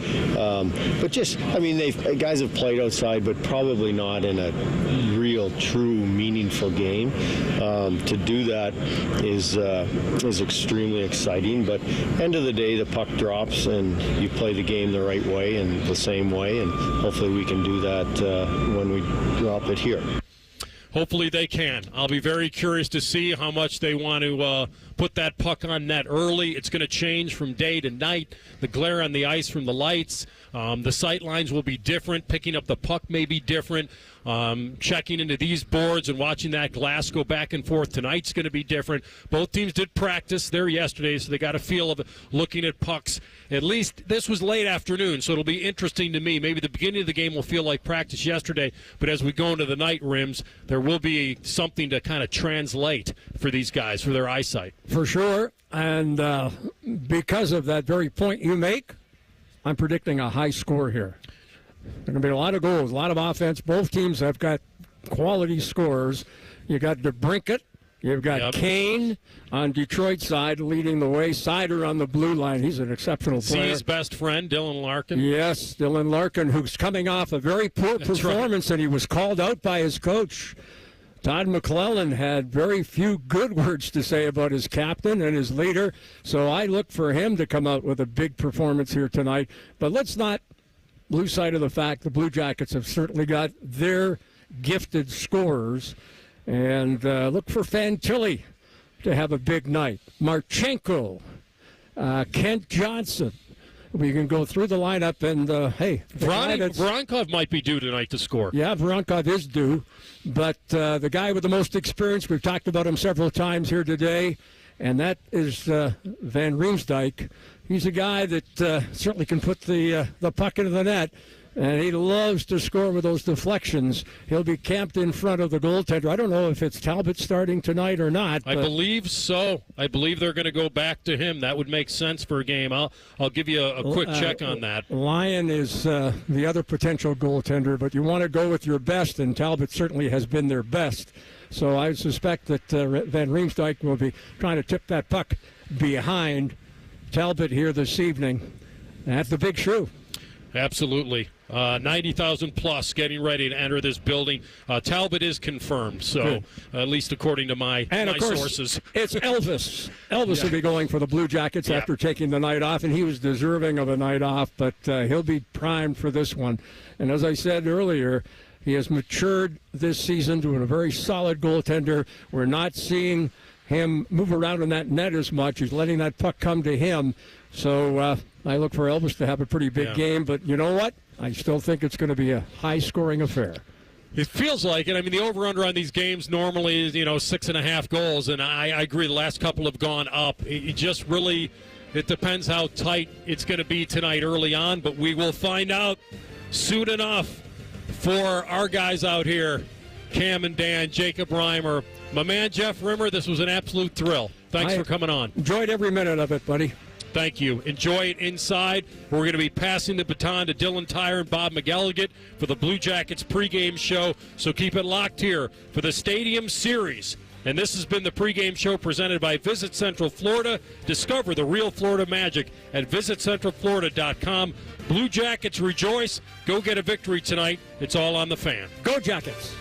just, guys have played outside, but probably not in a real, true, meaningful game. To do that is extremely exciting, but end of the day, the puck drops and you play the game the right way and the same way, and hopefully we can do that when we drop it here. Hopefully they can. I'll be very curious to see how much they want to put that puck on net early. It's going to change from day to night. The glare on the ice from the lights. The sight lines will be different. Picking up the puck may be different. Checking into these boards and watching that glass go back and forth tonight's going to be different. Both teams did practice there yesterday, so they got a feel of looking at pucks. At least this was late afternoon, so it'll be interesting to me. Maybe the beginning of the game will feel like practice yesterday, but as we go into the night rims, there will be something to kind of translate for these guys, for their eyesight. For sure, and because of that very point you make, I'm predicting a high score here. There are going to be a lot of goals, a lot of offense. Both teams have got quality scorers. You got DeBrincat. You've got Kane on Detroit's side leading the way. Sider on the blue line. He's an exceptional player. His best friend, Dylan Larkin. Yes, Dylan Larkin, who's coming off a very poor performance, and he was called out by his coach. Todd McClellan had very few good words to say about his captain and his leader, so I look for him to come out with a big performance here tonight. But let's not lose sight of the fact the Blue Jackets have certainly got their gifted scorers, and look for Fantilli to have a big night. Marchenko, Kent Johnson. We can go through the lineup, and hey, Voronkov might be due tonight to score. Yeah, Voronkov is due, but the guy with the most experience, we've talked about him several times here today, and that is Van Riemsdyk. He's a guy that certainly can put the puck into the net, and he loves to score with those deflections. He'll be camped in front of the goaltender. I don't know if it's Talbot starting tonight or not. I believe so. I believe they're going to go back to him. That would make sense for a game. I'll give you a quick check on that. Lyon is the other potential goaltender, but you want to go with your best, and Talbot certainly has been their best. So I suspect that Van Riemsdyk will be trying to tip that puck behind Talbot here this evening. That's the big shoe. Absolutely. 90,000 plus getting ready to enter this building. Talbot is confirmed, so at least according to my sources. It's Elvis. Elvis will be going for the Blue Jackets after taking the night off, and he was deserving of a night off, but he'll be primed for this one. And as I said earlier, he has matured this season to a very solid goaltender. We're not seeing him move around in that net as much. He's letting that puck come to him. So I look for Elvis to have a pretty big game, but you know what? I still think it's going to be a high-scoring affair. It feels like it. I mean, the over-under on these games normally is, 6.5 goals, and I agree the last couple have gone up. It just really, it depends how tight it's going to be tonight early on, but we will find out soon enough for our guys out here, Cam and Dan, Jacob Reimer, my man Jeff Rimmer. This was an absolute thrill. Thanks for coming on. Enjoyed every minute of it, buddy. Thank you. Enjoy it inside. We're going to be passing the baton to Dylan Tyre and Bob McElligott for the Blue Jackets pregame show. So keep it locked here for the Stadium Series. And this has been the pregame show presented by Visit Central Florida. Discover the real Florida magic at visitcentralflorida.com. Blue Jackets rejoice. Go get a victory tonight. It's all on the Fan. Go Jackets.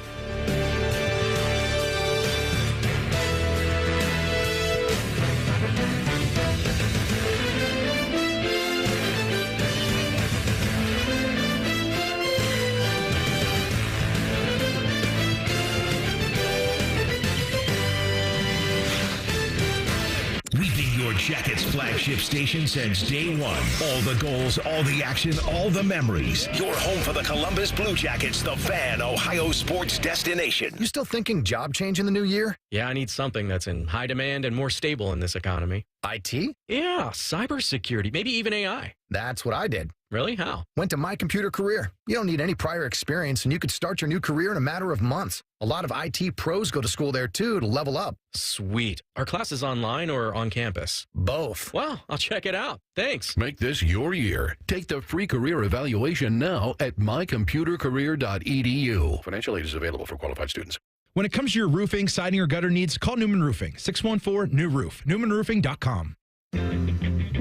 We've been your Jackets flagship station since day one. All the goals, all the action, all the memories. Your home for the Columbus Blue Jackets, the Fan, Ohio sports destination. You still thinking job change in the new year? Yeah, I need something that's in high demand and more stable in this economy. IT? Yeah, cybersecurity, maybe even AI. That's what I did. Really? How? Went to My Computer Career. You don't need any prior experience, and you could start your new career in a matter of months. A lot of IT pros go to school there, too, to level up. Sweet. Are classes online or on campus? Both. Well, I'll check it out. Thanks. Make this your year. Take the free career evaluation now at mycomputercareer.edu. Financial aid is available for qualified students. When it comes to your roofing, siding, or gutter needs, call Newman Roofing. 614-NEW-ROOF. NewmanRoofing.com.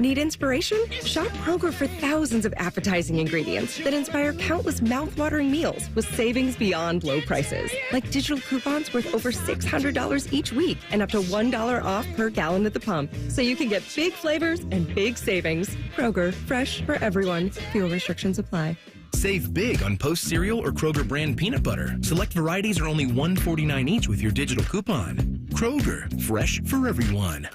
Need inspiration? Shop Kroger for thousands of appetizing ingredients that inspire countless mouth-watering meals with savings beyond low prices. Like digital coupons worth over $600 each week and up to $1 off per gallon at the pump. So you can get big flavors and big savings. Kroger, fresh for everyone. Fuel restrictions apply. Save big on Post cereal or Kroger brand peanut butter. Select varieties are only $1.49 each with your digital coupon. Kroger, fresh for everyone.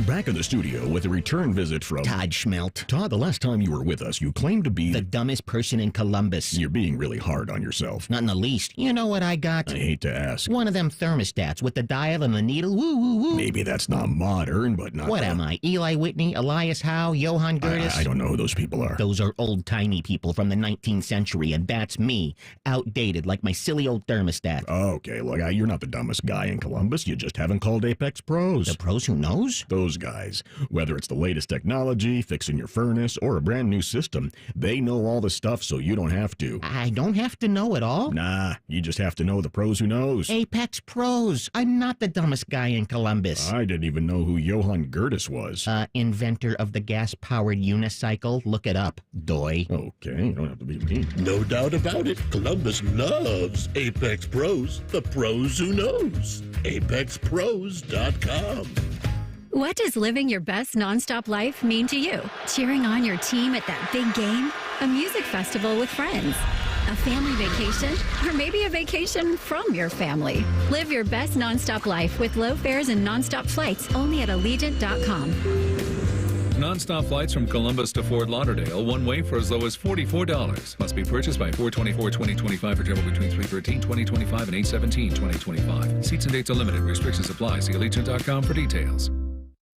Back in the studio with a return visit from Todd Schmelt. Todd, the last time you were with us, you claimed to be the dumbest person in Columbus. You're being really hard on yourself. Not in the least. You know what I got? I hate to ask. One of them thermostats with the dial and the needle. Woo, woo, woo. Maybe that's not modern, but not... What am I? Eli Whitney, Elias Howe, Johann Gertis? I don't know who those people are. Those are old-timey people from the 19th century, and that's me. Outdated, like my silly old thermostat. Okay, look, you're not the dumbest guy in Columbus. You just haven't called Apex Pros. The pros who knows? Those guys. Whether it's the latest technology, fixing your furnace, or a brand new system, they know all the stuff so you don't have to. I don't have to know it all? Nah, you just have to know the pros who knows. Apex Pros. I'm not the dumbest guy in Columbus. I didn't even know who Johann Gertis was. Inventor of the gas-powered unicycle. Look it up, doy. Okay, you don't have to be me. No doubt about it. Columbus loves Apex Pros, the pros who knows. ApexPros.com. What does living your best nonstop life mean to you? Cheering on your team at that big game? A music festival with friends? A family vacation? Or maybe a vacation from your family? Live your best nonstop life with low fares and nonstop flights only at Allegiant.com. Non-stop flights from Columbus to Fort Lauderdale, one way for as low as $44. Must be purchased by 4/24/2025 for travel between 3/13/2025 and 8/17/2025. Seats and dates are limited. Restrictions apply. See Allegiant.com for details.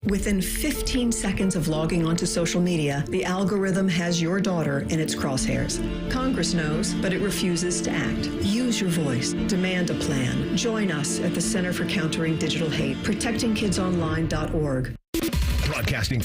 Within 15 seconds of logging onto social media, the algorithm has your daughter in its crosshairs. Congress knows, but it refuses to act. Use your voice. Demand a plan. Join us at the Center for Countering Digital Hate, protectingkidsonline.org. Broadcasting